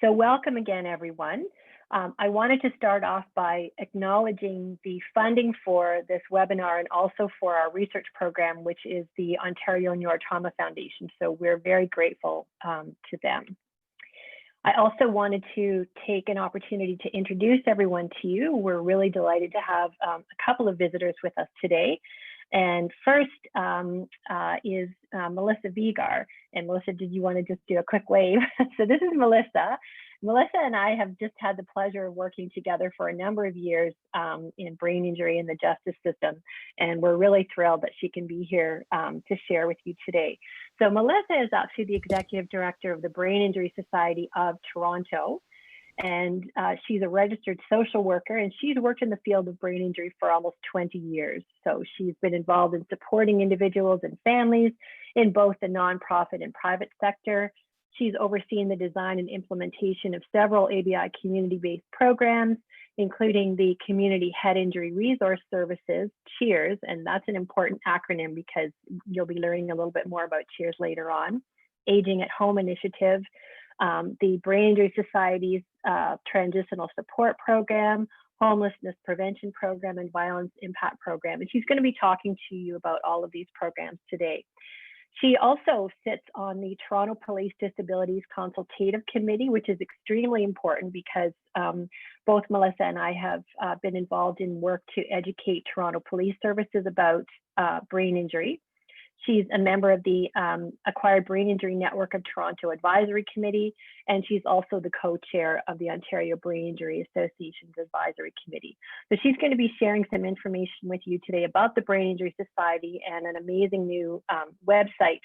So welcome again, everyone. I wanted to start off by acknowledging the funding for this webinar and also for our research program, which is the Ontario Neurotrauma Foundation. So we're very grateful to them. I also wanted to take an opportunity to introduce everyone to you. We're really delighted to have a couple of visitors with us today. And first is Melissa Vigar. And Melissa, did you want to just do a quick wave? So this is Melissa. Melissa and I have just had the pleasure of working together for a number of years in brain injury in the justice system. And we're really thrilled that she can be here to share with you today. So Melissa is actually the Executive Director of the Brain Injury Society of Toronto. And she's a registered social worker, and she's worked in the field of brain injury for almost 20 years. So she's been involved in supporting individuals and families in both the nonprofit and private sector. She's overseen the design and implementation of several ABI community-based programs, including the Community Head Injury Resource Services, CHEERS, and that's an important acronym because you'll be learning a little bit more about CHEERS later on, Aging at Home Initiative, the Brain Injury Society's Transitional Support Program, Homelessness Prevention Program, and Violence Impact Program. And she's going to be talking to you about all of these programs today. She also sits on the Toronto Police Disabilities Consultative Committee, which is extremely important because both Melissa and I have been involved in work to educate Toronto Police Services about brain injury. She's a member of the Acquired Brain Injury Network of Toronto Advisory Committee, and she's also the co-chair of the Ontario Brain Injury Association's Advisory Committee. So she's going to be sharing some information with you today about the Brain Injury Society and an amazing new website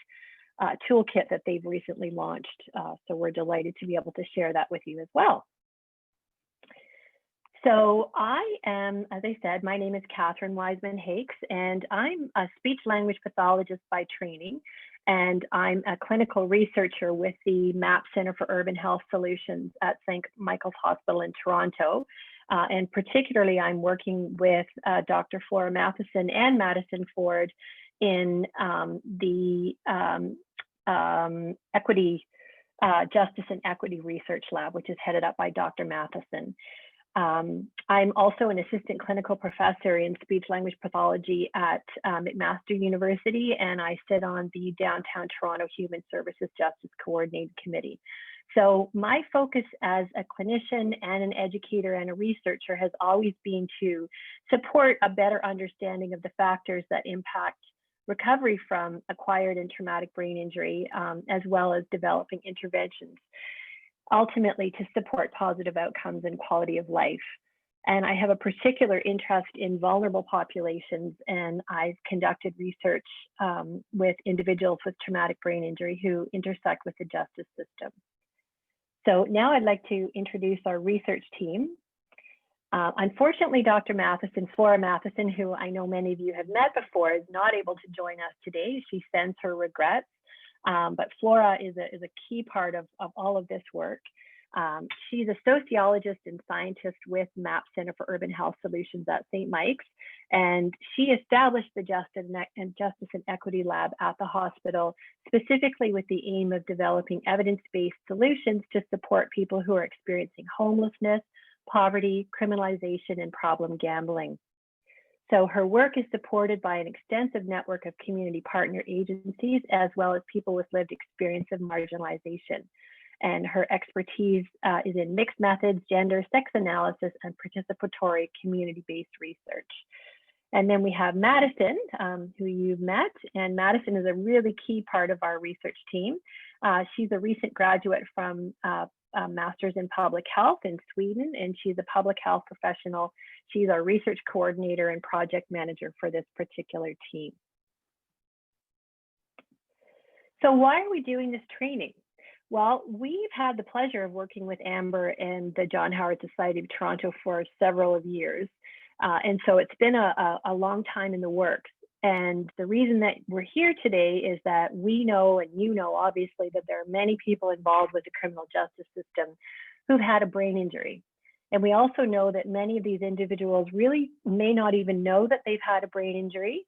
toolkit that they've recently launched. So we're delighted to be able to share that with you as well. So I am, as I said, my name is Catherine WISEMAN-HAKES, and I'm a speech language pathologist by training, and I'm a clinical researcher with the MAP Center for Urban Health Solutions at St. Michael's Hospital in Toronto. And particularly, I'm working with Dr. Flora Matheson and Madison Ford in the Justice and Equity Research Lab, which is headed up by Dr. Matheson. I'm also an assistant clinical professor in speech language pathology at McMaster University, and I sit on the Downtown Toronto Human Services Justice Coordinating Committee. So my focus as a clinician and an educator and a researcher has always been to support a better understanding of the factors that impact recovery from acquired and traumatic brain injury, as well as developing interventions, ultimately to support positive outcomes and quality of life. And I have a particular interest in vulnerable populations, and I've conducted research with individuals with traumatic brain injury who intersect with the justice system. So now I'd like to introduce our research team. Unfortunately, Dr. Matheson, Flora Matheson, who I know many of you have met before, is not able to join us today. She sends her regrets. But Flora is a key part of all of this work. She's a sociologist and scientist with MAP Center for Urban Health Solutions at St. Mike's, and she established the Justice and Equity Lab at the hospital, specifically with the aim of developing evidence-based solutions to support people who are experiencing homelessness, poverty, criminalization, and problem gambling. So her work is supported by an extensive network of community partner agencies, as well as people with lived experience of marginalization. And her expertise is in mixed methods, gender, sex analysis, and participatory community-based research. And then we have Madison, who you've met, and Madison is a really key part of our research team. She's a recent graduate from Master's in Public Health in Sweden, and she's a public health professional. She's our research coordinator and project manager for this particular team. So why are we doing this training? Well, we've had the pleasure of working with Amber and the John Howard Society of Toronto for several of years. And so it's been a long time in the works. And the reason that we're here today is that we know, and you know, obviously, that there are many people involved with the criminal justice system who've had a brain injury. And we also know that many of these individuals really may not even know that they've had a brain injury.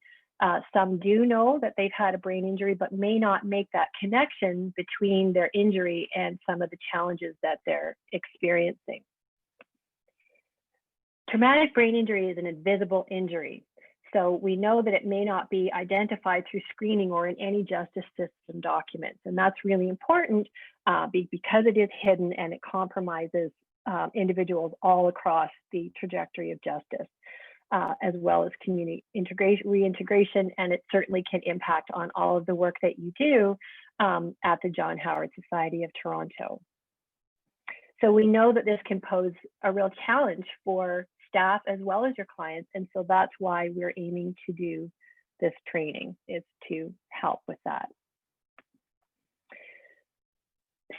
Some do know that they've had a brain injury, but may not make that connection between their injury and some of the challenges that they're experiencing. Traumatic brain injury is an invisible injury. So we know that it may not be identified through screening or in any justice system documents. And that's really important because it is hidden and it compromises individuals all across the trajectory of justice, as well as community reintegration, and it certainly can impact on all of the work that you do at the John Howard Society of Toronto. So we know that this can pose a real challenge for staff as well as your clients, and so that's why we're aiming to do this training, is to help with that.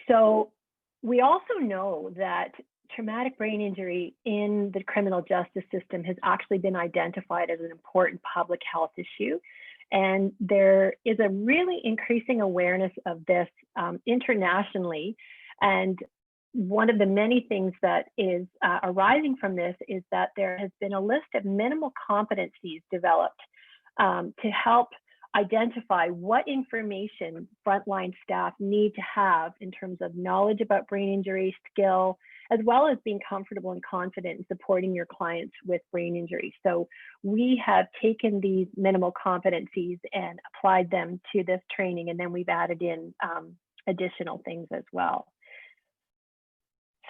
So we also know that traumatic brain injury in the criminal justice system has actually been identified as an important public health issue. And there is a really increasing awareness of this internationally. And one of the many things that is arising from this is that there has been a list of minimal competencies developed to help identify what information frontline staff need to have in terms of knowledge about brain injury, skill, as well as being comfortable and confident in supporting your clients with brain injury. So we have taken these minimal competencies and applied them to this training, and then we've added in additional things as well.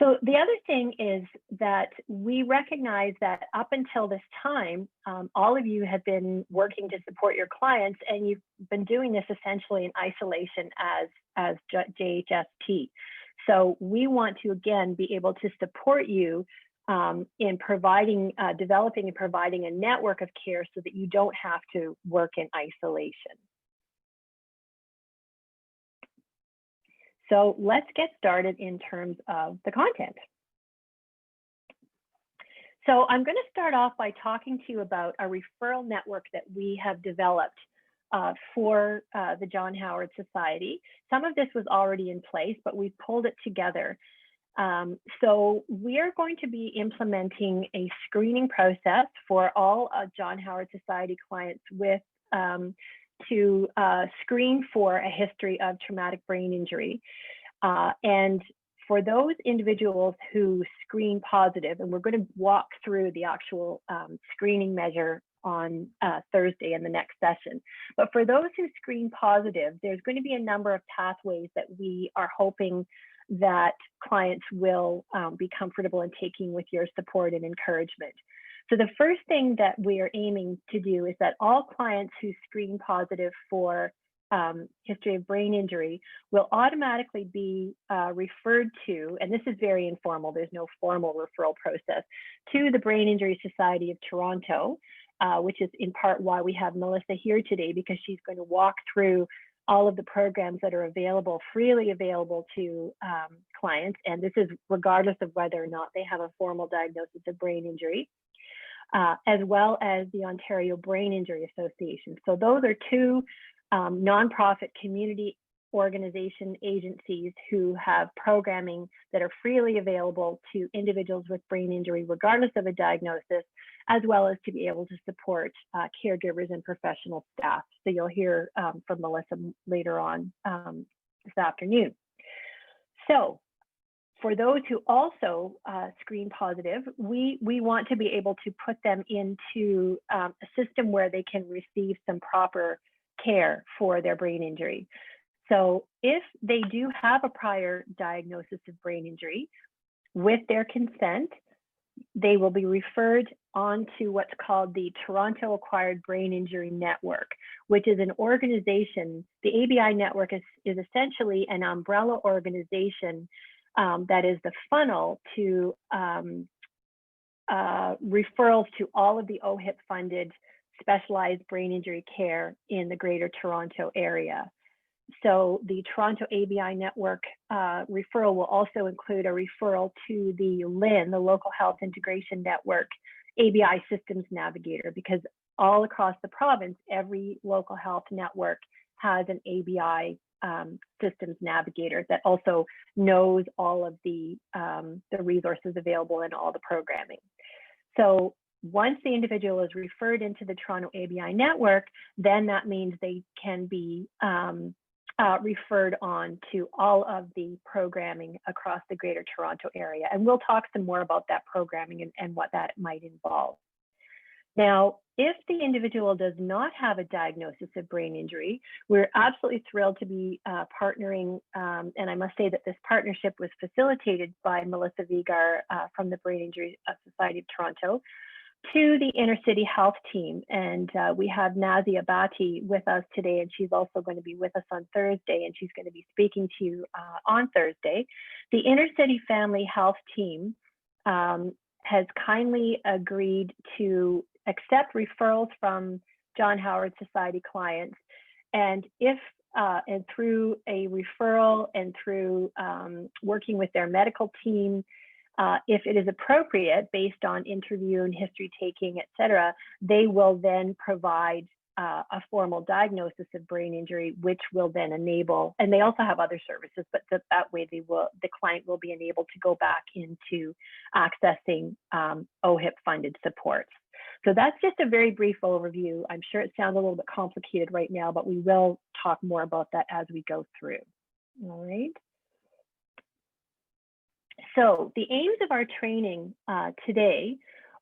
So the other thing is that we recognize that up until this time, all of you have been working to support your clients, and you've been doing this essentially in isolation as JHST. So we want to, again, be able to support you in providing, developing and providing a network of care so that you don't have to work in isolation. So let's get started in terms of the content. So I'm going to start off by talking to you about a referral network that we have developed for the John Howard Society. Some of this was already in place, but we've pulled it together. So we are going to be implementing a screening process for all John Howard Society clients with to screen for a history of traumatic brain injury. And for those individuals who screen positive, and we're going to walk through the actual screening measure on Thursday in the next session. But for those who screen positive, there's going to be a number of pathways that we are hoping that clients will be comfortable in taking with your support and encouragement. So the first thing that we are aiming to do is that all clients who screen positive for history of brain injury will automatically be referred to, and this is very informal, there's no formal referral process, to the Brain Injury Society of Toronto, which is in part why we have Melissa here today, because she's going to walk through all of the programs that are available, freely available to clients, and this is regardless of whether or not they have a formal diagnosis of brain injury. As well as the Ontario Brain Injury Association. So those are two nonprofit community organization agencies who have programming that are freely available to individuals with brain injury, regardless of a diagnosis, as well as to be able to support caregivers and professional staff. So you'll hear from Melissa later on this afternoon. So for those who also screen positive, we want to be able to put them into a system where they can receive some proper care for their brain injury. So if they do have a prior diagnosis of brain injury, with their consent, they will be referred on to what's called the Toronto Acquired Brain Injury Network, which is an organization. The ABI network is essentially an umbrella organization that is the funnel to referrals to all of the OHIP-funded specialized brain injury care in the Greater Toronto area. So the Toronto ABI network referral will also include a referral to the LIN, the Local Health Integration Network, ABI Systems Navigator, because all across the province, every local health network has an ABI systems navigator that also knows all of the resources available and all the programming. So once the individual is referred into the Toronto ABI network, then that means they can be referred on to all of the programming across the Greater Toronto area. And we'll talk some more about that programming and what that might involve. Now, if the individual does not have a diagnosis of brain injury, we're absolutely thrilled to be partnering, and I must say that this partnership was facilitated by Melissa Vigar from the Brain Injury Society of Toronto to the Inner City Health team. And we have Nazia Bhatti with us today, and she's also going to be with us on Thursday, and she's going to be speaking to you on Thursday. The Inner City Family Health team has kindly agreed to accept referrals from John Howard Society clients. And if and through a referral and through working with their medical team, if it is appropriate based on interview and history taking, et cetera, they will then provide a formal diagnosis of brain injury, which will then enable, and they also have other services, but that way the client will be enabled to go back into accessing OHIP funded supports. So that's just a very brief overview. I'm sure it sounds a little bit complicated right now, but we will talk more about that as we go through. All right. So the aims of our training today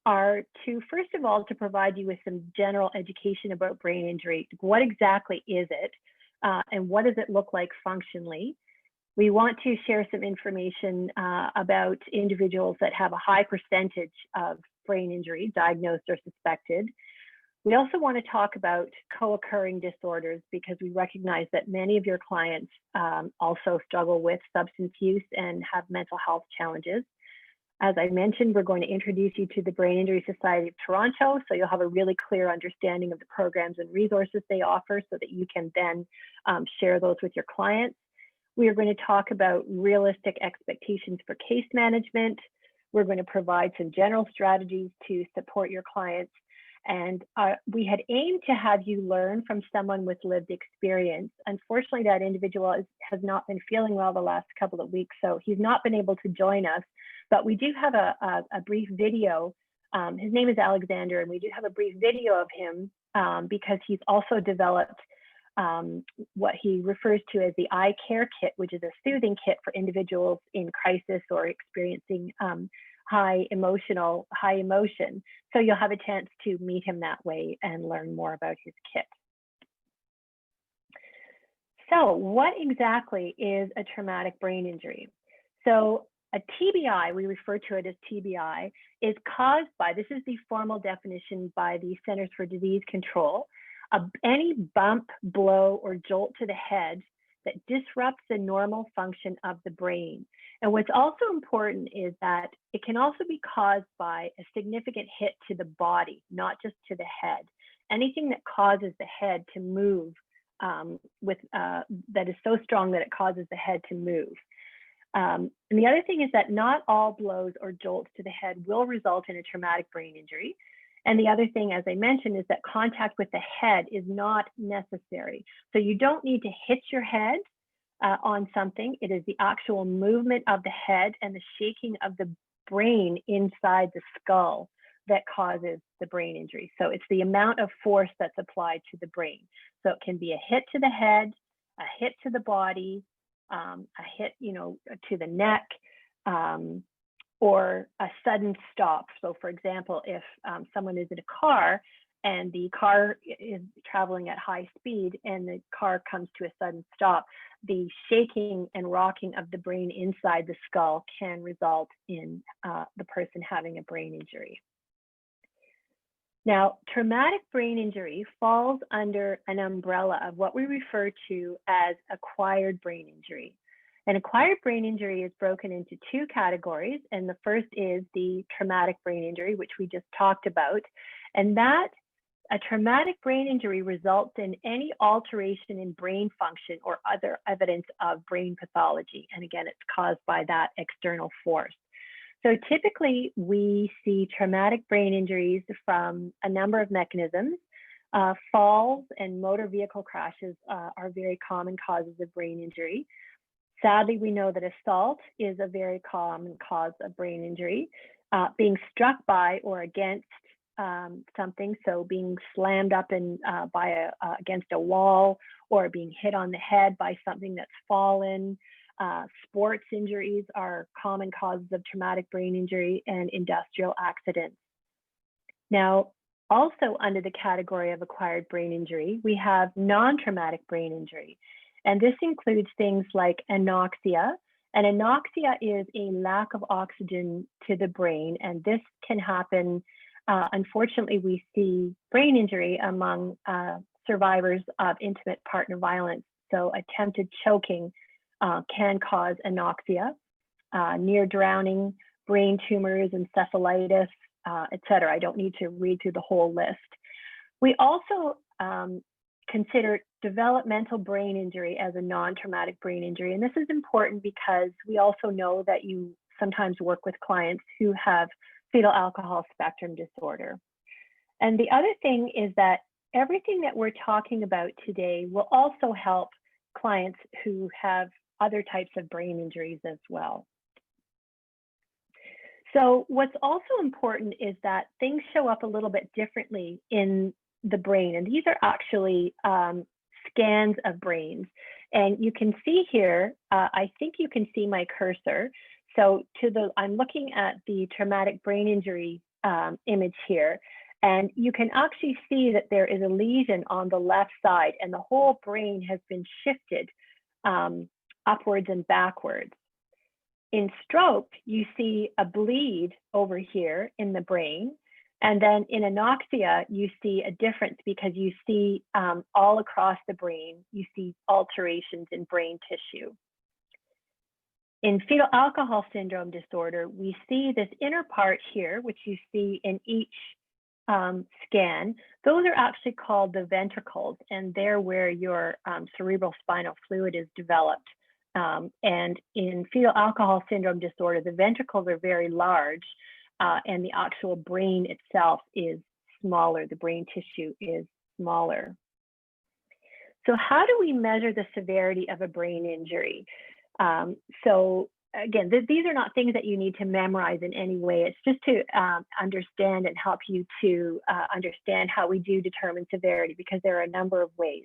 are to, first of all, to provide you with some general education about brain injury. What exactly is it? And what does it look like functionally? We want to share some information about individuals that have a high percentage of brain injury, diagnosed or suspected. We also want to talk about co-occurring disorders because we recognize that many of your clients also struggle with substance use and have mental health challenges. As I mentioned, we're going to introduce you to the Brain Injury Society of Toronto, so you'll have a really clear understanding of the programs and resources they offer so that you can then share those with your clients. We are going to talk about realistic expectations for case management. We're going to provide some general strategies to support your clients. And we had aimed to have you learn from someone with lived experience. Unfortunately, that individual has not been feeling well the last couple of weeks, so he's not been able to join us. But we do have a brief video. His name is Alexander, and we do have a brief video of him because he's also developed what he refers to as the I Care Kit, which is a soothing kit for individuals in crisis or experiencing high emotion. So you'll have a chance to meet him that way and learn more about his kit. So what exactly is a traumatic brain injury? So a TBI, we refer to it as TBI, is caused by, this is the formal definition by the Centers for Disease Control, any bump, blow, or jolt to the head that disrupts the normal function of the brain. And what's also important is that it can also be caused by a significant hit to the body, not just to the head. Anything that causes the head to move that is so strong that it causes the head to move. And the other thing is that not all blows or jolts to the head will result in a traumatic brain injury. And the other thing, as I mentioned, is that contact with the head is not necessary. So you don't need to hit your head on something. It is the actual movement of the head and the shaking of the brain inside the skull that causes the brain injury. So it's the amount of force that's applied to the brain. So it can be a hit to the head, a hit to the body, a hit, to the neck, or a sudden stop. So for example, if someone is in a car and the car is traveling at high speed and the car comes to a sudden stop, the shaking and rocking of the brain inside the skull can result in the person having a brain injury. Now, traumatic brain injury falls under an umbrella of what we refer to as acquired brain injury. An acquired brain injury is broken into two categories, and the first is the traumatic brain injury, which we just talked about, and that a traumatic brain injury results in any alteration in brain function or other evidence of brain pathology, and again, it's caused by that external force. So typically, we see traumatic brain injuries from a number of mechanisms. Falls and motor vehicle crashes are very common causes of brain injury. Sadly, we know that assault is a very common cause of brain injury. Being struck by or against something, so being slammed up against a wall, or being hit on the head by something that's fallen. Sports injuries are common causes of traumatic brain injury, and industrial accidents. Now, also under the category of acquired brain injury, we have non-traumatic brain injury. And this includes things like anoxia. And anoxia is a lack of oxygen to the brain. And this can happen, unfortunately, we see brain injury among survivors of intimate partner violence. So attempted choking can cause anoxia, near drowning, brain tumors, encephalitis, etc. I don't need to read through the whole list. We also consider developmental brain injury as a non-traumatic brain injury. And this is important because we also know that you sometimes work with clients who have fetal alcohol spectrum disorder. And the other thing is that everything that we're talking about today will also help clients who have other types of brain injuries as well. So what's also important is that things show up a little bit differently in the brain. And these are actually scans of brains. And you can see here, I think you can see my cursor. So I'm looking at the traumatic brain injury image here. And you can actually see that there is a lesion on the left side, and the whole brain has been shifted upwards and backwards. In stroke, you see a bleed over here in the brain. And then in anoxia, you see a difference because you see all across the brain, you see alterations in brain tissue. In fetal alcohol syndrome disorder, we see this inner part here, which you see in each scan. Those are actually called the ventricles, and they're where your cerebral spinal fluid is developed. And in fetal alcohol syndrome disorder, the ventricles are very large, and the actual brain itself is smaller. The brain tissue is smaller. So how do we measure the severity of a brain injury? So again, these are not things that you need to memorize in any way. It's just to understand and help you to understand how we do determine severity, because there are a number of ways.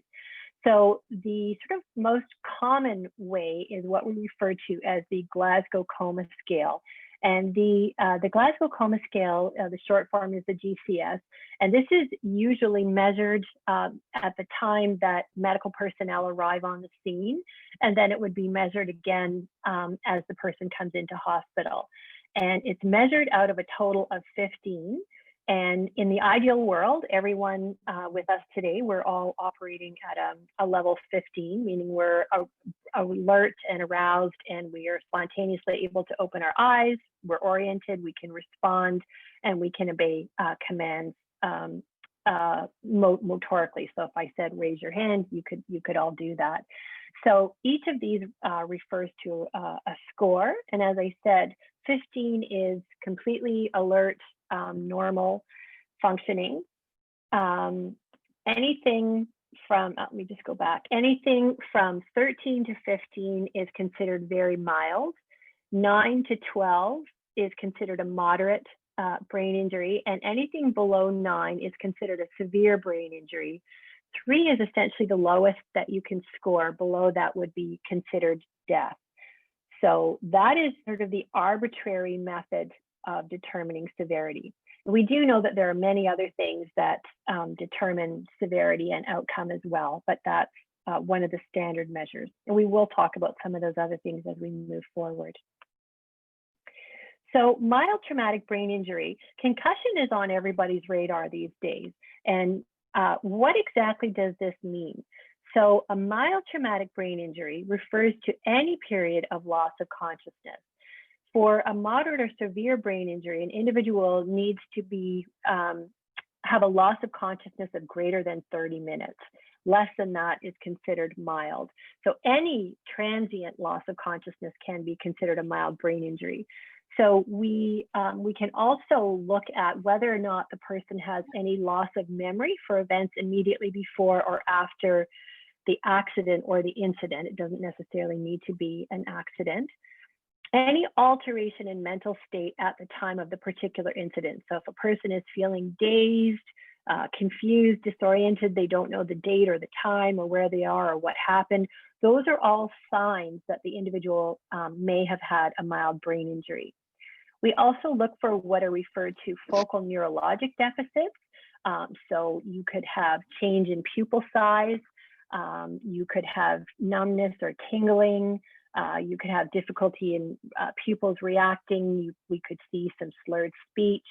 So the sort of most common way is what we refer to as the Glasgow Coma Scale. And the Glasgow Coma Scale, the short form is the GCS. And this is usually measured at the time that medical personnel arrive on the scene. And then it would be measured again as the person comes into hospital. And it's measured out of a total of 15. And in the ideal world, everyone with us today, we're all operating at a level 15, meaning we're alert and aroused, and we are spontaneously able to open our eyes, we're oriented, we can respond, and we can obey commands motorically. So if I said, raise your hand, you could all do that. So each of these refers to a score. And as I said, 15 is completely alert, normal functioning. Anything from, let me just go back, anything from 13 to 15 is considered very mild. 9 to 12 is considered a moderate brain injury, and anything below 9 is considered a severe brain injury. 3 is essentially the lowest that you can score. Below that would be considered death. So that is sort of the arbitrary method of determining severity. We do know that there are many other things that determine severity and outcome as well, but that's one of the standard measures. And we will talk about some of those other things as we move forward. So mild traumatic brain injury, concussion is on everybody's radar these days. And what exactly does this mean? So a mild traumatic brain injury refers to any period of loss of consciousness. For a moderate or severe brain injury, an individual needs to be have a loss of consciousness of greater than 30 minutes. Less than that is considered mild. So any transient loss of consciousness can be considered a mild brain injury. So we can also look at whether or not the person has any loss of memory for events immediately before or after the accident or the incident. It doesn't necessarily need to be an accident. Any alteration in mental state at the time of the particular incident. So if a person is feeling dazed, confused, disoriented, they don't know the date or the time or where they are or what happened, those are all signs that the individual may have had a mild brain injury. We also look for what are referred to focal neurologic deficits. So you could have change in pupil size, you could have numbness or tingling, you could have difficulty in pupils reacting, we could see some slurred speech.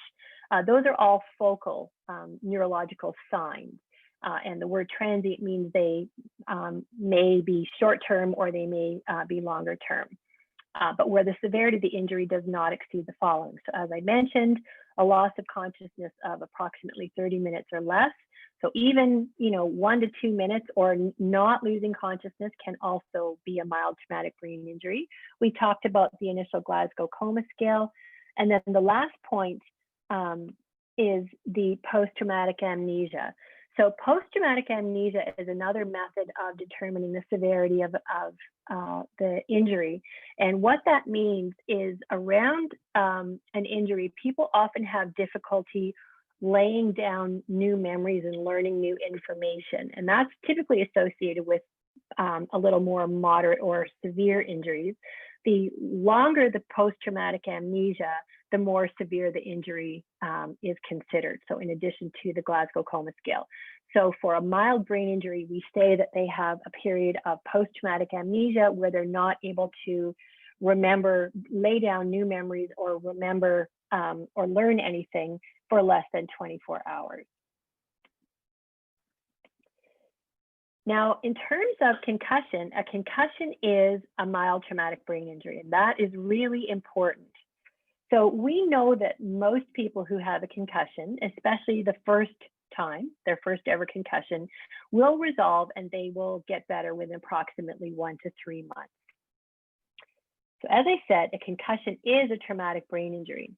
Those are all focal neurological signs. And the word transient means they may be short-term or they may be longer-term. But where the severity of the injury does not exceed the following. So as I mentioned, a loss of consciousness of approximately 30 minutes or less. So even 1 to 2 minutes or not losing consciousness can also be a mild traumatic brain injury. We talked about the initial Glasgow Coma Scale. And then the last point is the post-traumatic amnesia. So post-traumatic amnesia is another method of determining the severity of the injury. And what that means is around an injury, people often have difficulty laying down new memories and learning new information. And that's typically associated with a little more moderate or severe injuries. The longer the post-traumatic amnesia, the more severe the injury is considered. So in addition to the Glasgow Coma Scale. So for a mild brain injury, we say that they have a period of post-traumatic amnesia where they're not able to remember, lay down new memories or remember or learn anything for less than 24 hours. Now, in terms of concussion, a concussion is a mild traumatic brain injury, and that is really important. So we know that most people who have a concussion, especially the first time, their first ever concussion, will resolve and they will get better within approximately 1 to 3 months. So as I said, a concussion is a traumatic brain injury.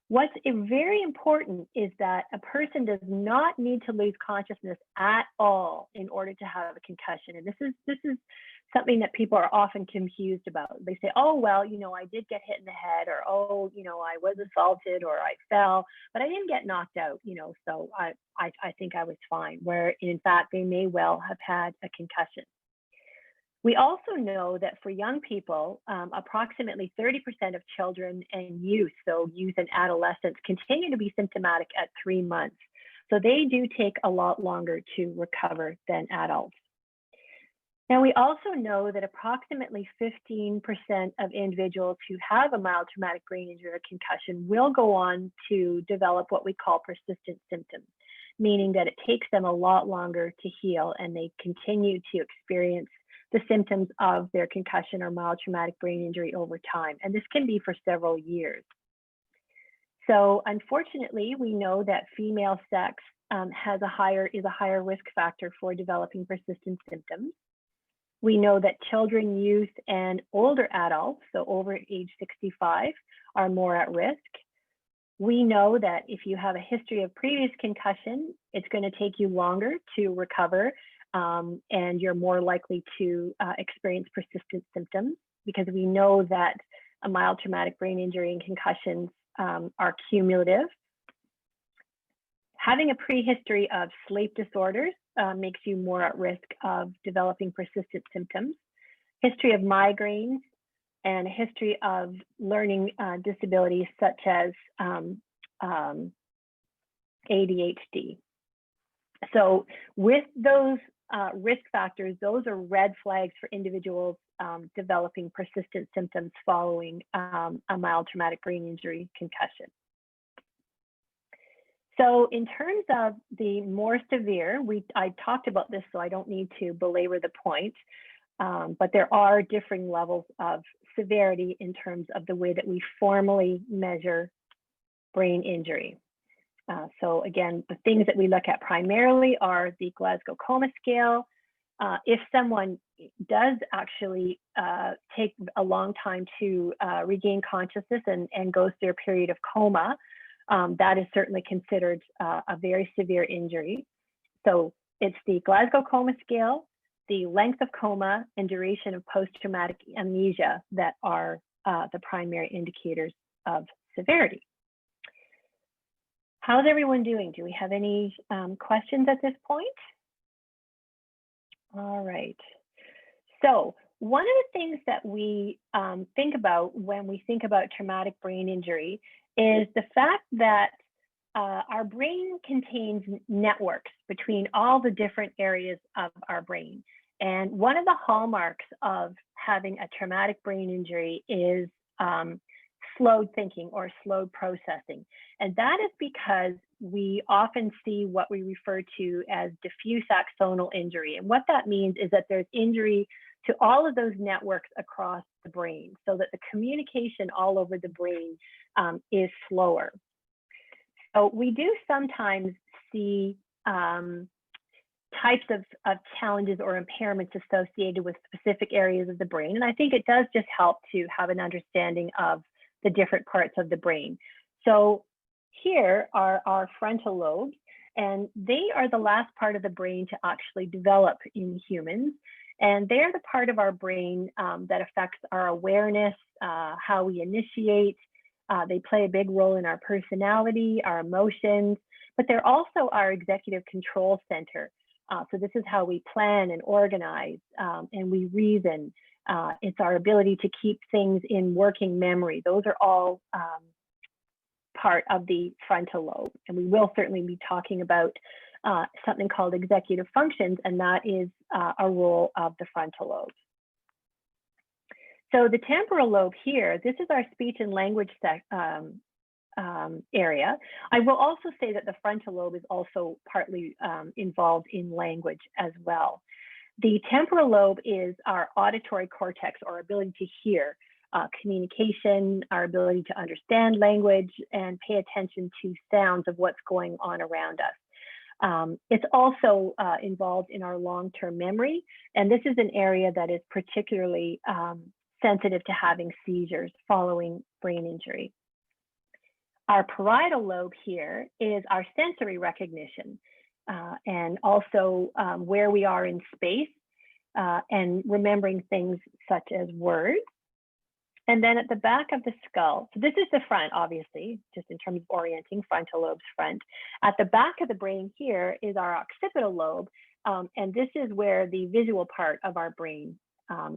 What's very important is that a person does not need to lose consciousness at all in order to have a concussion. And this is something that people are often confused about. They say, oh, well, I did get hit in the head, or, oh, I was assaulted, or I fell, but I didn't get knocked out, so I think I was fine, where in fact, they may well have had a concussion. We also know that for young people, approximately 30% of children and youth, so youth and adolescents, continue to be symptomatic at 3 months. So they do take a lot longer to recover than adults. Now, we also know that approximately 15% of individuals who have a mild traumatic brain injury or concussion will go on to develop what we call persistent symptoms, meaning that it takes them a lot longer to heal and they continue to experience the symptoms of their concussion or mild traumatic brain injury over time. And this can be for several years. So unfortunately, we know that female sex is a higher risk factor for developing persistent symptoms. We know that children, youth, and older adults, so over age 65, are more at risk. We know that if you have a history of previous concussion, it's going to take you longer to recover, and you're more likely to experience persistent symptoms, because we know that a mild traumatic brain injury and concussions are cumulative. Having a prehistory of sleep disorders makes you more at risk of developing persistent symptoms. History of migraines and a history of learning disabilities such as ADHD. So with those risk factors, those are red flags for individuals developing persistent symptoms following a mild traumatic brain injury concussion. So in terms of the more severe, I talked about this, so I don't need to belabor the point, but there are differing levels of severity in terms of the way that we formally measure brain injury. So again, the things that we look at primarily are the Glasgow Coma Scale. If someone does actually take a long time to regain consciousness and goes through a period of coma, that is certainly considered a very severe injury. So it's the Glasgow Coma Scale, the length of coma, and duration of post-traumatic amnesia that are the primary indicators of severity. How's everyone doing? Do we have any questions at this point? All right. So one of the things that we think about when we think about traumatic brain injury is the fact that our brain contains networks between all the different areas of our brain. And one of the hallmarks of having a traumatic brain injury is slowed thinking or slowed processing. And that is because we often see what we refer to as diffuse axonal injury. And what that means is that there's injury to all of those networks across the brain, so that the communication all over the brain is slower. So we do sometimes see types of challenges or impairments associated with specific areas of the brain. And I think it does just help to have an understanding of the different parts of the brain. So here are our frontal lobes, and they are the last part of the brain to actually develop in humans. And they're the part of our brain that affects our awareness, how we initiate. They play a big role in our personality, our emotions, but they're also our executive control center. So this is how we plan and organize, and we reason. It's our ability to keep things in working memory. Those are all part of the frontal lobe. And we will certainly be talking about something called executive functions, and that is a role of the frontal lobe. So the temporal lobe here, this is our speech and language area. I will also say that the frontal lobe is also partly involved in language as well. The temporal lobe is our auditory cortex, or ability to hear, communication, our ability to understand language and pay attention to sounds of what's going on around us. It's also involved in our long-term memory, and this is an area that is particularly sensitive to having seizures following brain injury. Our parietal lobe here is our sensory recognition, and also where we are in space and remembering things such as words. And then at the back of the skull, so this is the front, obviously, just in terms of orienting, frontal lobe's front. At the back of the brain here is our occipital lobe, and this is where the visual part of our brain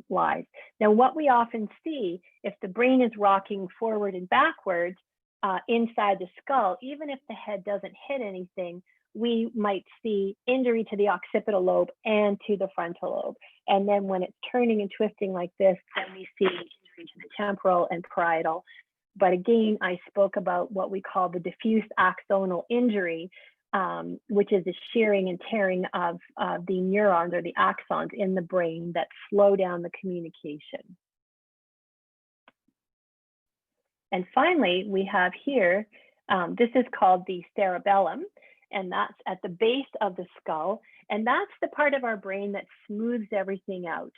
lies. Now, what we often see, if the brain is rocking forward and backwards inside the skull, even if the head doesn't hit anything, we might see injury to the occipital lobe and to the frontal lobe. And then when it's turning and twisting like this, then we see injury to the temporal and parietal. But again, I spoke about what we call the diffuse axonal injury, which is the shearing and tearing of the neurons or the axons in the brain that slow down the communication. And finally, we have here, this is called the cerebellum, and that's at the base of the skull. And that's the part of our brain that smooths everything out.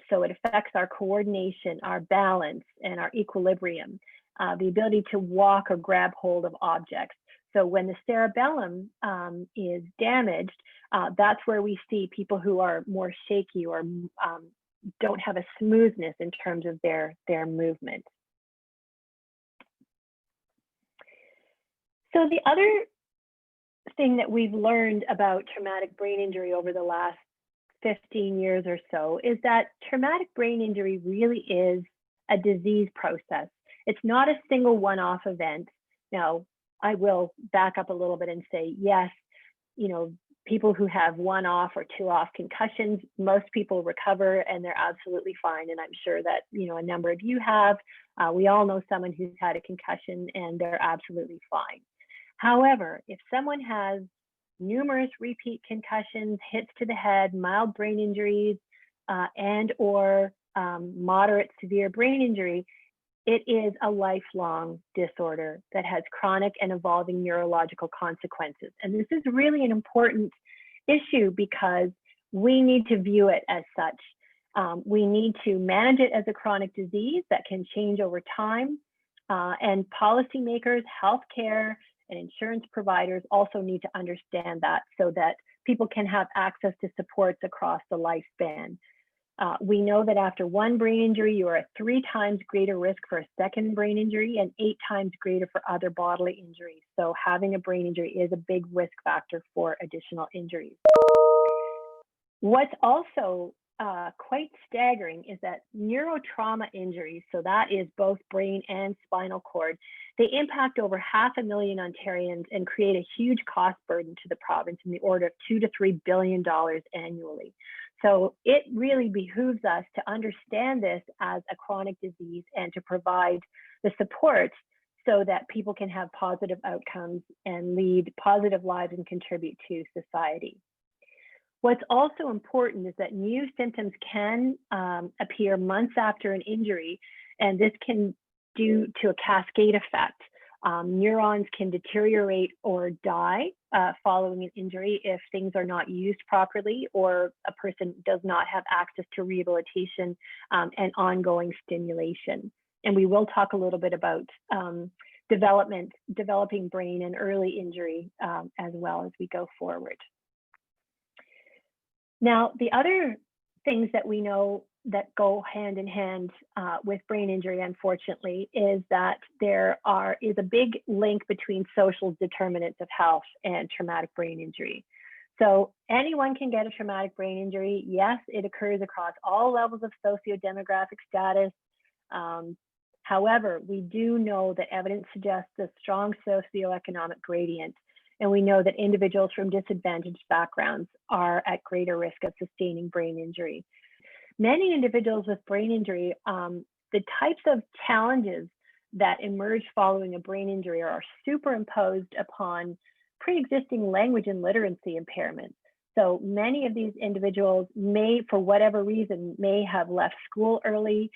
So it affects our coordination, our balance, and our equilibrium, the ability to walk or grab hold of objects. So when the cerebellum is damaged, that's where we see people who are more shaky or don't have a smoothness in terms of their movement. So the other thing that we've learned about traumatic brain injury over the last 15 years or so is that traumatic brain injury really is a disease process. It's not a single one-off event. Now, I will back up a little bit and say, yes, you know, people who have one-off or two-off concussions, most people recover and they're absolutely fine. And I'm sure that, you know, a number of you have. We all know someone who's had a concussion and they're absolutely fine. However, if someone has numerous repeat concussions, hits to the head, mild brain injuries, and or moderate severe brain injury, it is a lifelong disorder that has chronic and evolving neurological consequences. And this is really an important issue because we need to view it as such. We need to manage it as a chronic disease that can change over time. And policymakers, healthcare, and insurance providers also need to understand that so that people can have access to supports across the lifespan. We know that after one brain injury, you are at 3 times greater risk for a second brain injury and 8 times greater for other bodily injuries. So having a brain injury is a big risk factor for additional injuries. What's also quite staggering is that neurotrauma injuries, so that is both brain and spinal cord, they impact over 500,000 Ontarians and create a huge cost burden to the province in the order of $2 to $3 billion annually. So it really behooves us to understand this as a chronic disease and to provide the support so that people can have positive outcomes and lead positive lives and contribute to society. What's also important is that new symptoms can appear months after an injury, and this can due to a cascade effect. Neurons can deteriorate or die following an injury if things are not used properly or a person does not have access to rehabilitation and ongoing stimulation. And we will talk a little bit about developing brain and early injury as well as we go forward. Now, the other things that we know that go hand in hand with brain injury, unfortunately, is that there is a big link between social determinants of health and traumatic brain injury. So anyone can get a traumatic brain injury. Yes, it occurs across all levels of socio-demographic status. However, we do know that evidence suggests a strong socioeconomic gradient, and we know that individuals from disadvantaged backgrounds are at greater risk of sustaining brain injury. Many individuals with brain injury, the types of challenges that emerge following a brain injury are superimposed upon pre-existing language and literacy impairments. So many of these individuals may, for whatever reason, may have left school early.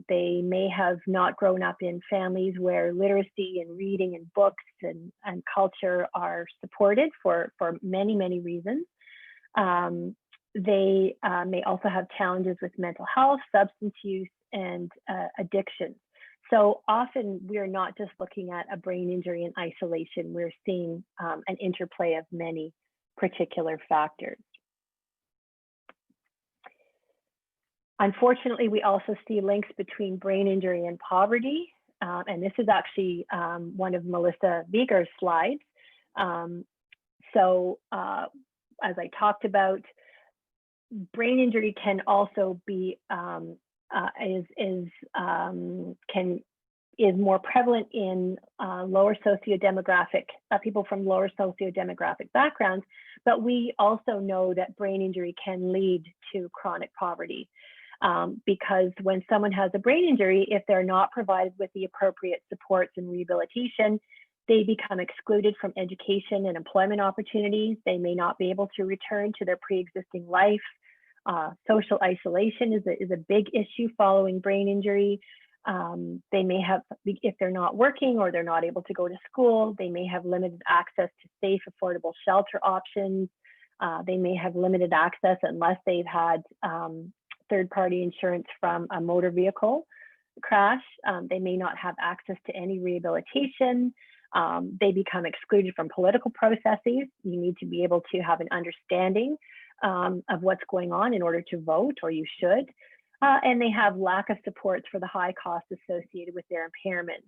They may have not grown up in families where literacy and reading and books and culture are supported for many, many reasons. They may also have challenges with mental health, substance use, and addiction. So often we're not just looking at a brain injury in isolation, we're seeing an interplay of many particular factors. Unfortunately, we also see links between brain injury and poverty. And this is actually one of Melissa Beeger's slides. As I talked about, brain injury can also be is more prevalent in lower sociodemographic people from lower sociodemographic backgrounds, but we also know that brain injury can lead to chronic poverty. Because when someone has a brain injury, if they're not provided with the appropriate supports and rehabilitation, they become excluded from education and employment opportunities. They may not be able to return to their pre-existing life. Social isolation is a big issue following brain injury. They may have, if they're not working or they're not able to go to school, they may have limited access to safe, affordable shelter options. They may have limited access unless they've had third-party insurance from a motor vehicle crash. They may not have access to any rehabilitation. They become excluded from political processes. You need to be able to have an understanding of what's going on in order to vote, or you should. And they have lack of supports for the high costs associated with their impairments.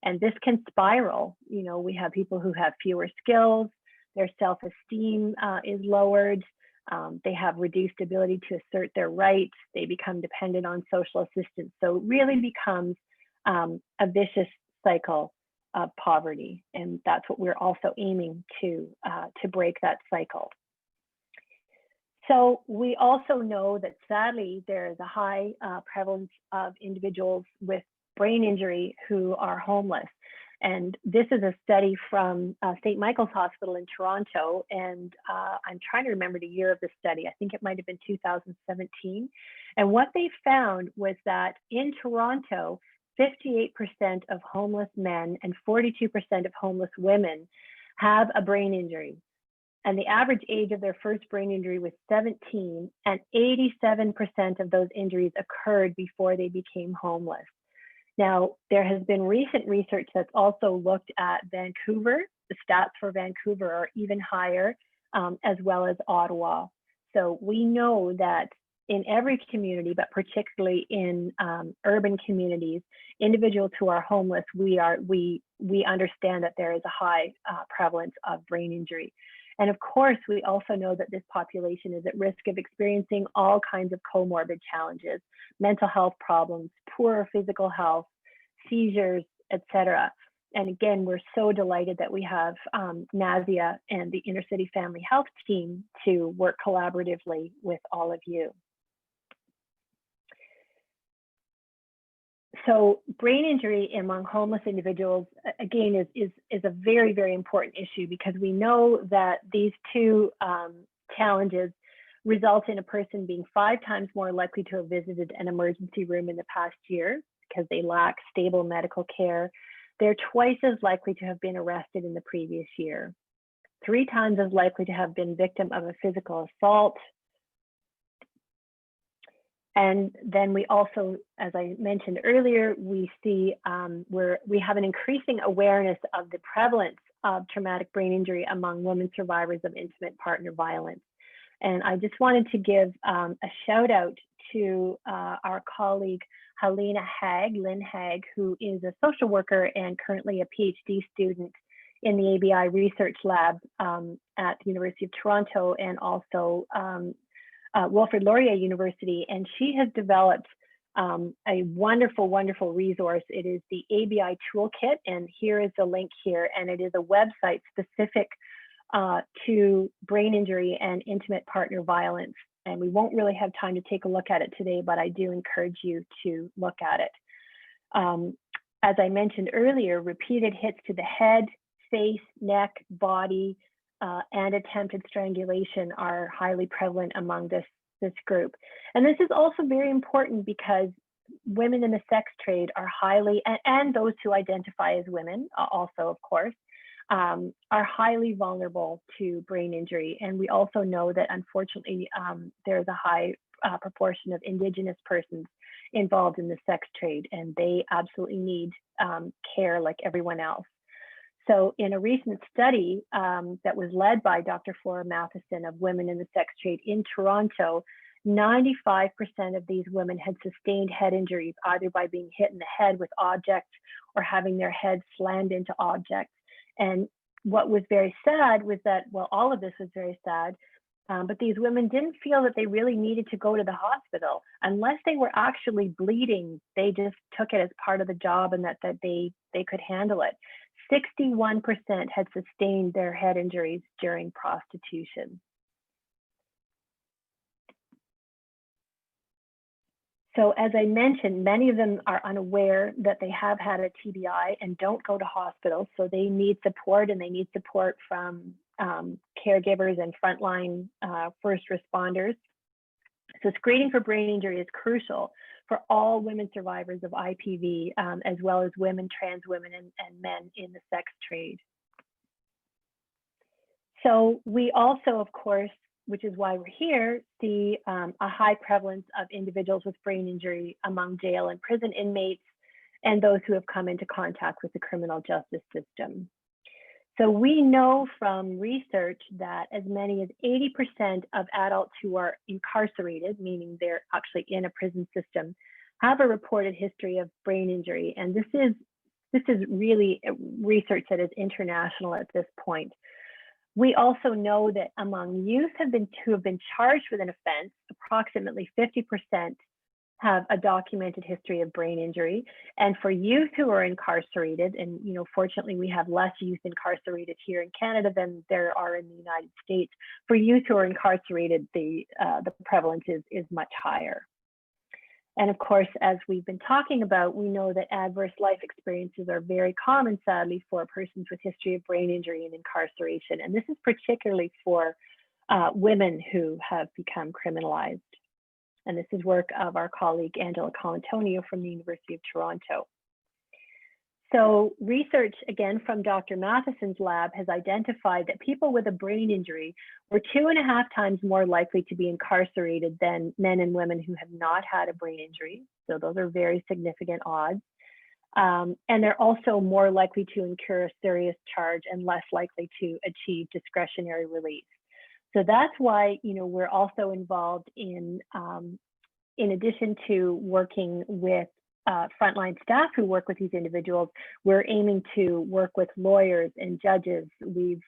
And this can spiral. You know, we have people who have fewer skills, their self-esteem is lowered, they have reduced ability to assert their rights, they become dependent on social assistance. So it really becomes a vicious cycle of poverty. And that's what we're also aiming to break that cycle. So we also know that sadly, there is a high prevalence of individuals with brain injury who are homeless. And this is a study from St. Michael's Hospital in Toronto. And I'm trying to remember the year of the study. I think it might have been 2017. And what they found was that in Toronto, 58% of homeless men and 42% of homeless women have a brain injury. And the average age of their first brain injury was 17, and 87% of those injuries occurred before they became homeless. Now, there has been recent research that's also looked at Vancouver. The stats for Vancouver are even higher, as well as Ottawa. So we know that in every community, but particularly in urban communities, individuals who are homeless, we understand that there is a high prevalence of brain injury. And of course, we also know that this population is at risk of experiencing all kinds of comorbid challenges, mental health problems, poor physical health, seizures, etc. And again, we're so delighted that we have NASIA and the Inner City Family Health team to work collaboratively with all of you. So brain injury among homeless individuals, again, is a very, very important issue, because we know that these two challenges result in a person being 5 times more likely to have visited an emergency room in the past year because they lack stable medical care. They're twice as likely to have been arrested in the previous year, 3 times as likely to have been victim of a physical assault. And then we also, as I mentioned earlier, we see we have an increasing awareness of the prevalence of traumatic brain injury among women survivors of intimate partner violence. And I just wanted to give a shout out to our colleague, Lynn Hague, who is a social worker and currently a PhD student in the ABI research lab at the University of Toronto, and also Wilfrid Laurier University. And she has developed a wonderful, wonderful resource. It is the ABI Toolkit, and here is the link here, and it is a website specific to brain injury and intimate partner violence. And we won't really have time to take a look at it today, but I do encourage you to look at it. As I mentioned earlier, repeated hits to the head, face, neck, body, and attempted strangulation are highly prevalent among this group. And this is also very important because women in the sex trade are highly, and those who identify as women also, of course, are highly vulnerable to brain injury. And we also know that, unfortunately, there's a high proportion of Indigenous persons involved in the sex trade, and they absolutely need care like everyone else. So in a recent study that was led by Dr. Flora Matheson of women in the sex trade in Toronto, 95% of these women had sustained head injuries, either by being hit in the head with objects or having their head slammed into objects. And what was very sad was that, well, all of this was very sad, but these women didn't feel that they really needed to go to the hospital unless they were actually bleeding. They just took it as part of the job, and that they could handle it. 61% had sustained their head injuries during prostitution. So as I mentioned, many of them are unaware that they have had a TBI and don't go to hospitals. So they need support, and they need support from caregivers and frontline first responders. So screening for brain injury is crucial for all women survivors of IPV, as well as women, trans women, and men in the sex trade. So we also, of course, which is why we're here, see a high prevalence of individuals with brain injury among jail and prison inmates and those who have come into contact with the criminal justice system. So we know from research that as many as 80% of adults who are incarcerated, meaning they're actually in a prison system, have a reported history of brain injury. And this is really research that is international at this point. We also know that among youth who have been charged with an offense, approximately 50% have a documented history of brain injury. And for youth who are incarcerated, and fortunately we have less youth incarcerated here in Canada than there are in the United States. For youth who are incarcerated, the prevalence is much higher. And of course, as we've been talking about, we know that adverse life experiences are very common, sadly, for persons with history of brain injury and incarceration. And this is particularly for women who have become criminalized. And this is work of our colleague, Angela Colantonio from the University of Toronto. So research, again, from Dr. Matheson's lab has identified that people with a brain injury were 2.5 times more likely to be incarcerated than men and women who have not had a brain injury. So those are very significant odds. And they're also more likely to incur a serious charge and less likely to achieve discretionary release. So that's why, we're also involved in addition to working with frontline staff who work with these individuals, we're aiming to work with lawyers and judges. We've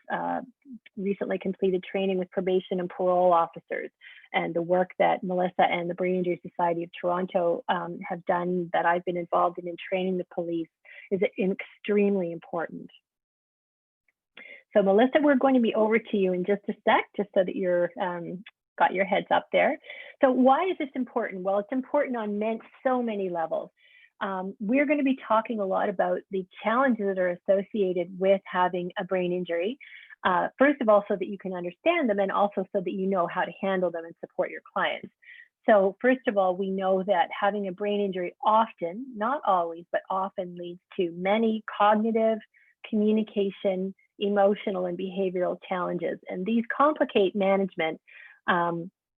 recently completed training with probation and parole officers, and the work that Melissa and the Brain Injury Society of Toronto have done that I've been involved in training the police is extremely important. So Melissa, we're going to be over to you in just a sec, just so that you're got your heads up there. So why is this important? Well, it's important on so many levels. We're going to be talking a lot about the challenges that are associated with having a brain injury. First of all, so that you can understand them, and also so that you know how to handle them and support your clients. So first of all, we know that having a brain injury often, not always, but often leads to many cognitive, communication, emotional, and behavioral challenges. And these complicate management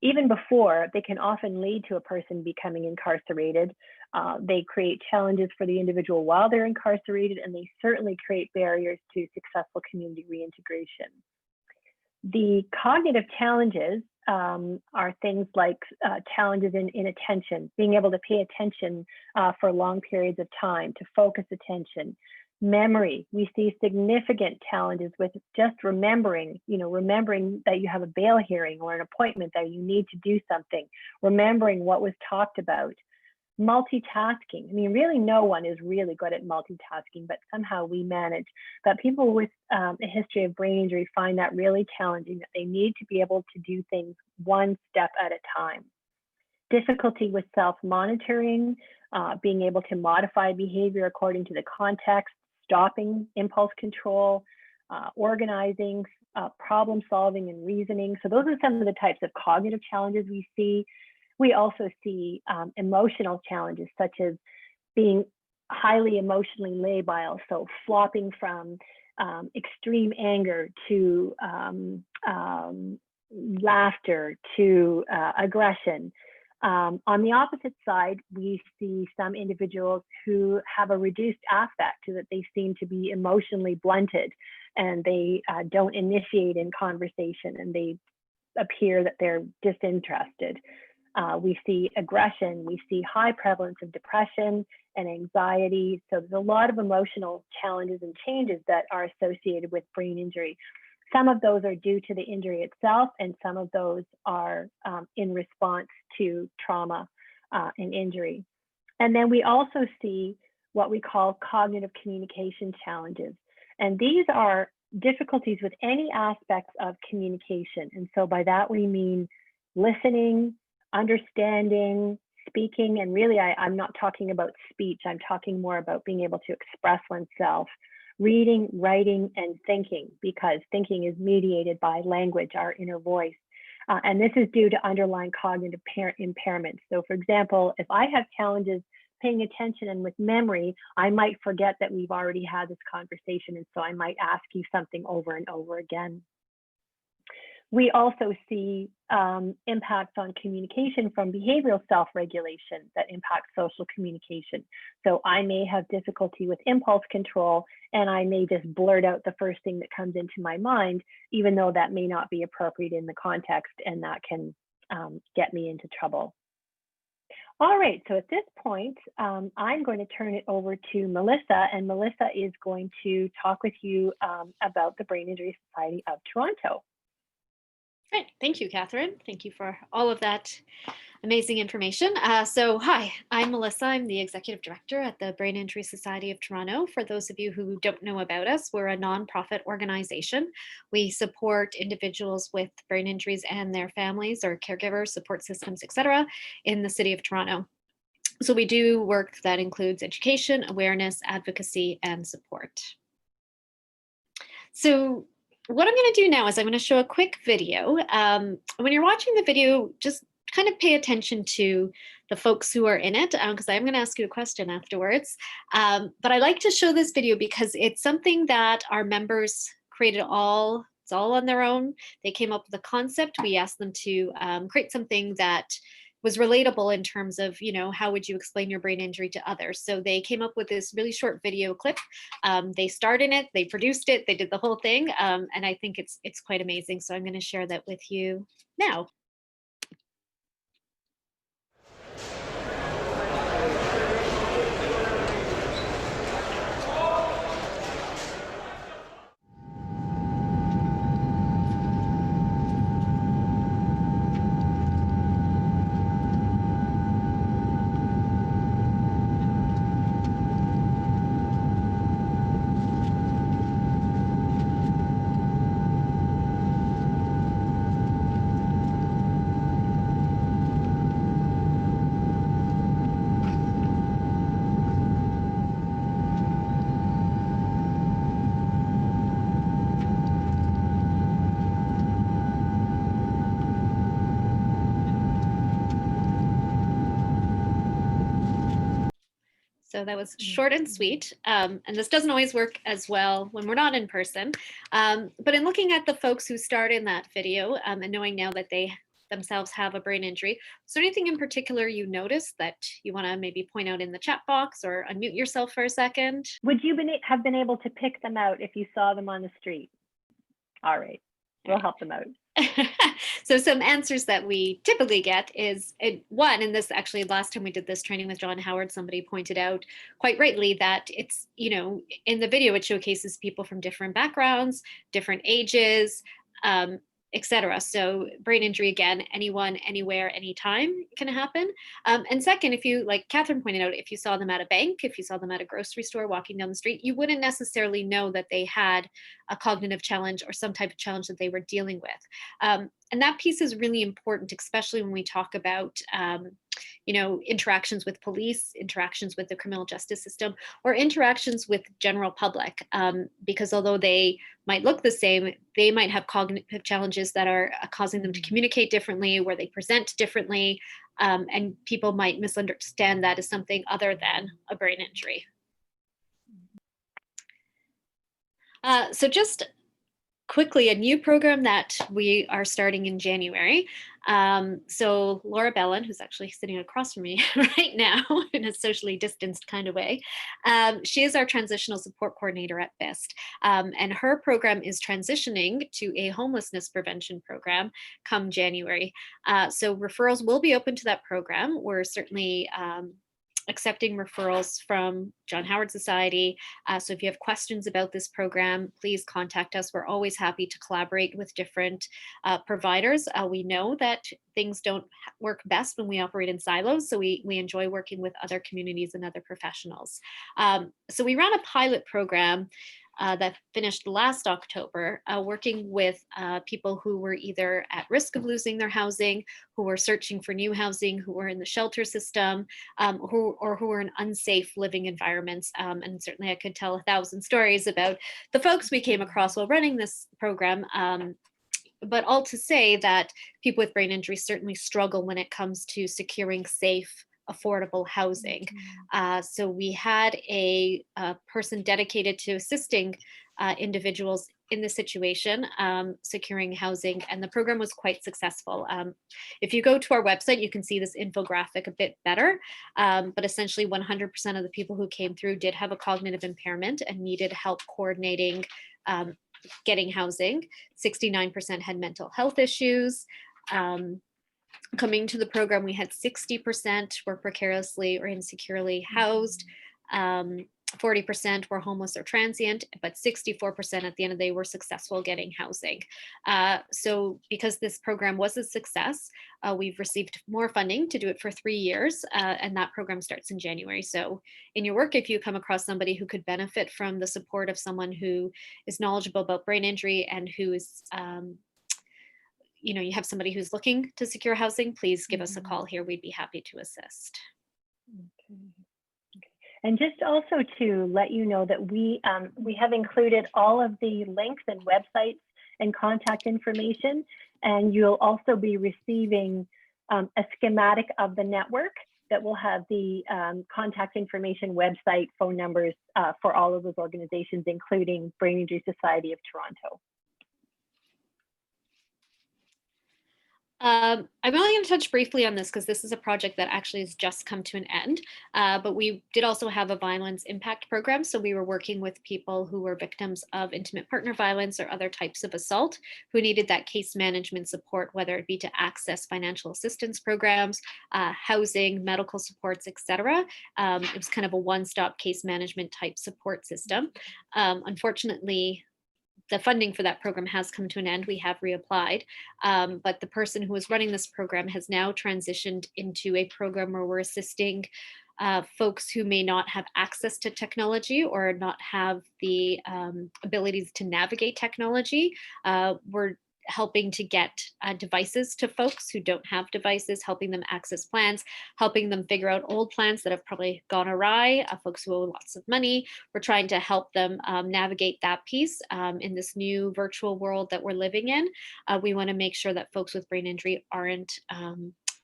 even before they can often lead to a person becoming incarcerated. They create challenges for the individual while they're incarcerated, and they certainly create barriers to successful community reintegration. The cognitive challenges are things like challenges in attention, being able to pay attention for long periods of time, to focus attention. Memory, we see significant challenges with just remembering, remembering that you have a bail hearing or an appointment, that you need to do something, remembering what was talked about. Multitasking, I mean, really no one is really good at multitasking, but somehow we manage. But people with a history of brain injury find that really challenging, that they need to be able to do things one step at a time. Difficulty with self-monitoring, being able to modify behavior according to the context, stopping impulse control, organizing, problem solving and reasoning. So those are some of the types of cognitive challenges we see. We also see emotional challenges, such as being highly emotionally labile, so flopping from extreme anger to laughter to aggression. On the opposite side, we see some individuals who have a reduced affect, that they seem to be emotionally blunted, and they don't initiate in conversation, and they appear that they're disinterested. We see aggression, we see high prevalence of depression and anxiety. So there's a lot of emotional challenges and changes that are associated with brain injury. Some of those are due to the injury itself, and some of those are in response to trauma and injury. And then we also see what we call cognitive communication challenges. And these are difficulties with any aspects of communication. And so by that we mean listening, understanding, speaking, and really I'm not talking about speech, I'm talking more about being able to express oneself. Reading, writing, and thinking, because thinking is mediated by language, our inner voice. And this is due to underlying cognitive impairments. So for example, if I have challenges paying attention and with memory, I might forget that we've already had this conversation, and so I might ask you something over and over again. We also see impacts on communication from behavioral self-regulation that impacts social communication. So I may have difficulty with impulse control, and I may just blurt out the first thing that comes into my mind, even though that may not be appropriate in the context, and that can get me into trouble. All right, so at this point, I'm going to turn it over to Melissa, and Melissa is going to talk with you about the Brain Injury Society of Toronto. Great. Thank you, Catherine. Thank you for all of that amazing information. So hi, I'm Melissa. I'm the Executive Director at the Brain Injury Society of Toronto. For those of you who don't know about us, we're a nonprofit organization. We support individuals with brain injuries and their families or caregivers, support systems, etc., in the city of Toronto. So we do work that includes education, awareness, advocacy, and support. So what I'm going to do now is I'm going to show a quick video. When you're watching the video, just kind of pay attention to the folks who are in it, because I'm going to ask you a question afterwards. But I like to show this video because it's something that our members created it's all on their own. They came up with a concept. We asked them to create something that was relatable in terms of, how would you explain your brain injury to others? So they came up with this really short video clip. They starred in it, they produced it, they did the whole thing, and I think it's quite amazing. So I'm going to share that with you now. So that was short and sweet. And this doesn't always work as well when we're not in person. But in looking at the folks who starred in that video and knowing now that they themselves have a brain injury, is there anything in particular you noticed that you want to maybe point out in the chat box or unmute yourself for a second? Would you have been able to pick them out if you saw them on the street? All right, we'll help them out. So some answers that we typically get is one, and this actually last time we did this training with John Howard, somebody pointed out quite rightly that it's, in the video, it showcases people from different backgrounds, different ages, etc. So brain injury, again, anyone, anywhere, anytime can happen. And second, if you, like Catherine pointed out, if you saw them at a bank, if you saw them at a grocery store walking down the street, you wouldn't necessarily know that they had a cognitive challenge or some type of challenge that they were dealing with. And that piece is really important, especially when we talk about interactions with police, interactions with the criminal justice system, or interactions with general public, because although they might look the same, they might have cognitive challenges that are causing them to communicate differently, where they present differently, and people might misunderstand that as something other than a brain injury. So just quickly, a new program that we are starting in January. So Laura Bellin, who's actually sitting across from me right now in a socially distanced kind of way, she is our transitional support coordinator at BIST. And her program is transitioning to a homelessness prevention program come January. So referrals will be open to that program. We're certainly accepting referrals from John Howard Society. So if you have questions about this program, please contact us. We're always happy to collaborate with different providers. We know that things don't work best when we operate in silos, so we enjoy working with other communities and other professionals. So we ran a pilot program that finished last October, working with people who were either at risk of losing their housing, who were searching for new housing, who were in the shelter system, who were in unsafe living environments. And certainly I could tell 1,000 stories about the folks we came across while running this program. But all to say that people with brain injury certainly struggle when it comes to securing safe, affordable housing. So we had a person dedicated to assisting individuals in this situation, securing housing, and the program was quite successful. If you go to our website, you can see this infographic a bit better, but essentially 100% of the people who came through did have a cognitive impairment and needed help coordinating getting housing. 69% had mental health issues. Coming to the program, we had 60% were precariously or insecurely housed, 40% were homeless or transient, but 64% at the end of the day were successful getting housing. So because this program was a success, we've received more funding to do it for 3 years, and that program starts in January. So in your work, if you come across somebody who could benefit from the support of someone who is knowledgeable about brain injury and who is you have somebody who's looking to secure housing, please give us a call here. We'd be happy to assist. Okay. And just also to let you know that we have included all of the links and websites and contact information, and you'll also be receiving a schematic of the network that will have the contact information, website, phone numbers for all of those organizations, including Brain Injury Society of Toronto. I'm only going to touch briefly on this because this is a project that actually has just come to an end. But we did also have a violence impact program. So we were working with people who were victims of intimate partner violence or other types of assault who needed that case management support, whether it be to access financial assistance programs, housing, medical supports, etc. It was kind of a one-stop case management type support system. Unfortunately, the funding for that program has come to an end. We have reapplied, but the person who was running this program has now transitioned into a program where we're assisting folks who may not have access to technology or not have the abilities to navigate technology. We're helping to get devices to folks who don't have devices, helping them access plans, helping them figure out old plans that have probably gone awry, folks who owe lots of money. We're trying to help them navigate that piece in this new virtual world that we're living in. We want to make sure that folks with brain injury aren't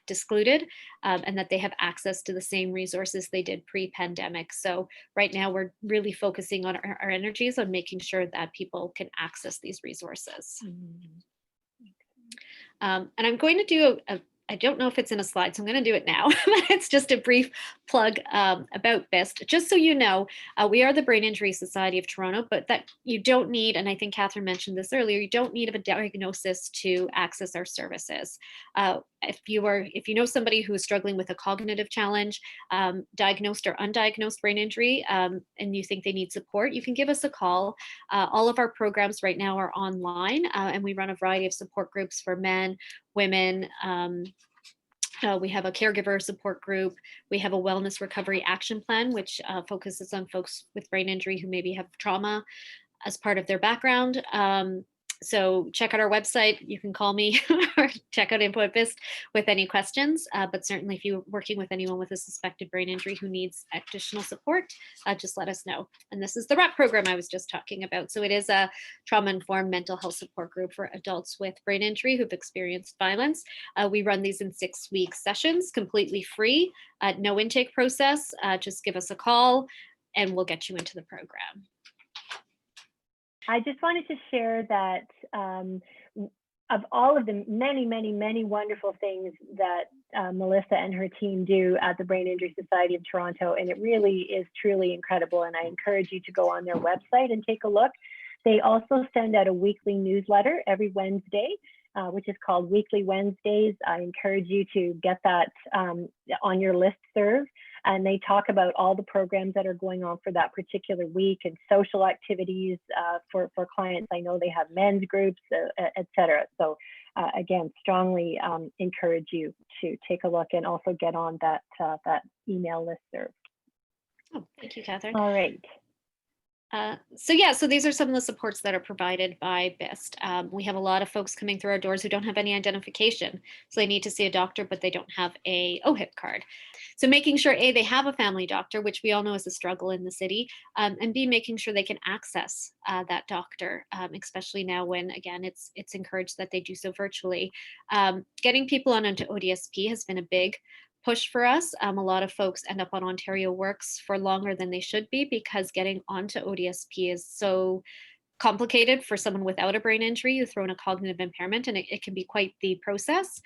excluded and that they have access to the same resources they did pre-pandemic. So right now we're really focusing on our energies on making sure that people can access these resources. And I'm going to do I don't know if it's in a slide, so I'm going to do it now. It's just a brief plug about BIST. Just so you know, we are the Brain Injury Society of Toronto, but that you don't need, and I think Catherine mentioned this earlier, you don't need a diagnosis to access our services. If you know somebody who is struggling with a cognitive challenge, diagnosed or undiagnosed brain injury, and you think they need support, you can give us a call. All of our programs right now are online, and we run a variety of support groups for men, women. We have a caregiver support group. We have a wellness recovery action plan, which focuses on folks with brain injury who maybe have trauma as part of their background. So check out our website. You can call me or check out Info at BIST with any questions. But certainly if you're working with anyone with a suspected brain injury who needs additional support, just let us know. And this is the REP program I was just talking about. So it is a trauma-informed mental health support group for adults with brain injury who've experienced violence. We run these in 6-week sessions, completely free, no intake process. Just give us a call and we'll get you into the program. I just wanted to share that of all of the many, many, many wonderful things that Melissa and her team do at the Brain Injury Society of Toronto, and it really is truly incredible, and I encourage you to go on their website and take a look. They also send out a weekly newsletter every Wednesday, which is called Weekly Wednesdays. I encourage you to get that on your listserv. And they talk about all the programs that are going on for that particular week and social activities for clients. I know they have men's groups, et cetera. So again, strongly encourage you to take a look and also get on that email listserv. Oh, thank you, Catherine. All right. So these are some of the supports that are provided by BIST. We have a lot of folks coming through our doors who don't have any identification. So they need to see a doctor, but they don't have a OHIP card. So making sure, A, they have a family doctor, which we all know is a struggle in the city, and B, making sure they can access that doctor, especially now when, again, it's encouraged that they do so virtually. Getting people onto ODSP has been a big push for us. A lot of folks end up on Ontario Works for longer than they should be because getting onto ODSP is so complicated for someone without a brain injury. You throw in a cognitive impairment and it can be quite the process.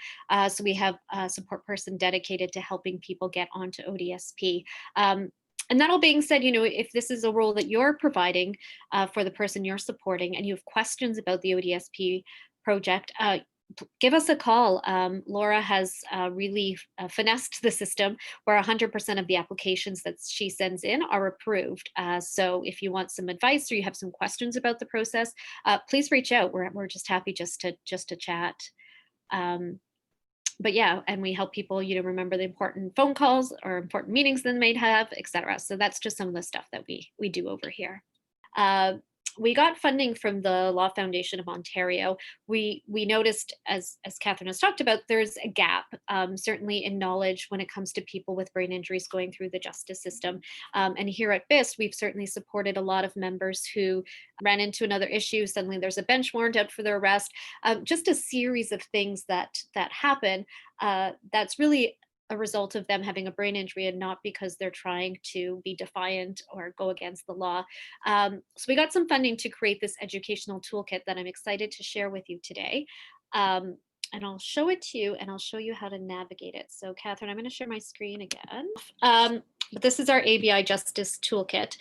So we have a support person dedicated to helping people get onto ODSP. And that all being said, if this is a role that you're providing for the person you're supporting and you have questions about the ODSP project, give us a call. Laura has really finessed the system where 100% of the applications that she sends in are approved. So if you want some advice or you have some questions about the process, please reach out. We're just happy just to chat. But yeah, and we help people, remember the important phone calls or important meetings they may have, etc. So that's just some of the stuff that we do over here. We got funding from the Law Foundation of Ontario. We noticed, as Catherine has talked about, there's a gap, certainly in knowledge when it comes to people with brain injuries going through the justice system. And here at BIST, we've certainly supported a lot of members who ran into another issue. Suddenly there's a bench warrant out for their arrest. Just a series of things that happen. That's really a result of them having a brain injury and not because they're trying to be defiant or go against the law. So we got some funding to create this educational toolkit that I'm excited to share with you today. and I'll show it to you and I'll show you how to navigate it. So Catherine, I'm going to share my screen again. But this is our ABI Justice Toolkit.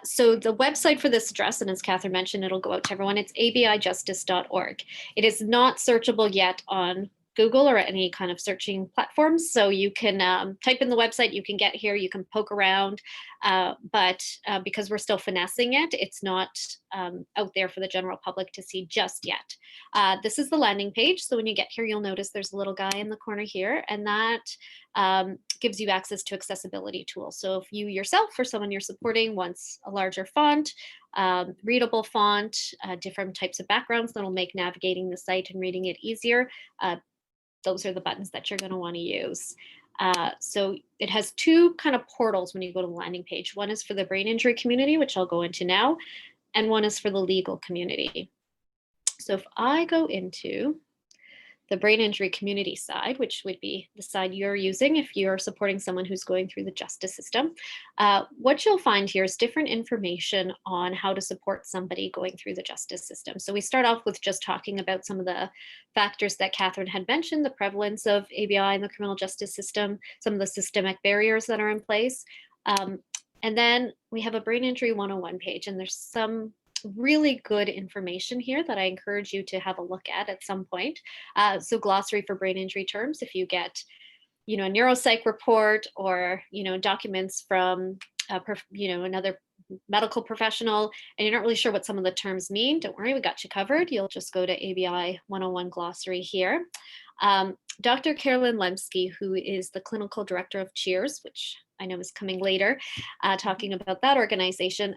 So the website for this address, and as Catherine mentioned, it'll go out to everyone, it's abijustice.org. It is not searchable yet on Google or any kind of searching platforms. So you can type in the website, you can get here, you can poke around, but because we're still finessing it, it's not out there for the general public to see just yet. This is the landing page. So when you get here, you'll notice there's a little guy in the corner here, and that gives you access to accessibility tools. So if you yourself or someone you're supporting wants a larger font, readable font, different types of backgrounds that'll make navigating the site and reading it easier, those are the buttons that you're going to want to use. So it has two kind of portals when you go to the landing page. One is for the brain injury community, which I'll go into now, and one is for the legal community. So if I go into the brain injury community side, which would be the side you're using if you're supporting someone who's going through the justice system, what you'll find here is different information on how to support somebody going through the justice system. So we start off with just talking about some of the factors that Catherine had mentioned, the prevalence of ABI in the criminal justice system, some of the systemic barriers that are in place. And then we have a brain injury 101 page, and there's some really good information here that I encourage you to have a look at some point. So glossary for brain injury terms, if you get, a neuropsych report or, documents from, another medical professional, and you're not really sure what some of the terms mean, don't worry, we got you covered. You'll just go to ABI 101 glossary here. Dr. Carolyn Lemsky, who is the clinical director of CHEERS, which I know is coming later, talking about that organization,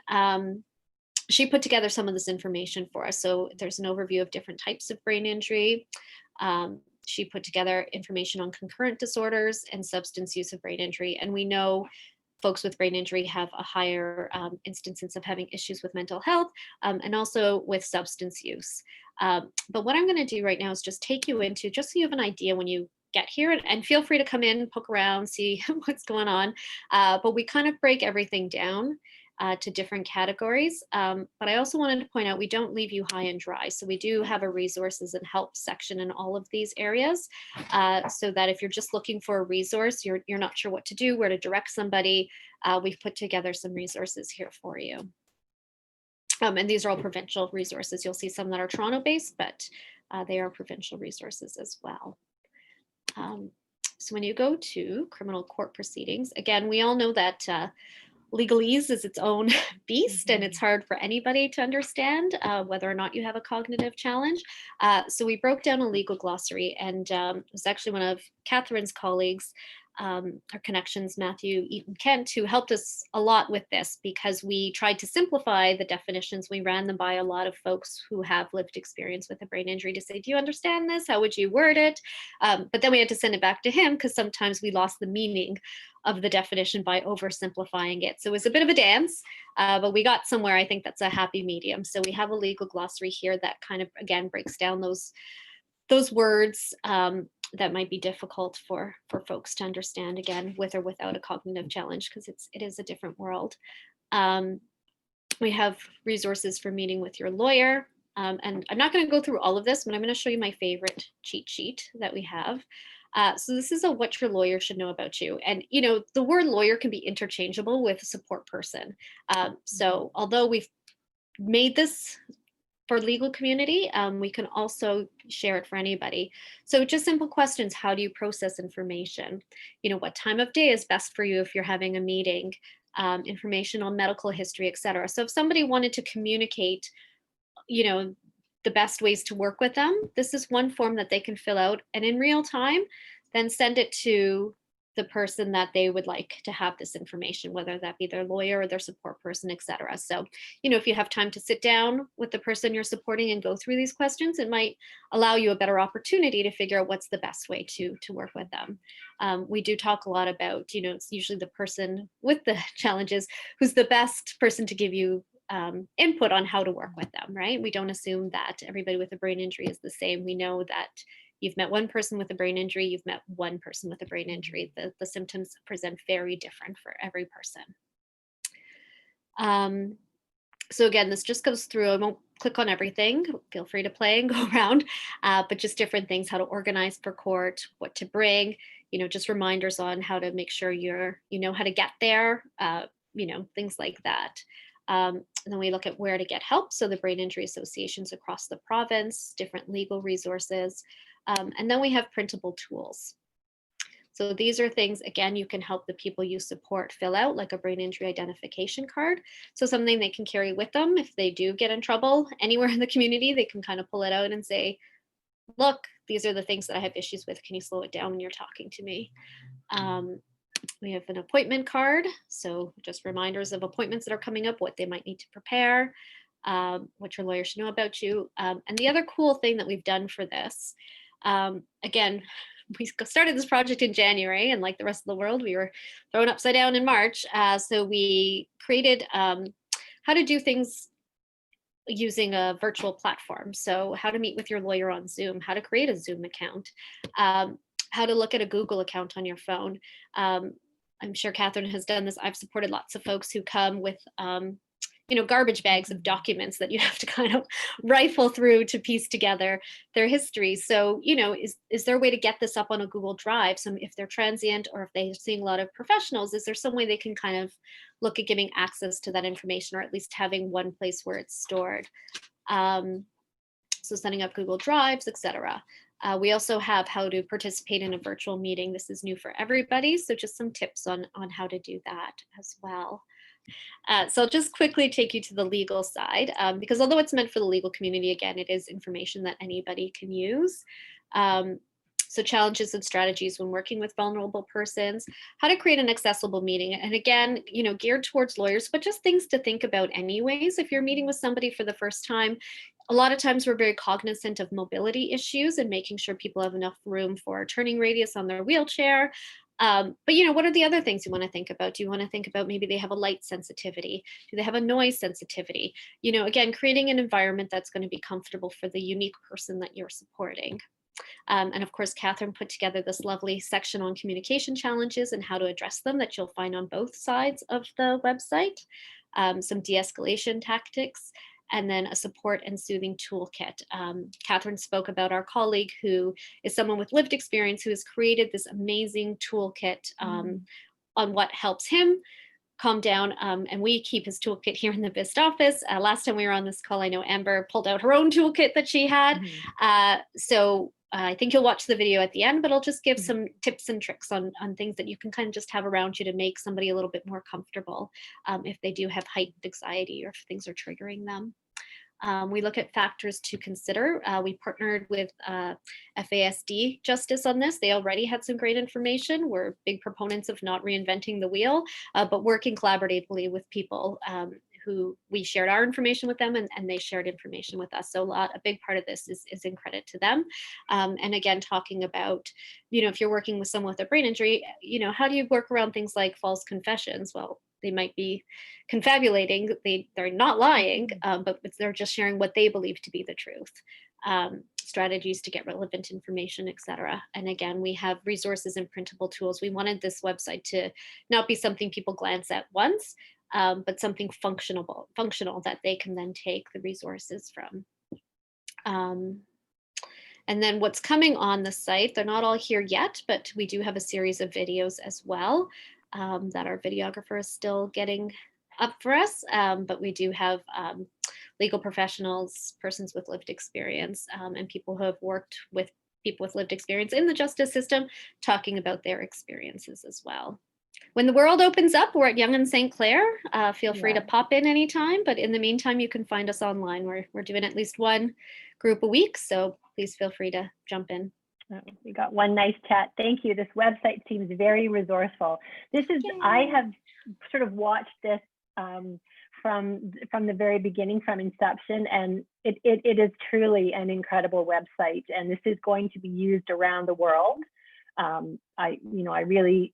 she put together some of this information for us. So there's an overview of different types of brain injury. She put together information on concurrent disorders and substance use of brain injury. And we know folks with brain injury have a higher instances of having issues with mental health and also with substance use. But what I'm going to do right now is just take you into, just so you have an idea when you get here, and feel free to come in, poke around, see what's going on. But we kind of break everything down to different categories. But I also wanted to point out, we don't leave you high and dry. So we do have a resources and help section in all of these areas, so that if you're just looking for a resource, you're not sure what to do, where to direct somebody, we've put together some resources here for you. And these are all provincial resources. You'll see some that are Toronto based, but they are provincial resources as well. So when you go to criminal court proceedings, again, we all know that legalese is its own beast, and it's hard for anybody to understand whether or not you have a cognitive challenge. So we broke down a legal glossary, and it was actually one of Catherine's colleagues, our connections, Matthew Eaton Kent, who helped us a lot with this, because we tried to simplify the definitions. We ran them by a lot of folks who have lived experience with a brain injury to say, do you understand this? How would you word it? But then we had to send it back to him, because sometimes we lost the meaning of the definition by oversimplifying it. So it was a bit of a dance, but we got somewhere. I think that's a happy medium. So we have a legal glossary here that kind of, again, breaks down those words that might be difficult for folks to understand, again, with or without a cognitive challenge, because it is a different world. We have resources for meeting with your lawyer. And I'm not going to go through all of this, but I'm going to show you my favorite cheat sheet that we have. So this is what your lawyer should know about you. And, the word lawyer can be interchangeable with support person. So although we've made this for legal community, we can also share it for anybody. So just simple questions. How do you process information? What time of day is best for you if you're having a meeting? Information on medical history, et cetera. So if somebody wanted to communicate, the best ways to work with them, this is one form that they can fill out, and in real time, then send it to the person that they would like to have this information, whether that be their lawyer or their support person, et cetera. So, if you have time to sit down with the person you're supporting and go through these questions, it might allow you a better opportunity to figure out what's the best way to work with them. We do talk a lot about, it's usually the person with the challenges who's the best person to give you input on how to work with them, right? We don't assume that everybody with a brain injury is the same. We know that you've met one person with a brain injury, you've met one person with a brain injury. The symptoms present very different for every person. So again, this just goes through, I won't click on everything, feel free to play and go around, but just different things, how to organize for court, what to bring, just reminders on how to make sure you know how to get there, things like that. And then we look at where to get help. So the brain injury associations across the province, different legal resources, and then we have printable tools. So these are things, again, you can help the people you support fill out, like a brain injury identification card. So something they can carry with them if they do get in trouble anywhere in the community, they can kind of pull it out and say, look, these are the things that I have issues with. Can you slow it down when you're talking to me? We have an appointment card. So just reminders of appointments that are coming up, what they might need to prepare, what your lawyer should know about you. And the other cool thing that we've done for this, again, we started this project in January, and like the rest of the world, we were thrown upside down in March. So we created how to do things using a virtual platform. So how to meet with your lawyer on Zoom, how to create a Zoom account, how to look at a Google account on your phone. I'm sure Catherine has done this. I've supported lots of folks who come with garbage bags of documents that you have to kind of rifle through to piece together their history. So, is there a way to get this up on a Google Drive? So if they're transient or if they're seeing a lot of professionals, is there some way they can kind of look at giving access to that information, or at least having one place where it's stored? So setting up Google Drives, etc. We also have how to participate in a virtual meeting. This is new for everybody. So just some tips on how to do that as well. So I'll just quickly take you to the legal side, because although it's meant for the legal community, again, it is information that anybody can use. So challenges and strategies when working with vulnerable persons, how to create an accessible meeting. And again, geared towards lawyers, but just things to think about anyways. If you're meeting with somebody for the first time, a lot of times we're very cognizant of mobility issues and making sure people have enough room for turning radius on their wheelchair. But what are the other things you want to think about? Do you want to think about maybe they have a light sensitivity? Do they have a noise sensitivity? Again, creating an environment that's going to be comfortable for the unique person that you're supporting. And of course, Catherine put together this lovely section on communication challenges and how to address them that you'll find on both sides of the website. Some de-escalation tactics, and then a support and soothing toolkit. Catherine spoke about our colleague who is someone with lived experience who has created this amazing toolkit on what helps him calm down. And we keep his toolkit here in the BIST office. Last time we were on this call, I know Amber pulled out her own toolkit that she had. So I think you'll watch the video at the end, but I'll just give some tips and tricks on things that you can kind of just have around you to make somebody a little bit more comfortable if they do have heightened anxiety or if things are triggering them. We look at factors to consider. We partnered with FASD Justice on this. They already had some great information. We're big proponents of not reinventing the wheel, but working collaboratively with people who we shared our information with them and they shared information with us. So a big part of this is in credit to them. And again, talking about, if you're working with someone with a brain injury, how do you work around things like false confessions? Well, they might be confabulating, they're not lying, but they're just sharing what they believe to be the truth. Strategies to get relevant information, etc. And again, we have resources and printable tools. We wanted this website to not be something people glance at once, but something functional that they can then take the resources from. And then what's coming on the site, they're not all here yet, but we do have a series of videos as well that our videographer is still getting up for us. But we do have legal professionals, persons with lived experience, and people who have worked with people with lived experience in the justice system talking about their experiences as well. When the world opens up, we're at Yonge and St. Clair. Feel free to pop in anytime, but in the meantime, you can find us online. We're doing at least one group a week, so please feel free to jump in. We got one nice chat. Thank you. This website seems very resourceful. I have sort of watched this from the very beginning, from inception, and it is truly an incredible website, and this is going to be used around the world. I really,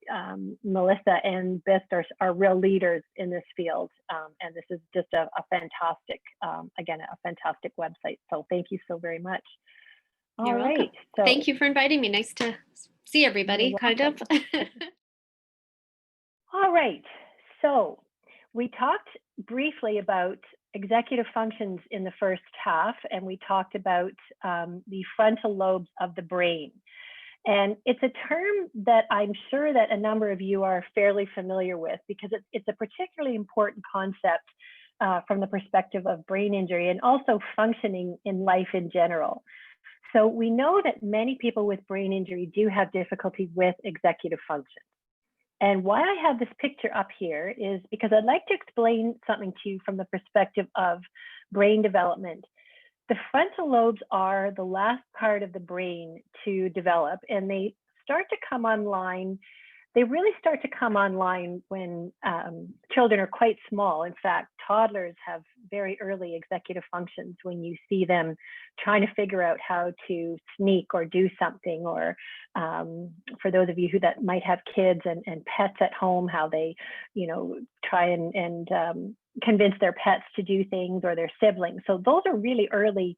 Melissa and BIST are real leaders in this field, and this is just a fantastic, again, a fantastic website. So thank you so very much. You're welcome. So, thank you for inviting me. Nice to see everybody, kind of. All right. So we talked briefly about executive functions in the first half, and we talked about the frontal lobes of the brain. And it's a term that I'm sure that a number of you are fairly familiar with, because it's a particularly important concept from the perspective of brain injury and also functioning in life in general. So we know that many people with brain injury do have difficulty with executive function. And why I have this picture up here is because I'd like to explain something to you from the perspective of brain development. The frontal lobes are the last part of the brain to develop, and they start to come online. They really start to come online when children are quite small. In fact, toddlers have very early executive functions when you see them trying to figure out how to sneak or do something, or for those of you who that might have kids and pets at home, how they, try and convince their pets to do things, or their siblings. So those are really early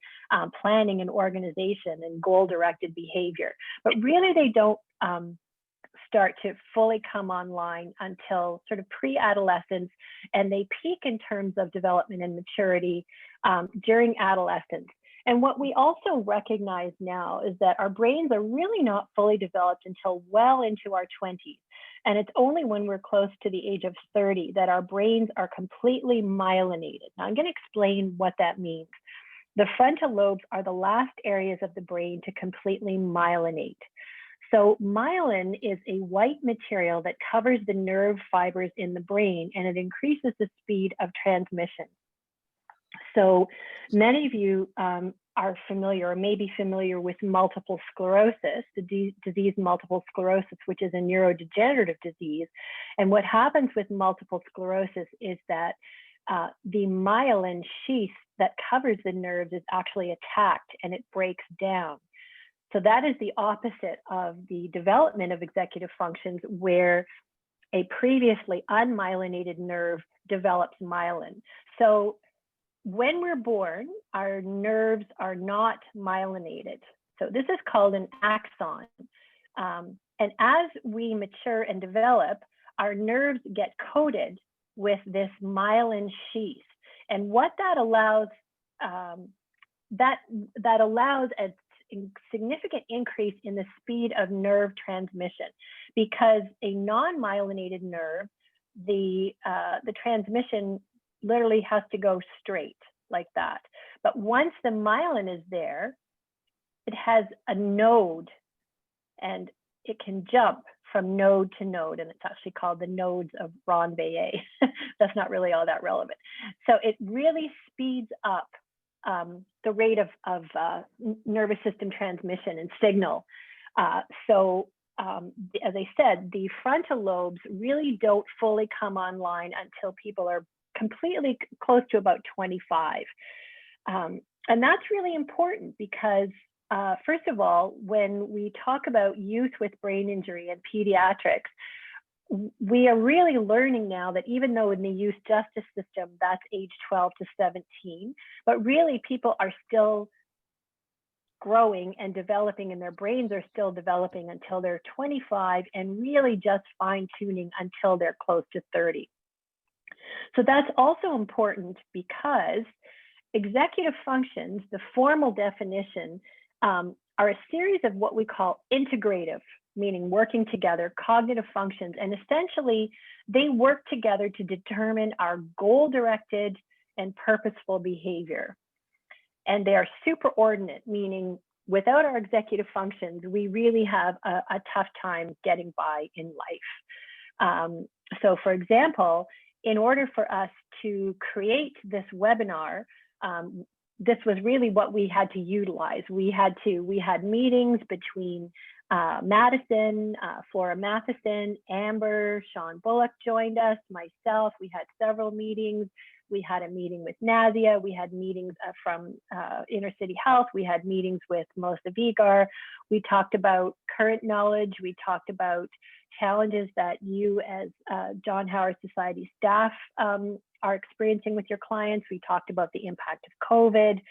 planning and organization and goal-directed behavior. But really, they don't start to fully come online until sort of pre-adolescence, and they peak in terms of development and maturity during adolescence. And what we also recognize now is that our brains are really not fully developed until well into our 20s. And it's only when we're close to the age of 30 that our brains are completely myelinated. Now, I'm going to explain what that means. The frontal lobes are the last areas of the brain to completely myelinate. So myelin is a white material that covers the nerve fibers in the brain, and it increases the speed of transmission. So many of you are familiar, or may be familiar, with multiple sclerosis, the disease multiple sclerosis, which is a neurodegenerative disease. And what happens with multiple sclerosis is that the myelin sheath that covers the nerves is actually attacked, and it breaks down. So that is the opposite of the development of executive functions, where a previously unmyelinated nerve develops myelin. So when we're born, our nerves are not myelinated. So this is called an axon. And as we mature and develop, our nerves get coated with this myelin sheath. And what that allows, that allows a significant increase in the speed of nerve transmission, because a non-myelinated nerve, the transmission literally has to go straight like that. But once the myelin is there, it has a node, and it can jump from node to node, and it's actually called the nodes of Ronbayet. That's not really all that relevant. So it really speeds up the rate of nervous system transmission and signal. So as I said, the frontal lobes really don't fully come online until people are completely close to about 25. And that's really important because, first of all, when we talk about youth with brain injury and pediatrics, we are really learning now that even though in the youth justice system, that's age 12 to 17, but really people are still growing and developing, and their brains are still developing until they're 25, and really just fine-tuning until they're close to 30. So that's also important because executive functions, the formal definition, are a series of what we call integrative, meaning working together, cognitive functions, and essentially they work together to determine our goal-directed and purposeful behavior. And they are superordinate, meaning without our executive functions, we really have a tough time getting by in life. So for example, in order for us to create this webinar, this was really what we had to utilize. We had meetings between Madison, Flora Matheson, Amber, Sean Bullock joined us, myself. We had several meetings. We had a meeting with Nazia. We had meetings from Inner City Health. We had meetings with Melissa Vigar. We talked about current knowledge. We talked about challenges that you as John Howard Society staff are experiencing with your clients. We talked about the impact of COVID.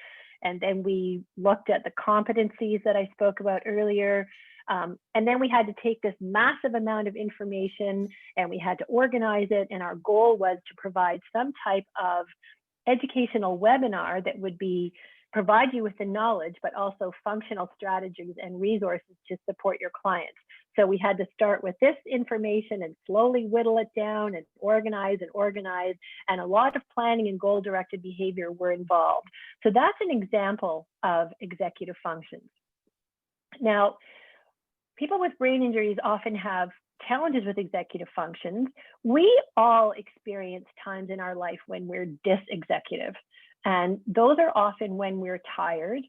And then we looked at the competencies that I spoke about earlier. And then we had to take this massive amount of information and we had to organize it. And our goal was to provide some type of educational webinar that would provide you with the knowledge, but also functional strategies and resources to support your clients. So we had to start with this information and slowly whittle it down and organize, and a lot of planning and goal-directed behavior were involved. So that's an example of executive functions. Now, people with brain injuries often have challenges with executive functions. We all experience times in our life when we're dysexecutive, and those are often when we're tired,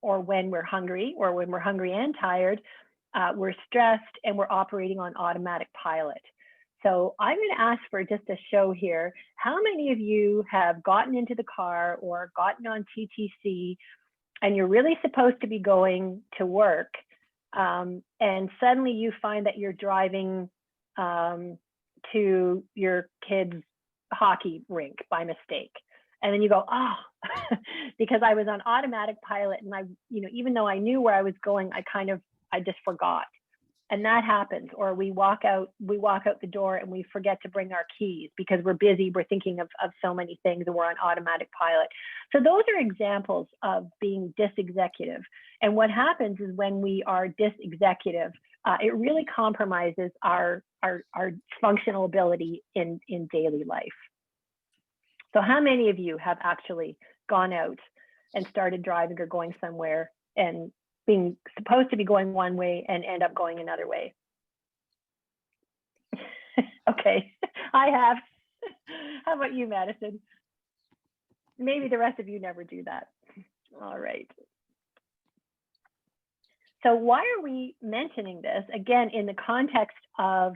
or when we're hungry, or when we're hungry and tired, we're stressed, and we're operating on automatic pilot. So I'm going to ask for just a show here. How many of you have gotten into the car or gotten on TTC and you're really supposed to be going to work, and suddenly you find that you're driving to your kid's hockey rink by mistake? And then you go, oh, because I was on automatic pilot, and even though I knew where I was going, I just forgot. And that happens. Or we walk out the door and we forget to bring our keys because we're busy, we're thinking of so many things, and we're on automatic pilot. So those are examples of being dysexecutive. And what happens is when we are dysexecutive, it really compromises our functional ability in daily life. So how many of you have actually gone out and started driving or going somewhere and being supposed to be going one way and end up going another way? Okay, I have. How about you, Madison? Maybe the rest of you never do that. All right. So why are we mentioning this? Again, in the context of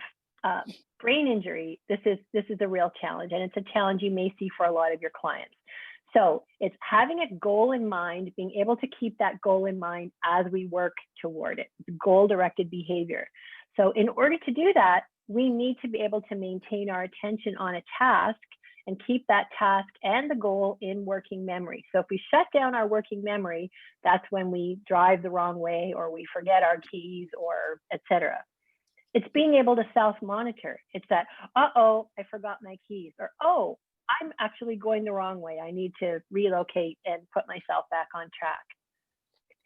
brain injury, this is a real challenge, and it's a challenge you may see for a lot of your clients. So it's having a goal in mind, being able to keep that goal in mind as we work toward it, goal-directed behavior. So in order to do that, we need to be able to maintain our attention on a task and keep that task and the goal in working memory. So if we shut down our working memory, that's when we drive the wrong way, or we forget our keys, or etc. It's being able to self-monitor. It's that, uh-oh, I forgot my keys, or, oh, I'm actually going the wrong way. I need to relocate and put myself back on track.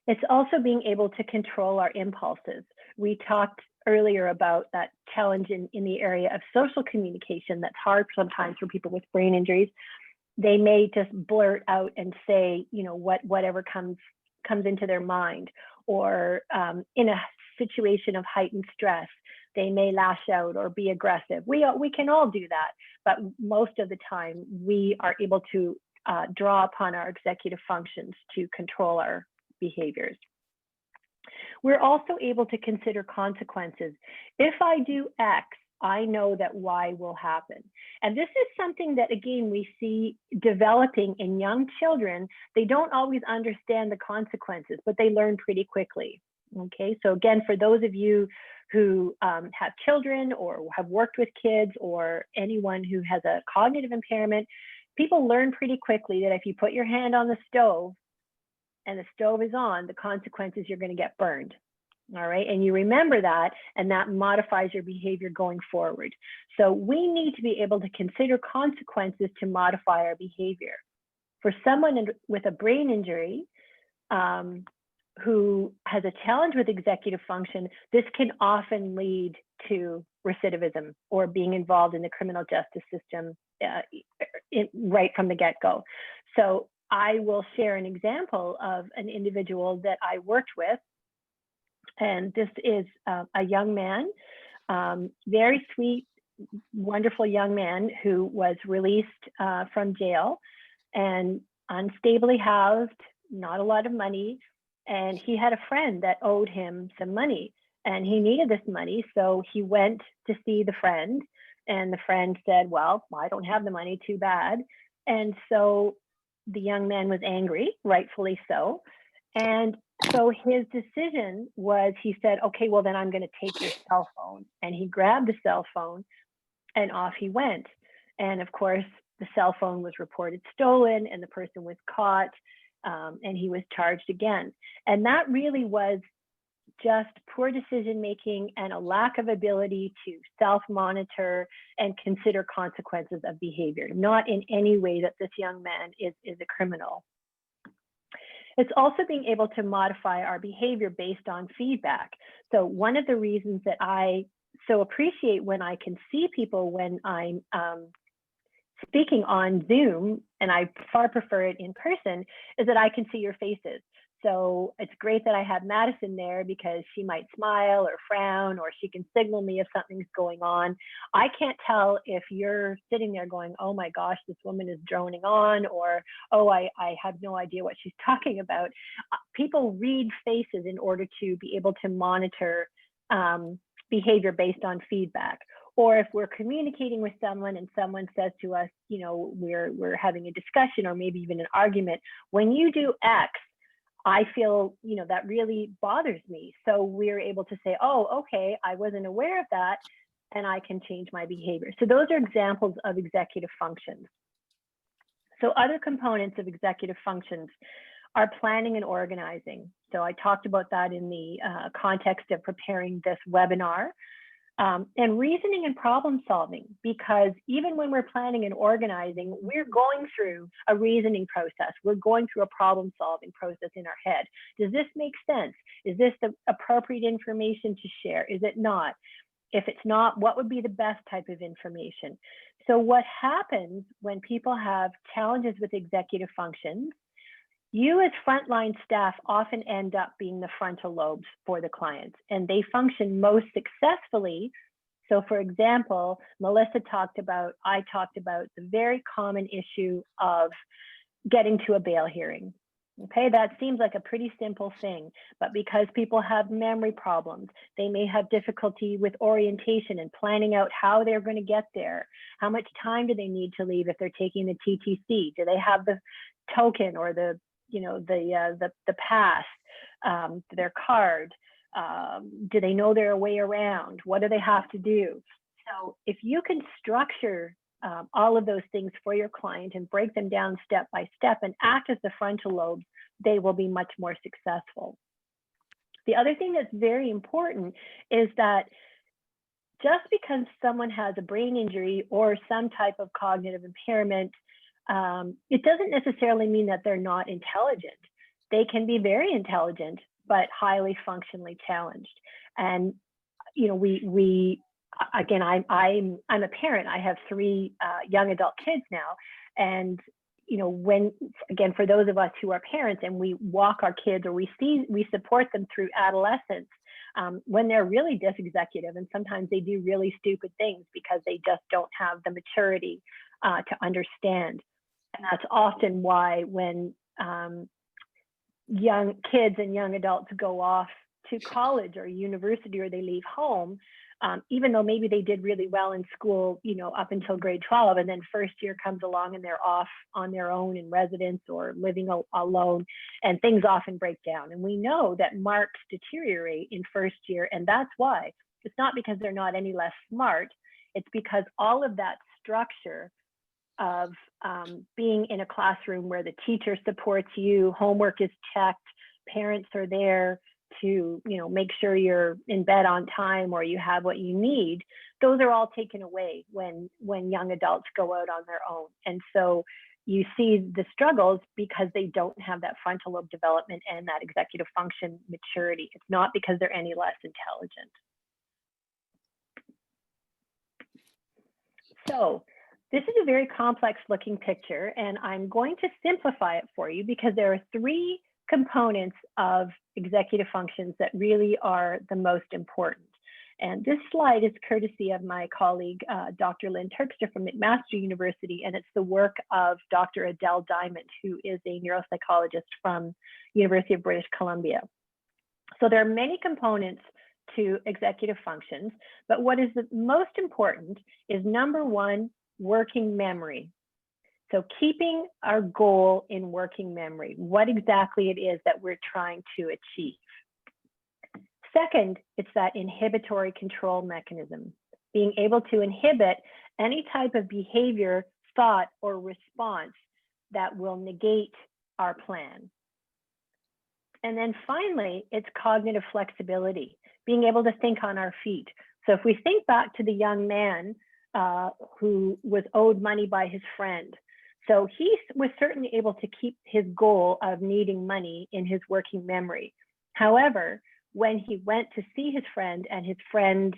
It's also being able to control our impulses. We talked earlier about that challenge in the area of social communication that's hard sometimes for people with brain injuries. They may just blurt out and say, whatever comes into their mind, or in a situation of heightened stress, they may lash out or be aggressive. We can all do that, but most of the time we are able to draw upon our executive functions to control our behaviors. We're also able to consider consequences. If I do X, I know that Y will happen. And this is something that, again, we see developing in young children. They don't always understand the consequences, but they learn pretty quickly. Okay, so again, for those of you who have children or have worked with kids, or anyone who has a cognitive impairment, people learn pretty quickly that if you put your hand on the stove and the stove is on, the consequences, you're going to get burned. All right, and you remember that, and that modifies your behavior going forward. So we need to be able to consider consequences to modify our behavior. For someone with a brain injury who has a challenge with executive function, this can often lead to recidivism or being involved in the criminal justice system right from the get-go. So I will share an example of an individual that I worked with. And this is a young man, very sweet, wonderful young man who was released from jail and unstably housed, not a lot of money. And he had a friend that owed him some money, and he needed this money. So he went to see the friend, and the friend said, well, I don't have the money, too bad. And so the young man was angry, rightfully so. And so his decision was, he said, okay, well, then I'm going to take your cell phone. And he grabbed the cell phone and off he went. And of course, the cell phone was reported stolen, and the person was caught, and he was charged again. And that really was just poor decision making and a lack of ability to self-monitor and consider consequences of behavior, not in any way that this young man is a criminal. It's also being able to modify our behavior based on feedback. So one of the reasons that I so appreciate when I can see people when I'm speaking on Zoom, and I far prefer it in person, is that I can see your faces. So it's great that I have Madison there because she might smile or frown, or she can signal me if something's going on. I can't tell if you're sitting there going, oh my gosh, this woman is droning on, or, oh, I have no idea what she's talking about. People read faces in order to be able to monitor behavior based on feedback. Or if we're communicating with someone and someone says to us, you know, we're having a discussion or maybe even an argument, when you do X, I feel, you know, that really bothers me. So we're able to say, oh, okay, I wasn't aware of that, and I can change my behavior. So those are examples of executive functions. So other components of executive functions are planning and organizing. So I talked about that in the context of preparing this webinar. And reasoning and problem solving, because even when we're planning and organizing, we're going through a reasoning process. We're going through a problem solving process in our head. Does this make sense? Is this the appropriate information to share? Is it not? If it's not, what would be the best type of information? So what happens when people have challenges with executive functions, you as frontline staff often end up being the frontal lobes for the clients, and they function most successfully. So for example, Melissa talked about, I talked about the very common issue of getting to a bail hearing. Okay, that seems like a pretty simple thing, but because people have memory problems, they may have difficulty with orientation and planning out how they're going to get there. How much time do they need to leave if they're taking the TTC? Do they have the token or the pass, their card? Do they know their way around? What do they have to do? So if you can structure all of those things for your client and break them down step by step and act as the frontal lobes, they will be much more successful. The other thing that's very important is that just because someone has a brain injury or some type of cognitive impairment, it doesn't necessarily mean that they're not intelligent. They can be very intelligent, but highly functionally challenged. And, you know, again, I'm a parent. I have 3 young adult kids now. And, you know, again, for those of us who are parents and we walk our kids or we support them through adolescence, when they're really dysexecutive, and sometimes they do really stupid things because they just don't have the maturity to understand. And that's often why when young kids and young adults go off to college or university or they leave home, even though maybe they did really well in school, you know, up until grade 12, and then first year comes along and they're off on their own in residence or living alone, and things often break down. And we know that marks deteriorate in first year, and that's why. It's not because they're not any less smart, it's because all of that structure of being in a classroom where the teacher supports you, homework is checked, parents are there to, you know, make sure you're in bed on time or you have what you need. Those are all taken away when young adults go out on their own. And so you see the struggles because they don't have that frontal lobe development and that executive function maturity. It's not because they're any less intelligent. So this is a very complex looking picture, and I'm going to simplify it for you because there are 3 components of executive functions that really are the most important. And this slide is courtesy of my colleague, Dr. Lynn Turkster from McMaster University, and it's the work of Dr. Adele Diamond, who is a neuropsychologist from University of British Columbia. So there are many components to executive functions, but what is the most important is number 1, working memory. So keeping our goal in working memory, what exactly it is that we're trying to achieve. Second, it's that inhibitory control mechanism, being able to inhibit any type of behavior, thought, or response that will negate our plan. And then finally, it's cognitive flexibility, being able to think on our feet. So if we think back to the young man who was owed money by his friend, so he was certainly able to keep his goal of needing money in his working memory. However, when he went to see his friend and his friend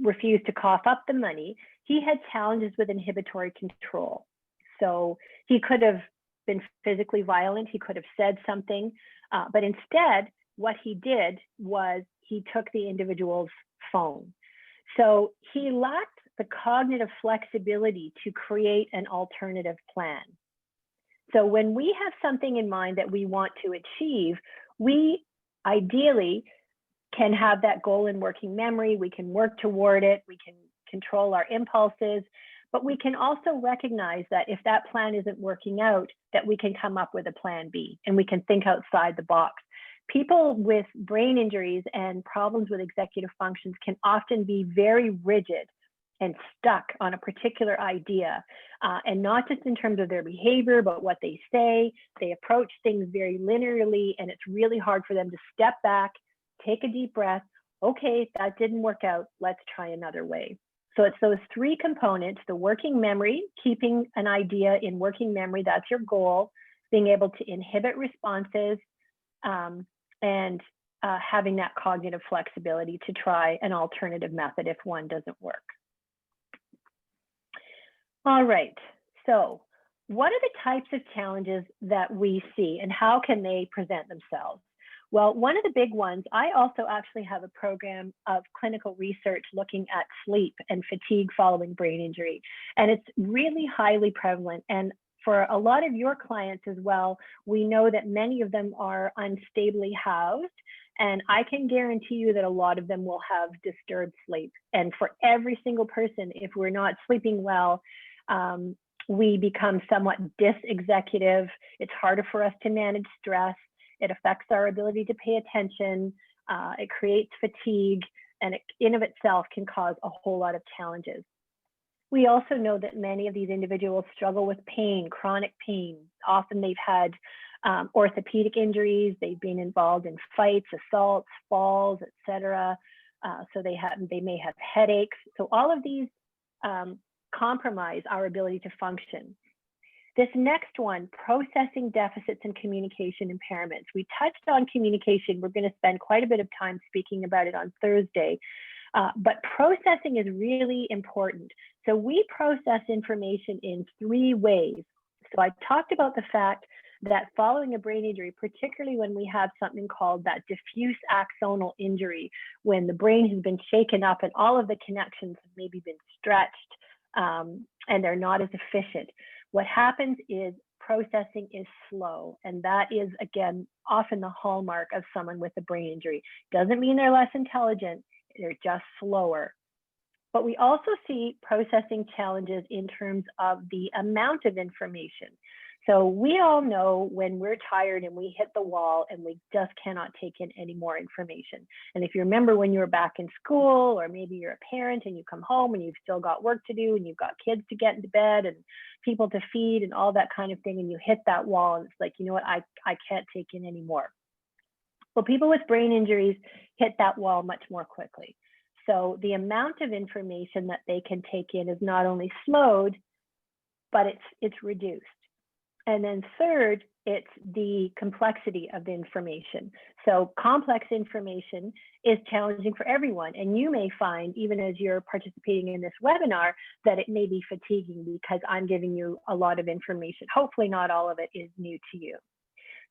refused to cough up the money, he had challenges with inhibitory control. So he could have been physically violent, he could have said something, but instead what he did was he took the individual's phone. So he lacked the cognitive flexibility to create an alternative plan. So when we have something in mind that we want to achieve, we ideally can have that goal in working memory, we can work toward it, we can control our impulses, but we can also recognize that if that plan isn't working out, that we can come up with a plan B and we can think outside the box. People with brain injuries and problems with executive functions can often be very rigid and stuck on a particular idea, and not just in terms of their behavior, but what they say. They approach things very linearly, and it's really hard for them to step back, take a deep breath. Okay, that didn't work out. Let's try another way. So it's those three components: the working memory, keeping an idea in working memory, that's your goal, being able to inhibit responses, and having that cognitive flexibility to try an alternative method if one doesn't work. All right, so what are the types of challenges that we see and how can they present themselves? Well, one of the big ones, I also actually have a program of clinical research looking at sleep and fatigue following brain injury, and it's really highly prevalent. And for a lot of your clients as well, we know that many of them are unstably housed, and I can guarantee you that a lot of them will have disturbed sleep. And for every single person, if we're not sleeping well, we become somewhat dysexecutive. It's harder for us to manage stress. It affects our ability to pay attention. It creates fatigue, and it in of itself can cause a whole lot of challenges. We also know that many of these individuals struggle with pain, chronic pain. Often they've had orthopedic injuries, they've been involved in fights, assaults, falls, etc. So they may have headaches. So all of these compromise our ability to function. This next one, processing deficits and communication impairments. We touched on communication. We're going to spend quite a bit of time speaking about it on Thursday. But processing is really important. So we process information in three ways. So I talked about the fact that following a brain injury, particularly when we have something called that diffuse axonal injury, when the brain has been shaken up and all of the connections have maybe been stretched and they're not as efficient, what happens is processing is slow. And that is, again, often the hallmark of someone with a brain injury. Doesn't mean they're less intelligent, they're just slower. But we also see processing challenges in terms of the amount of information. So we all know when we're tired and we hit the wall and we just cannot take in any more information. And if you remember when you were back in school, or maybe you're a parent and you come home and you've still got work to do and you've got kids to get into bed and people to feed and all that kind of thing, and you hit that wall and it's like, you know what, I can't take in any more. Well, people with brain injuries hit that wall much more quickly. So the amount of information that they can take in is not only slowed, but it's reduced. And then third, it's the complexity of the information. So complex information is challenging for everyone. And you may find, even as you're participating in this webinar, that it may be fatiguing because I'm giving you a lot of information. Hopefully not all of it is new to you.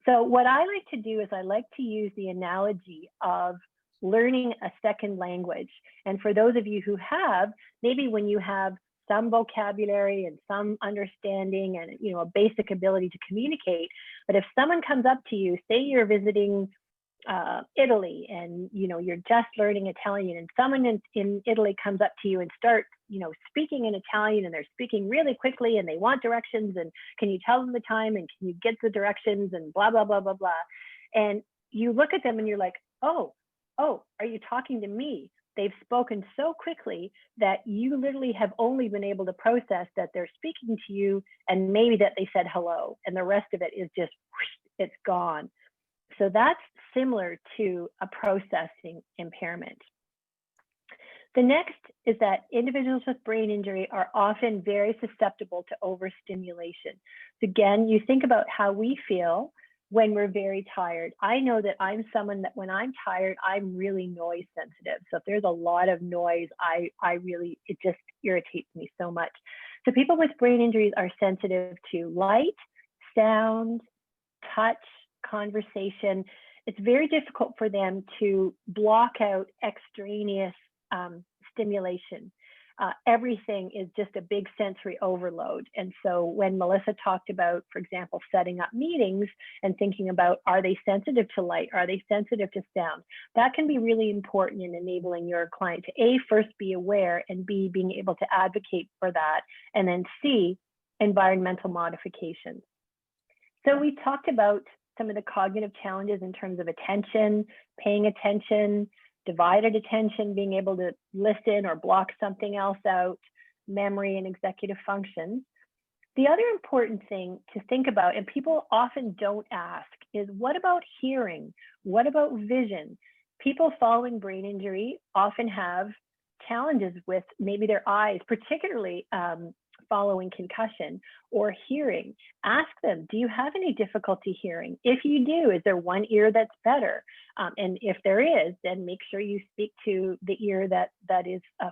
So what I like to do is I like to use the analogy of learning a second language. And for those of you who have, maybe when you have some vocabulary and some understanding and a basic ability to communicate, but if someone comes up to you, say you're visiting Italy and you're just learning Italian, and someone in Italy comes up to you and starts speaking in Italian, and they're speaking really quickly and they want directions, and can you tell them the time and can you get the directions and blah blah blah blah blah, and you look at them and you're like, oh, are you talking to me? They've spoken so quickly that you literally have only been able to process that they're speaking to you and maybe that they said hello, and the rest of it is just, it's gone. So that's similar to a processing impairment. The next is that individuals with brain injury are often very susceptible to overstimulation. So again, you think about how we feel when we're very tired. I know that I'm someone that when I'm tired, I'm really noise sensitive. So if there's a lot of noise, it just irritates me so much. So people with brain injuries are sensitive to light, sound, touch, conversation. It's very difficult for them to block out extraneous stimulation. Everything is just a big sensory overload. And so when Melissa talked about, for example, setting up meetings and thinking about, are they sensitive to light? Are they sensitive to sound? That can be really important in enabling your client to A, first be aware, and B, being able to advocate for that, and then C, environmental modifications. So we talked about some of the cognitive challenges in terms of attention, paying attention, divided attention, being able to listen or block something else out, memory and executive functions. The other important thing to think about, and people often don't ask, is what about hearing? What about vision? People following brain injury often have challenges with maybe their eyes, particularly following concussion, or hearing. Ask them, do you have any difficulty hearing? If you do, is there one ear that's better? And if there is, then make sure you speak to the ear that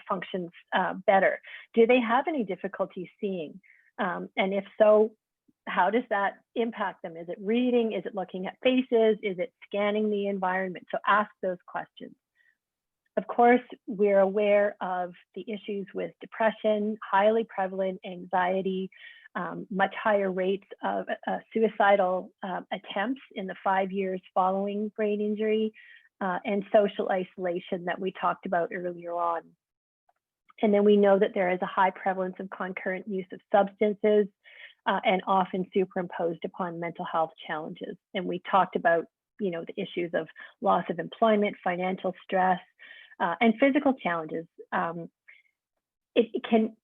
functions better. Do they have any difficulty seeing? And if so, how does that impact them? Is it reading? Is it looking at faces? Is it scanning the environment? So ask those questions. Of course, we're aware of the issues with depression, highly prevalent anxiety, much higher rates of suicidal attempts in the 5 years following brain injury, and social isolation that we talked about earlier on. And then we know that there is a high prevalence of concurrent use of substances and often superimposed upon mental health challenges. And we talked about, the issues of loss of employment, financial stress, and physical challenges. It can,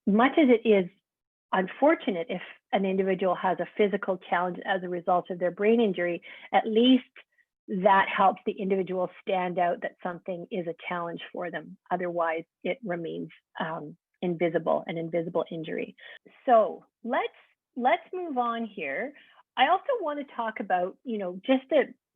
much as it is unfortunate if an individual has a physical challenge as a result of their brain injury, at least that helps the individual stand out that something is a challenge for them. Otherwise, it remains invisible, an invisible injury. So let's move on here. I also want to talk about, just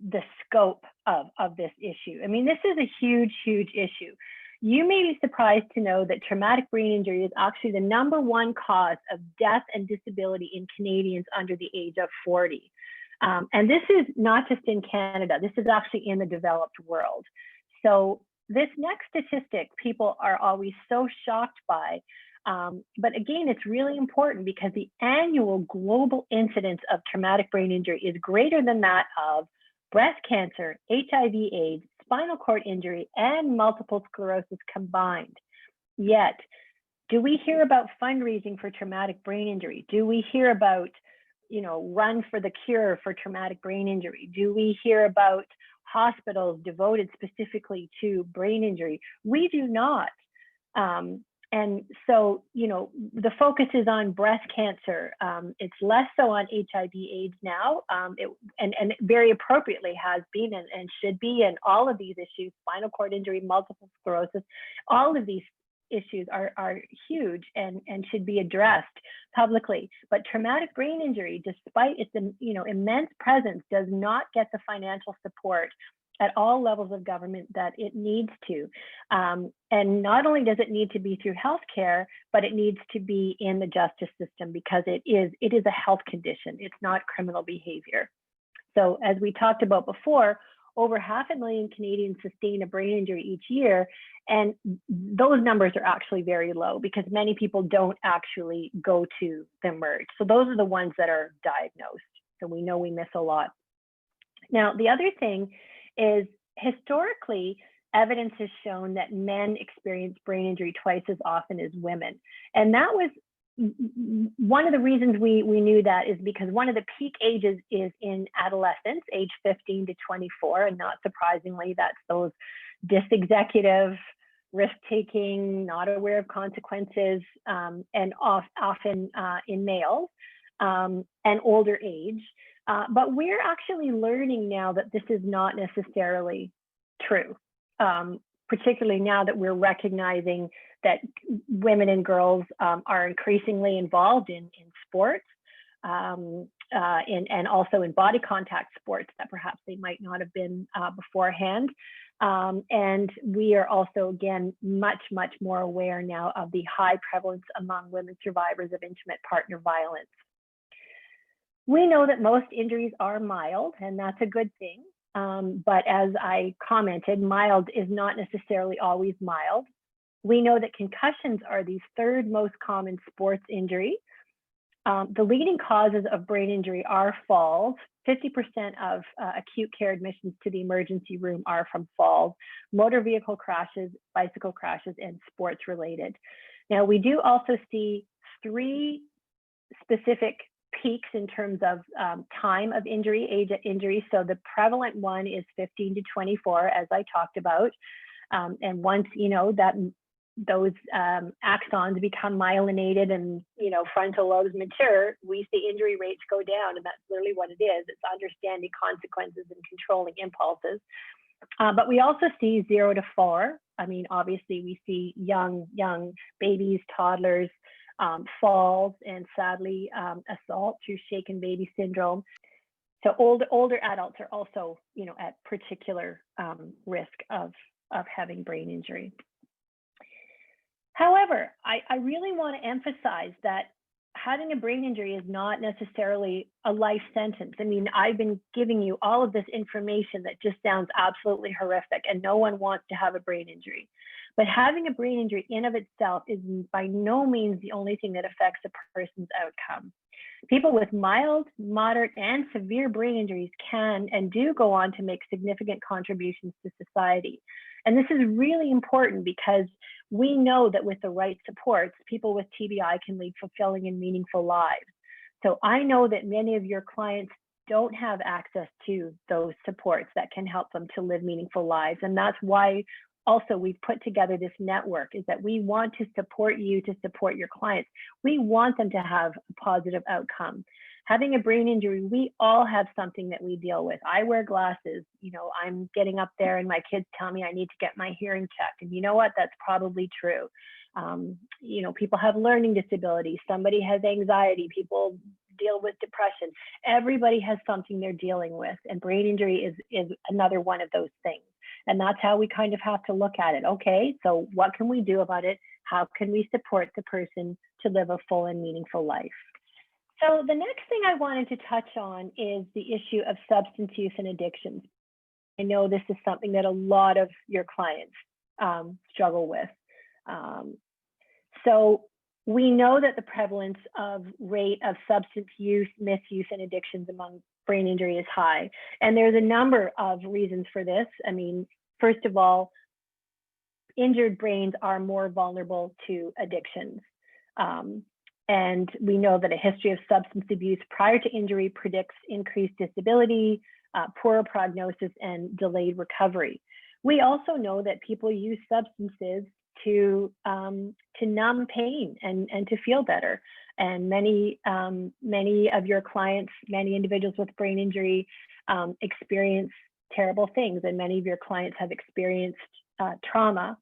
the scope of this issue. I mean, this is a huge, huge issue. You may be surprised to know that traumatic brain injury is actually the #1 cause of death and disability in Canadians under the age of 40. And this is not just in Canada, this is actually in the developed world. So this next statistic, people are always so shocked by. But again, it's really important because the annual global incidence of traumatic brain injury is greater than that of breast cancer, HIV/AIDS, spinal cord injury, and multiple sclerosis combined. Yet, do we hear about fundraising for traumatic brain injury? Do we hear about, run for the cure for traumatic brain injury? Do we hear about hospitals devoted specifically to brain injury? We do not. And so, the focus is on breast cancer. It's less so on HIV/AIDS now, and very appropriately has been and should be. And all of these issues, spinal cord injury, multiple sclerosis, all of these issues are huge and should be addressed publicly. But traumatic brain injury, despite its immense presence, does not get the financial support at all levels of government that it needs to. And not only does it need to be through healthcare, but it needs to be in the justice system because it is a health condition. It's not criminal behavior. So as we talked about before, over 500,000 Canadians sustain a brain injury each year. And those numbers are actually very low because many people don't actually go to the merge. So those are the ones that are diagnosed. So we know we miss a lot. Now, the other thing is historically, evidence has shown that men experience brain injury twice as often as women. And that was one of the reasons we knew that is because one of the peak ages is in adolescence, age 15 to 24. And not surprisingly, that's those dysexecutive, risk-taking, not aware of consequences, and often in males and older age. But we're actually learning now that this is not necessarily true, particularly now that we're recognizing that women and girls are increasingly involved in sports, and also in body contact sports that perhaps they might not have been beforehand. And we are also, again, much more aware now of the high prevalence among women survivors of intimate partner violence. We know that most injuries are mild, and that's a good thing. But as I commented, mild is not necessarily always mild. We know that concussions are the third most common sports injury. The leading causes of brain injury are falls. 50% of acute care admissions to the emergency room are from falls, motor vehicle crashes, bicycle crashes, and sports related. Now, we do also see 3 specific peaks in terms of time of injury, age of injury. So the prevalent one is 15 to 24, as I talked about. And once, that those axons become myelinated and, frontal lobes mature, we see injury rates go down. And that's literally what it is. It's understanding consequences and controlling impulses. But we also see 0 to 4. I mean, obviously we see young babies, toddlers, falls, and sadly assault through shaken baby syndrome. So older adults are also, at particular risk of having brain injury. However, I really want to emphasize that having a brain injury is not necessarily a life sentence. I mean, I've been giving you all of this information that just sounds absolutely horrific, and no one wants to have a brain injury. But having a brain injury in of itself is by no means the only thing that affects a person's outcome. People with mild, moderate, and severe brain injuries can and do go on to make significant contributions to society. And this is really important because we know that with the right supports, people with TBI can lead fulfilling and meaningful lives. So I know that many of your clients don't have access to those supports that can help them to live meaningful lives. And that's why also we've put together this network, is that we want to support you to support your clients. We want them to have a positive outcome. Having a brain injury, we all have something that we deal with. I wear glasses. I'm getting up there and my kids tell me I need to get my hearing checked. And you know what? That's probably true. People have learning disabilities. Somebody has anxiety. People deal with depression. Everybody has something they're dealing with. And brain injury is another one of those things. And that's how we kind of have to look at it. Okay, so what can we do about it? How can we support the person to live a full and meaningful life? So the next thing I wanted to touch on is the issue of substance use and addictions. I know this is something that a lot of your clients struggle with. So we know that the prevalence of rate of substance use, misuse, and addictions among brain injury is high. And there's a number of reasons for this. I mean, first of all, injured brains are more vulnerable to addictions. And we know that a history of substance abuse prior to injury predicts increased disability, poorer prognosis, and delayed recovery. We also know that people use substances to numb pain and to feel better. And many of your clients, many individuals with brain injury experience terrible things, and many of your clients have experienced trauma,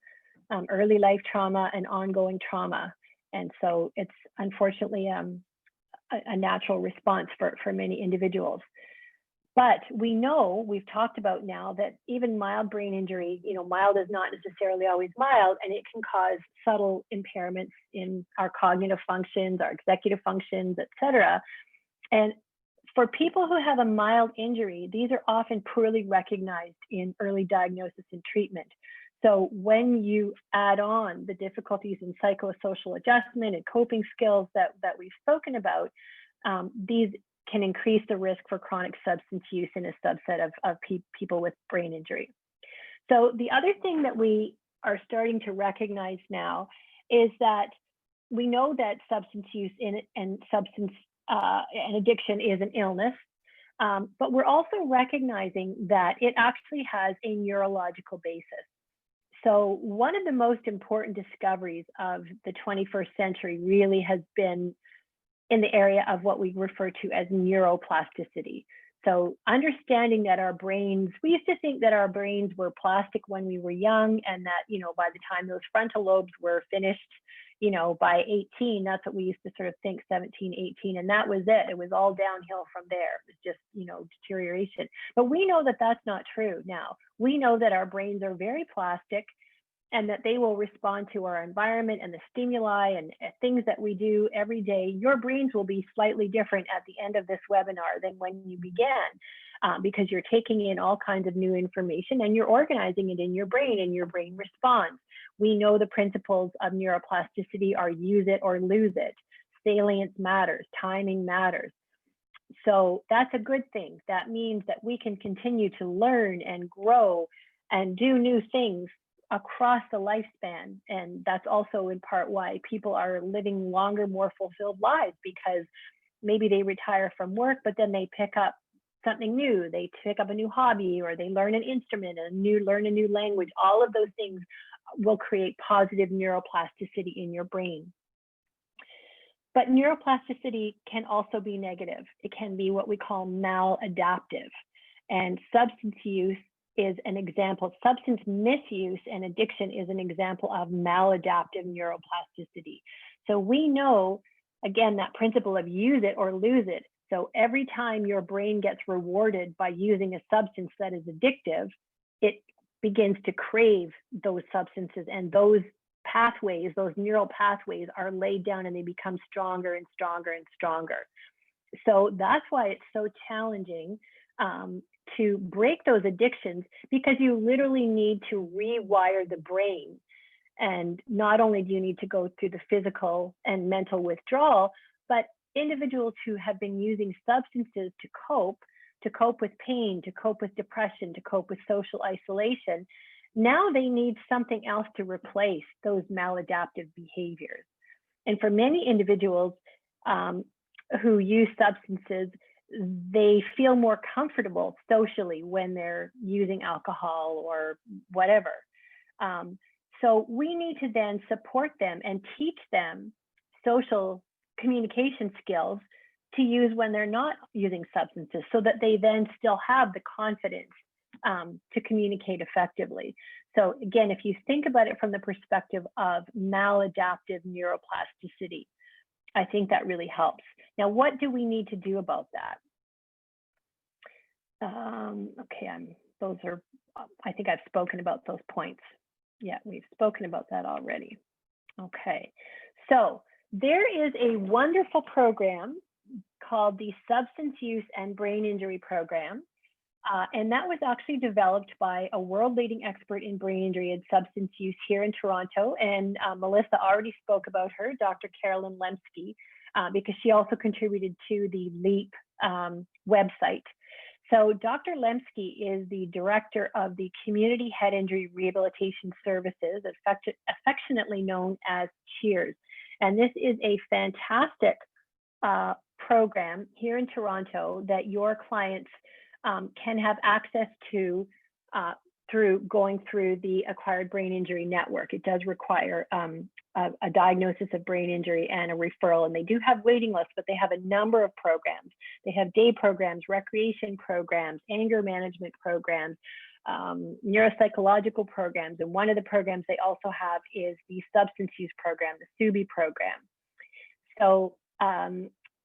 early life trauma and ongoing trauma. And so it's unfortunately a natural response for many individuals. But we know, we've talked about now, that even mild brain injury, mild is not necessarily always mild, and it can cause subtle impairments in our cognitive functions, our executive functions, et cetera. And for people who have a mild injury, these are often poorly recognized in early diagnosis and treatment. So when you add on the difficulties in psychosocial adjustment and coping skills that we've spoken about, these can increase the risk for chronic substance use in a subset of people with brain injury. So the other thing that we are starting to recognize now is that we know that substance use and addiction is an illness, but we're also recognizing that it actually has a neurological basis. So one of the most important discoveries of the 21st century really has been in the area of what we refer to as neuroplasticity. So understanding that our brains, we used to think that our brains were plastic when we were young, and that, you know, by the time those frontal lobes were finished, you know, by 18, that's what we used to sort of think, 17, 18, and that was it. It was all downhill from there. It was just, you know, deterioration. But we know that that's not true now. We know that our brains are very plastic, and that they will respond to our environment and the stimuli and things that we do every day. Your brains will be slightly different at the end of this webinar than when you began, because you're taking in all kinds of new information and you're organizing it in your brain, and your brain responds. We know the principles of neuroplasticity are use it or lose it. Salience matters, timing matters. So that's a good thing. That means that we can continue to learn and grow and do new things across the lifespan. And that's also in part why people are living longer, more fulfilled lives, because maybe they retire from work, but then they pick up something new. They pick up a new hobby, or they learn an instrument, learn a new language. All of those things will create positive neuroplasticity in your brain. But neuroplasticity can also be negative. It can be what we call maladaptive. And substance use is an example. Substance misuse and addiction is an example of maladaptive neuroplasticity. So we know, again, that principle of use it or lose it. So every time your brain gets rewarded by using a substance that is addictive, it begins to crave those substances, and those pathways, those neural pathways are laid down, and they become stronger and stronger and stronger. So that's why it's so challenging to break those addictions, because you literally need to rewire the brain. And not only do you need to go through the physical and mental withdrawal, but individuals who have been using substances to cope with pain, to cope with depression, to cope with social isolation, now they need something else to replace those maladaptive behaviors. And for many individuals who use substances, they feel more comfortable socially when they're using alcohol or whatever. So we need to then support them and teach them social communication skills to use when they're not using substances, so that they then still have the confidence to communicate effectively. So again, if you think about it from the perspective of maladaptive neuroplasticity, I think that really helps. Now, what do we need to do about that? Okay, I think I've spoken about those points. Yeah, we've spoken about that already. Okay, so there is a wonderful program called the Substance Use and Brain Injury Program. And that was actually developed by a world-leading expert in brain injury and substance use here in Toronto. And Melissa already spoke about her, Dr. Carolyn Lemsky, because she also contributed to the LEAP website. So Dr. Lemsky is the director of the Community Head Injury Rehabilitation Services, affectionately known as CHEERS. And this is a fantastic program here in Toronto that your clients can have access to through going through the Acquired Brain Injury Network. It does require a diagnosis of brain injury and a referral, and they do have waiting lists, but they have a number of programs. They have day programs, recreation programs, anger management programs, neuropsychological programs, and one of the programs they also have is the substance use program, the SUBI program. So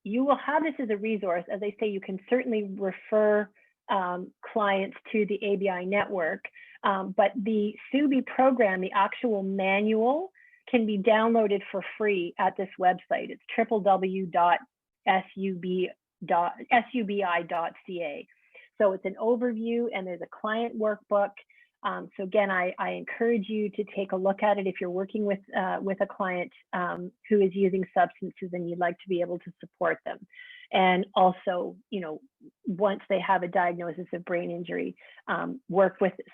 you will have this as a resource. As I say, you can certainly refer clients to the ABI network, but the SUBI program, the actual manual, can be downloaded for free at this website. It's www.subi.ca. So it's an overview, and there's a client workbook. So again, I encourage you to take a look at it if you're working with a client who is using substances and you'd like to be able to support them. And also, once they have a diagnosis of brain injury,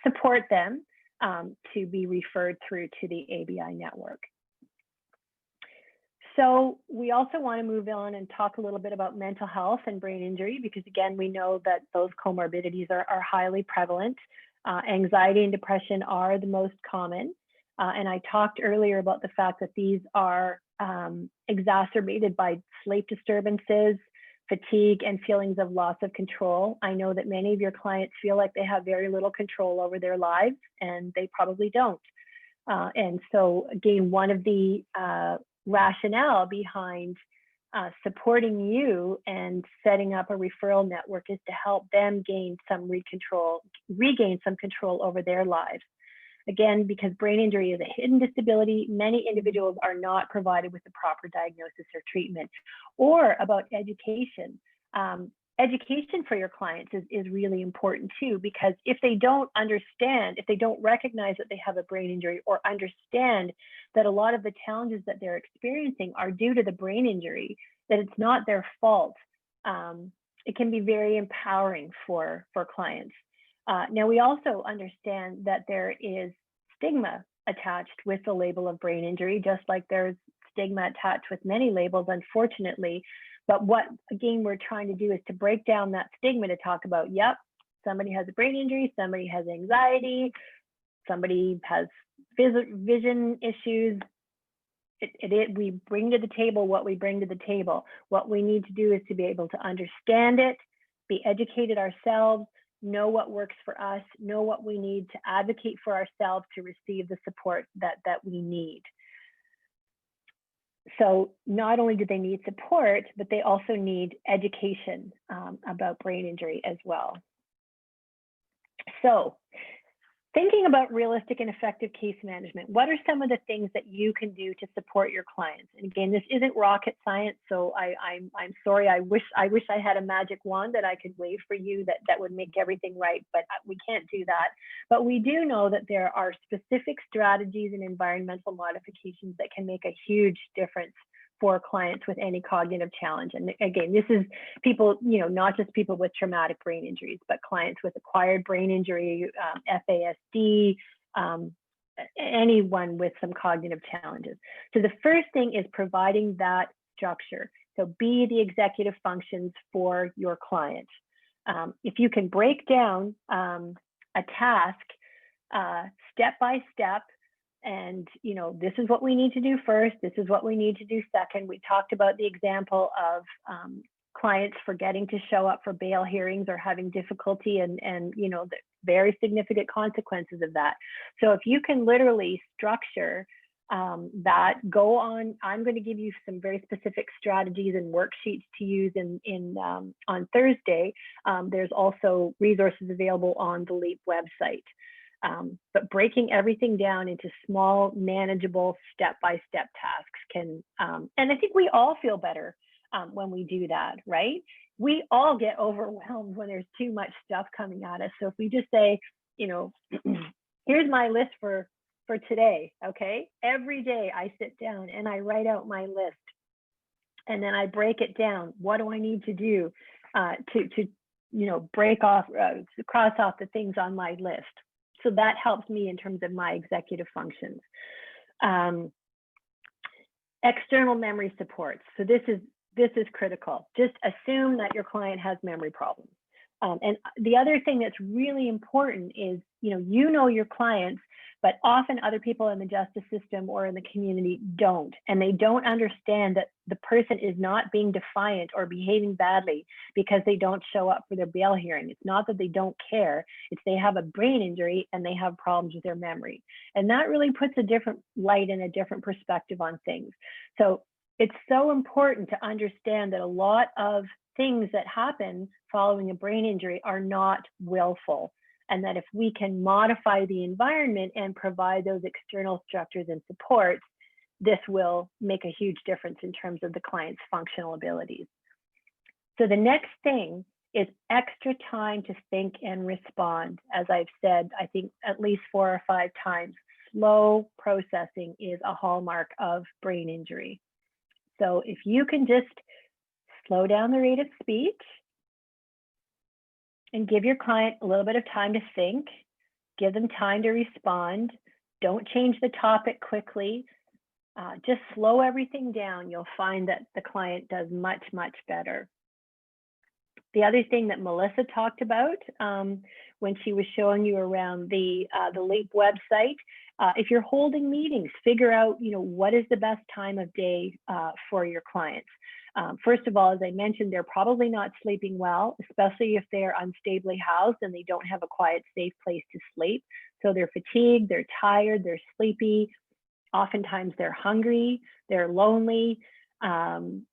support them to be referred through to the ABI network. So we also want to move on and talk a little bit about mental health and brain injury, because again, we know that those comorbidities are highly prevalent. Anxiety and depression are the most common. And I talked earlier about the fact that these are exacerbated by sleep disturbances, fatigue, and feelings of loss of control. I know that many of your clients feel like they have very little control over their lives, and they probably don't. And so again, one of the rationale behind supporting you and setting up a referral network is to help them regain some control over their lives. Again, because brain injury is a hidden disability, many individuals are not provided with the proper diagnosis or treatment. Or about education. Education for your clients is really important too, because if they don't understand, if they don't recognize that they have a brain injury or understand that a lot of the challenges that they're experiencing are due to the brain injury, that it's not their fault, it can be very empowering for clients. Now, we also understand that there is stigma attached with the label of brain injury, just like there's stigma attached with many labels, unfortunately. But what, again, we're trying to do is to break down that stigma to talk about, yep, somebody has a brain injury, somebody has anxiety, somebody has vision issues. We bring to the table what we bring to the table. What we need to do is to be able to understand it, be educated ourselves, know what works for us, know what we need to advocate for ourselves to receive the support that we need. So not only do they need support, but they also need education about brain injury as well. So thinking about realistic and effective case management, what are some of the things that you can do to support your clients? And again, this isn't rocket science, so I'm sorry. I wish I had a magic wand that I could wave for you that would make everything right, but we can't do that. But we do know that there are specific strategies and environmental modifications that can make a huge difference for clients with any cognitive challenge. And again, this is people, not just people with traumatic brain injuries, but clients with acquired brain injury, FASD, anyone with some cognitive challenges. So the first thing is providing that structure. So be the executive functions for your client. If you can break down a task step by step, and this is what we need to do first, this is what we need to do second. We talked about the example of clients forgetting to show up for bail hearings or having difficulty and the very significant consequences of that. So if you can literally structure that, go on, I'm going to give you some very specific strategies and worksheets to use on Thursday. There's also resources available on the LEAP website. But breaking everything down into small, manageable, step-by-step tasks can, and I think we all feel better when we do that, right? We all get overwhelmed when there's too much stuff coming at us. So if we just say, here's my list for today, okay? Every day I sit down and I write out my list, and then I break it down. What do I need to do to break off, cross off the things on my list? So that helps me in terms of my executive functions. External memory supports. So this is critical. Just assume that your client has memory problems. And the other thing that's really important is, you know your clients, but often other people in the justice system or in the community don't. And they don't understand that the person is not being defiant or behaving badly because they don't show up for their bail hearing. It's not that they don't care, it's they have a brain injury and they have problems with their memory. And that really puts a different light and a different perspective on things. So it's so important to understand that a lot of things that happen following a brain injury are not willful, and that if we can modify the environment and provide those external structures and supports, this will make a huge difference in terms of the client's functional abilities. So the next thing is extra time to think and respond. As I've said, I think at least 4 or 5 times, slow processing is a hallmark of brain injury. So if you can just slow down the rate of speech and give your client a little bit of time to think, give them time to respond, don't change the topic quickly, just slow everything down, you'll find that the client does much, much better. The other thing that Melissa talked about when she was showing you around the LEAP website If you're holding meetings, figure out, what is the best time of day for your clients. First of all, as I mentioned, they're probably not sleeping well, especially if they're unstably housed and they don't have a quiet, safe place to sleep. So they're fatigued, they're tired, they're sleepy. Oftentimes they're hungry, they're lonely, and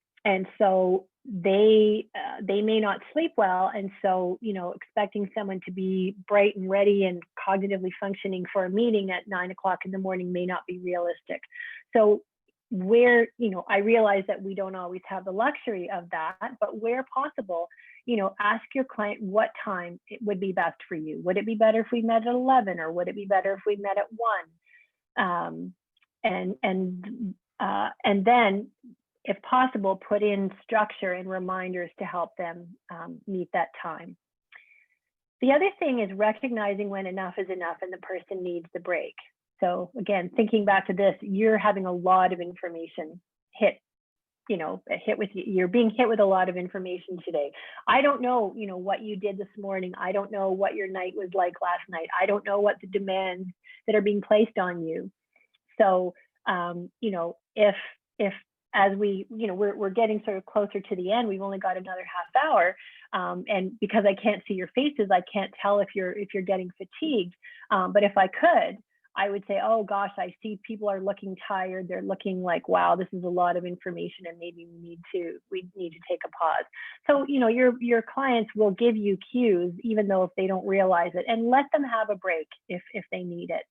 so they may not sleep well. And so, expecting someone to be bright and ready and cognitively functioning for a meeting at 9 o'clock in the morning may not be realistic. So I realize that we don't always have the luxury of that, but where possible, ask your client what time it would be best for you. Would it be better if we met at 11, or would it be better if we met at 1? And then, if possible, put in structure and reminders to help them meet that time. The other thing is recognizing when enough is enough and the person needs the break. So again, thinking back to this, you're having a lot of information you're being hit with a lot of information today. I don't know, what you did this morning. I don't know what your night was like last night. I don't know what the demands that are being placed on you. So, if as we're getting sort of closer to the end, we've only got another half hour, and because I can't see your faces, I can't tell if you're getting fatigued. But if I could, I would say, oh gosh, I see people are looking tired. They're looking like, wow, this is a lot of information, and maybe we need to take a pause. So, your clients will give you cues, even though if they don't realize it, and let them have a break if they need it.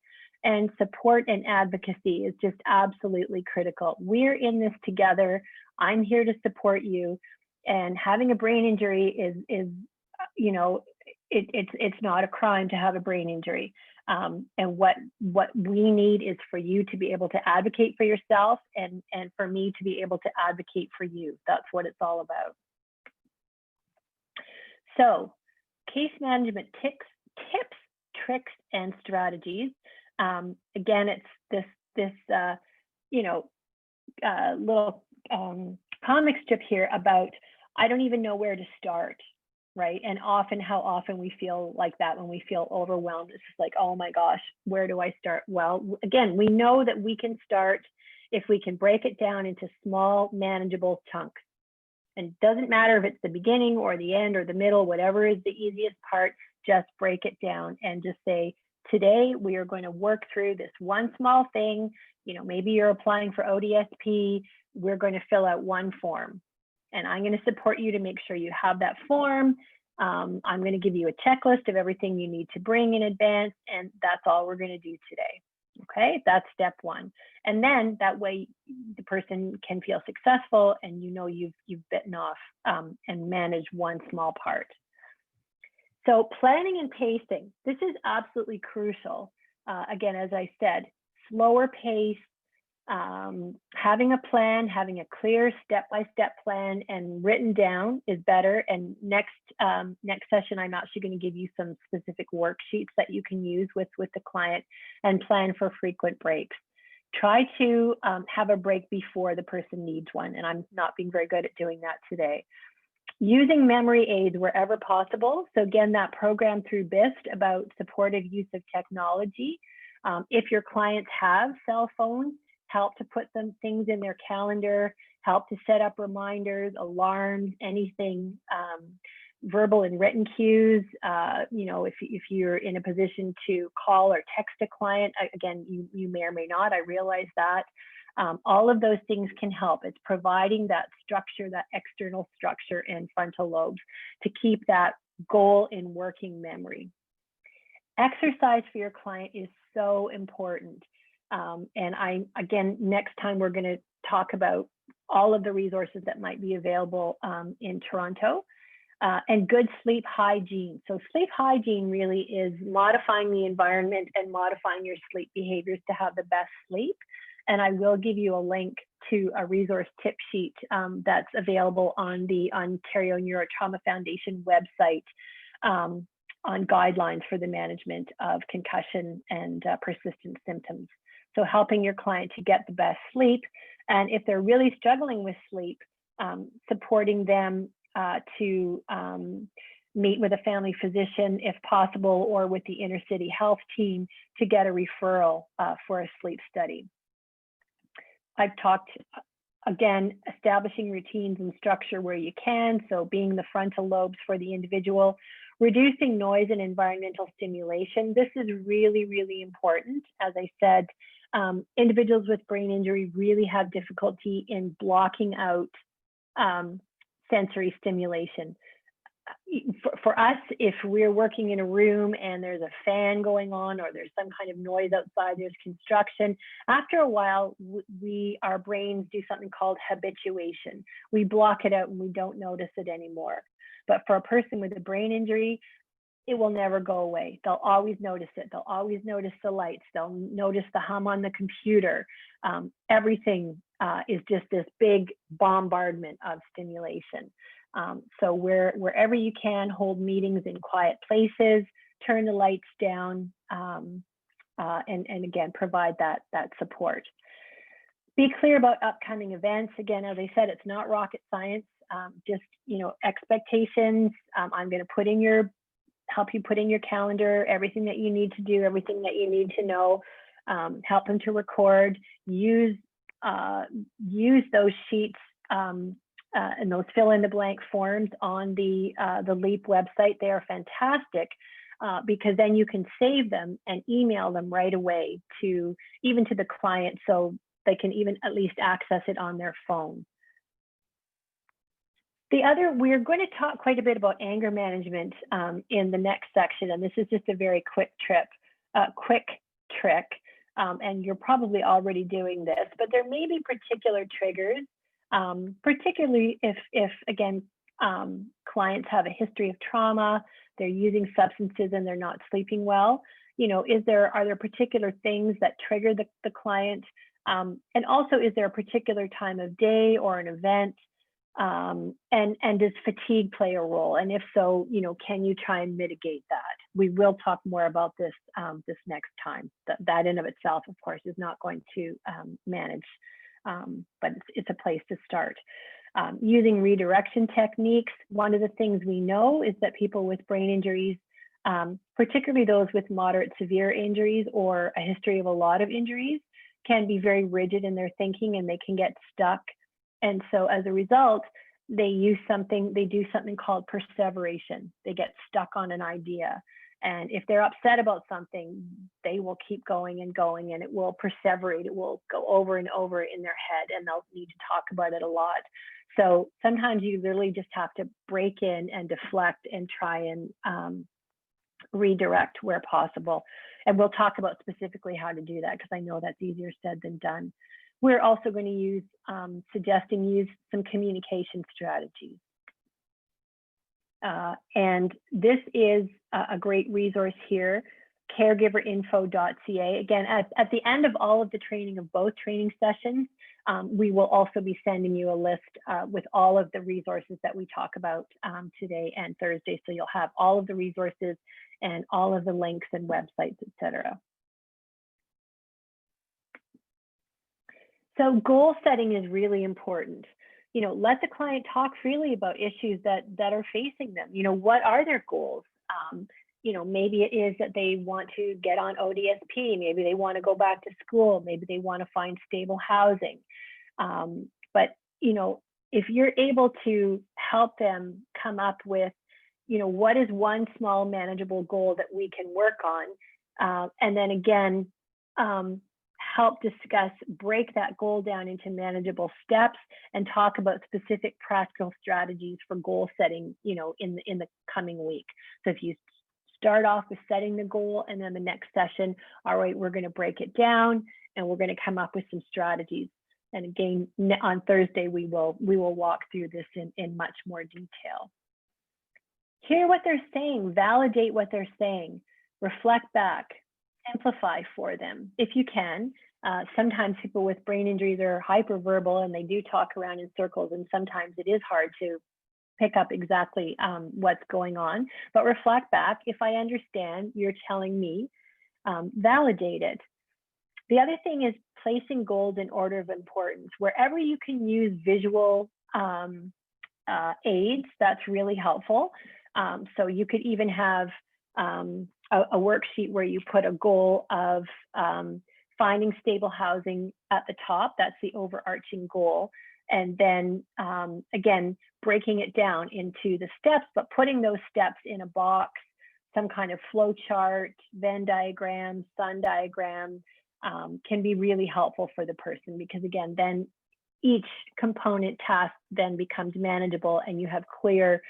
And support and advocacy is just absolutely critical. We're in this together. I'm here to support you. And having a brain injury is it's not a crime to have a brain injury. And what we need is for you to be able to advocate for yourself, and for me to be able to advocate for you. That's what it's all about. So, case management tips, tricks, and strategies. Again, it's this little comic strip here about, I don't even know where to start, right? And how often we feel like that when we feel overwhelmed. It's just like, oh my gosh, where do I start? Well, again, we know that we can start if we can break it down into small, manageable chunks. And it doesn't matter if it's the beginning or the end or the middle, whatever is the easiest part, just break it down and just say, today we are going to work through this one small thing. Maybe you're applying for ODSP. We're going to fill out one form, and I'm going to support you to make sure you have that form. I'm going to give you a checklist of everything you need to bring in advance, and that's all we're going to do today. Okay, that's step one. And then that way the person can feel successful, and you've bitten off and managed one small part. So planning and pacing, this is absolutely crucial. Again, as I said, slower pace, having a plan, having a clear step-by-step plan and written down is better. And next session, I'm actually going to give you some specific worksheets that you can use with the client and plan for frequent breaks. Try to have a break before the person needs one. And I'm not being very good at doing that today. Using memory aids wherever possible. So again, that program through BIST about supportive use of technology. If your clients have cell phones, help to put some things in their calendar, help to set up reminders, alarms, anything, verbal and written cues. If you're in a position to call or text a client, again, you may or may not, I realize that. All of those things can help. It's providing that structure, that external structure and frontal lobes to keep that goal in working memory. Exercise for your client is so important. And again, next time we're going to talk about all of the resources that might be available in Toronto. And good sleep hygiene. So sleep hygiene really is modifying the environment and modifying your sleep behaviors to have the best sleep. And I will give you a link to a resource tip sheet that's available on the Ontario Neurotrauma Foundation website on guidelines for the management of concussion and persistent symptoms. So helping your client to get the best sleep. And if they're really struggling with sleep, supporting them to meet with a family physician if possible, or with the inner city health team to get a referral for a sleep study. I've talked, again, establishing routines and structure where you can, so being the frontal lobes for the individual, reducing noise and environmental stimulation. This is really, really important. As I said, individuals with brain injury really have difficulty in blocking out sensory stimulation. For us, if we're working in a room and there's a fan going on, or there's some kind of noise outside, there's construction, after a while, our brains do something called habituation. We block it out and we don't notice it anymore. But for a person with a brain injury, it will never go away. They'll always notice it. They'll always notice the lights. They'll notice the hum on the computer. Everything is just this big bombardment of stimulation. So wherever you can, hold meetings in quiet places, turn the lights down, and again, provide that support. Be clear about upcoming events. Again, as I said, it's not rocket science. Just, expectations. I'm going to help you put in your calendar everything that you need to do, everything that you need to know. Help them to record. Use those sheets and those fill in the blank forms on the LEAP website. They are fantastic because then you can save them and email them right away even to the client, so they can even at least access it on their phone. We're going to talk quite a bit about anger management in the next section, and this is just a very quick trick, and you're probably already doing this, but there may be particular triggers, particularly if again, clients have a history of trauma, they're using substances and they're not sleeping well. Are there particular things that trigger the client? And also, is there a particular time of day or an event? And does fatigue play a role? And if so, can you try and mitigate that? We will talk more about this this next time. That in of itself, of course, is not going to manage, but it's a place to start. Using redirection techniques. One of the things we know is that people with brain injuries, particularly those with moderate severe injuries or a history of a lot of injuries, can be very rigid in their thinking and they can get stuck. And so as a result, they do something called perseveration. They get stuck on an idea. And if they're upset about something, they will keep going and going, and it will perseverate. It will go over and over in their head, and they'll need to talk about it a lot. So sometimes you literally just have to break in and deflect and try and redirect where possible. And we'll talk about specifically how to do that, because I know that's easier said than done. We're also going to use, use some communication strategies. And this is a great resource here, caregiverinfo.ca. Again, at the end of all of the training of both training sessions, we will also be sending you a list with all of the resources that we talk about today and Thursday. So you'll have all of the resources and all of the links and websites, etc. So goal setting is really important. Let the client talk freely about issues that are facing them. What are their goals? Maybe it is that they want to get on ODSP. Maybe they want to go back to school. Maybe they want to find stable housing. But if you're able to help them come up with, what is one small manageable goal that we can work on, and then again, help discuss, break that goal down into manageable steps and talk about specific practical strategies for goal setting, in the coming week. So if you start off with setting the goal, and then the next session, all right, we're going to break it down and we're going to come up with some strategies. And again, on Thursday, we will walk through this in much more detail. Hear what they're saying, validate what they're saying, reflect back, simplify for them if you can. Sometimes people with brain injuries are hyperverbal and they do talk around in circles, and sometimes it is hard to pick up exactly what's going on, but reflect back. If I understand, you're telling me, validate it. The other thing is placing goals in order of importance. Wherever you can use visual aids, that's really helpful. So you could even have a worksheet where you put a goal of finding stable housing at the top. That's the overarching goal. And then again, breaking it down into the steps, but putting those steps in a box, some kind of flow chart, Venn diagram, sun diagram, can be really helpful for the person, because again, then each component task then becomes manageable, and you have clear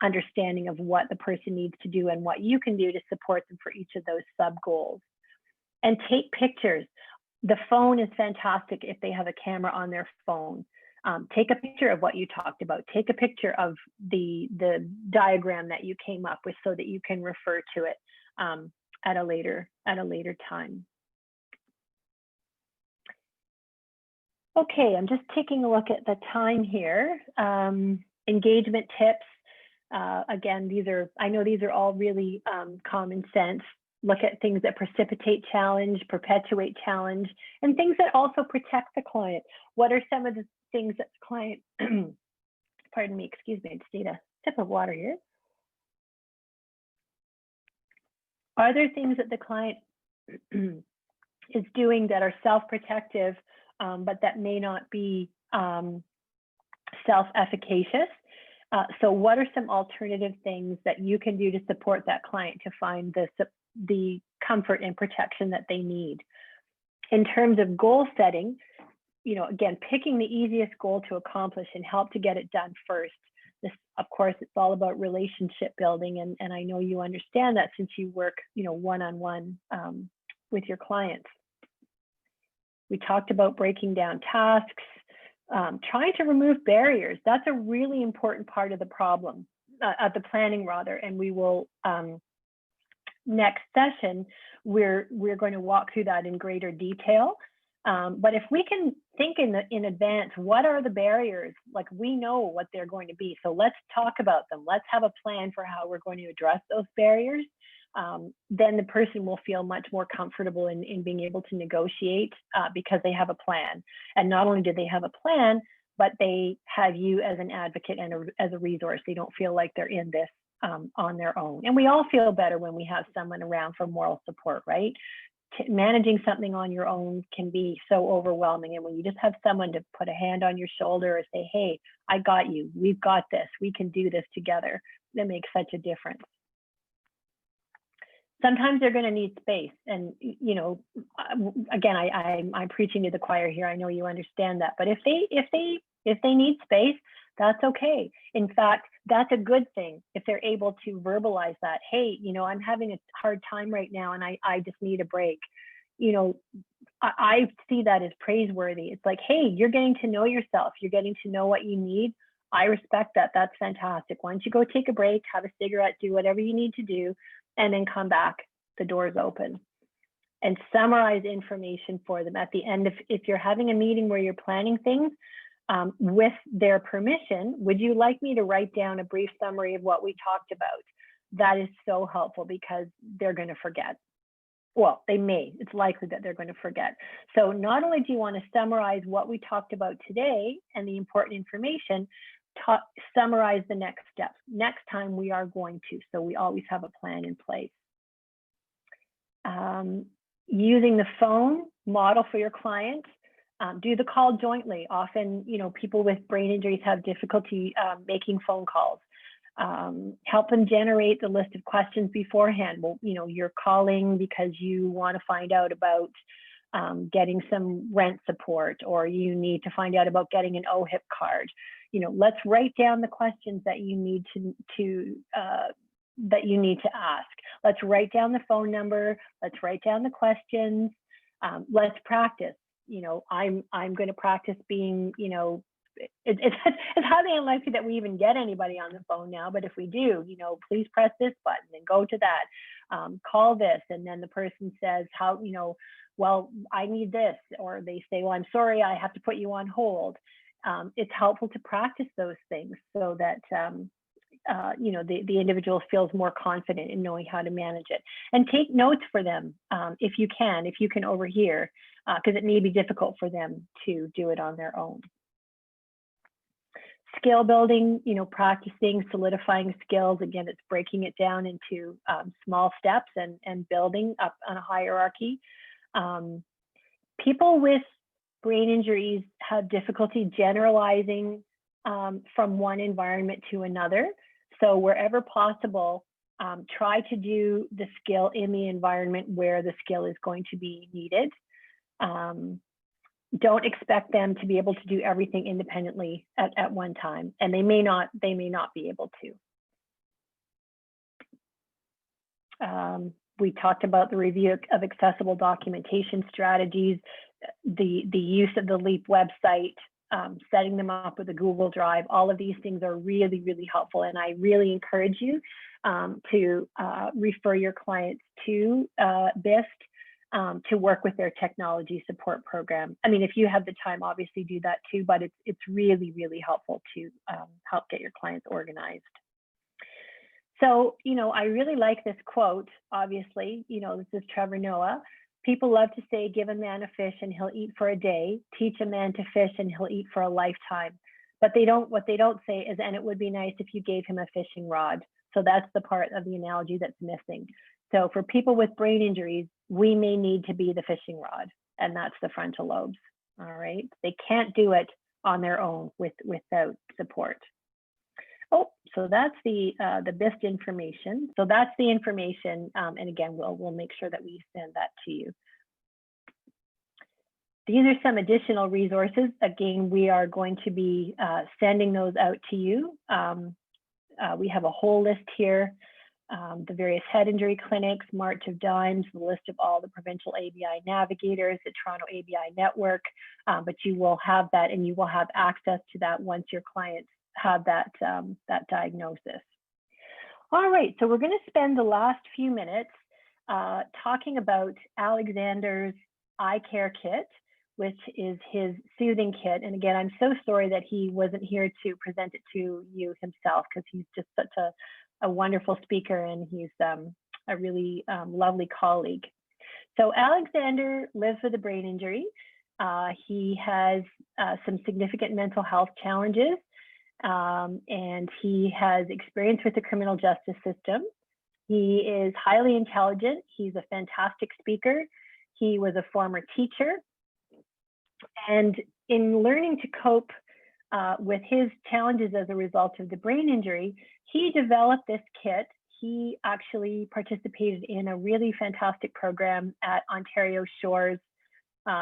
understanding of what the person needs to do and what you can do to support them for each of those sub goals. And take pictures. The phone is fantastic if they have a camera on their phone. Take a picture of what you talked about. Take a picture of the diagram that you came up with so that you can refer to it at a later time. Okay, I'm just taking a look at the time here. Engagement tips. Again, I know these are all really common sense. Look at things that precipitate challenge, perpetuate challenge, and things that also protect the client. What are some of the things that the client, pardon me, excuse me, I just need a sip of water here. Are there things that the client is doing that are self-protective, but that may not be self-efficacious? So what are some alternative things that you can do to support that client to find the comfort and protection that they need? In terms of goal setting, again, picking the easiest goal to accomplish and help to get it done first. This, of course, it's all about relationship building, and I know you understand that since you work, one-on-one with your clients. We talked about breaking down tasks, trying to remove barriers. That's a really important part of the problem, of the planning rather, and we will, next session, we're going to walk through that in greater detail. But if we can think in advance, what are the barriers? Like, we know what they're going to be. So let's talk about them. Let's have a plan for how we're going to address those barriers. Then the person will feel much more comfortable in being able to negotiate because they have a plan. And not only do they have a plan, but they have you as an advocate and as a resource. They don't feel like they're in this on their own. And we all feel better when we have someone around for moral support, right? Managing something on your own can be so overwhelming. And when you just have someone to put a hand on your shoulder or say, hey, I got you, we've got this, we can do this together, that makes such a difference. Sometimes they're going to need space. And, again, I'm preaching to the choir here. I know you understand that. But if they need space, that's okay. In fact, that's a good thing if they're able to verbalize that. Hey, I'm having a hard time right now and I just need a break. I see that as praiseworthy. It's like, hey, you're getting to know yourself. You're getting to know what you need. I respect that. That's fantastic. Why don't you go take a break, have a cigarette, do whatever you need to do, and then come back. The door's open. And summarize information for them at the end. If you're having a meeting where you're planning things, with their permission, would you like me to write down a brief summary of what we talked about? That is so helpful because they're going to forget. Well, they may. It's likely that they're going to forget. So not only do you want to summarize what we talked about today and the important information, summarize the next steps. Next time we are going to, so we always have a plan in place. Using the phone, model for your clients. Do the call jointly. Often, people with brain injuries have difficulty making phone calls. Help them generate the list of questions beforehand. Well, you're calling because you want to find out about getting some rent support, or you need to find out about getting an OHIP card. Let's write down the questions that you need to ask. Let's write down the phone number. Let's write down the questions. Let's practice. I'm going to practice being, it's highly unlikely that we even get anybody on the phone now, but if we do, please press this button and go to that, call this. And then the person says, well, I need this, or they say, well, I'm sorry, I have to put you on hold. It's helpful to practice those things so that, the individual feels more confident in knowing how to manage it. And take notes for them if you can overhear, because it may be difficult for them to do it on their own. skill building, practicing, solidifying skills. Again, it's breaking it down into small steps and building up on a hierarchy. People with brain injuries have difficulty generalizing from one environment to another. So wherever possible, try to do the skill in the environment where the skill is going to be needed. Don't expect them to be able to do everything independently at one time, and they may not be able to. We talked about the review of accessible documentation strategies, the use of the LEAP website, setting them up with a Google Drive. All of these things are really, really helpful, and I really encourage you to refer your clients to BIST to work with their technology support program. I mean, if you have the time, obviously do that too, but it's really, really helpful to help get your clients organized. So, I really like this quote, obviously. This is Trevor Noah. People love to say, give a man a fish and he'll eat for a day. Teach a man to fish and he'll eat for a lifetime. But what they don't say is, and it would be nice if you gave him a fishing rod. So that's the part of the analogy that's missing. So for people with brain injuries, we may need to be the fishing rod, and that's the frontal lobes. All right. They can't do it on their own without support. Oh, so that's the BIST information. So that's the information, and again, we'll make sure that we send that to you. These are some additional resources. Again, we are going to be sending those out to you. We have a whole list here. The various head injury clinics, March of Dimes, the list of all the provincial ABI navigators, the Toronto ABI network, but you will have that, and you will have access to that once your clients have that diagnosis. All right, so we're going to spend the last few minutes talking about Alexander's eye care kit, which is his soothing kit. And again, I'm so sorry that he wasn't here to present it to you himself, because he's just such a wonderful speaker, and he's a really lovely colleague. So Alexander lives with a brain injury. He has some significant mental health challenges, and he has experience with the criminal justice system. He is highly intelligent. He's a fantastic speaker. He was a former teacher. And in learning to cope with his challenges as a result of the brain injury, he developed this kit. He actually participated in a really fantastic program at Ontario Shores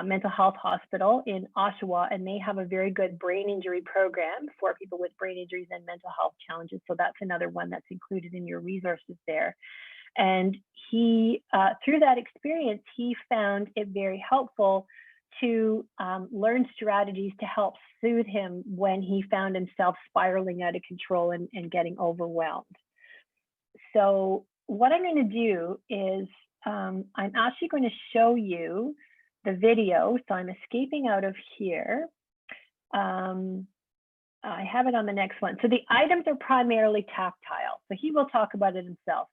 Mental Health Hospital in Oshawa, and they have a very good brain injury program for people with brain injuries and mental health challenges. So that's another one that's included in your resources there. And he, through that experience, he found it very helpful to learn strategies to help soothe him when he found himself spiraling out of control and getting overwhelmed. So what I'm going to do is I'm actually going to show you the video. So I'm escaping out of here. I have it on the next one. So the items are primarily tactile. So he will talk about it himself.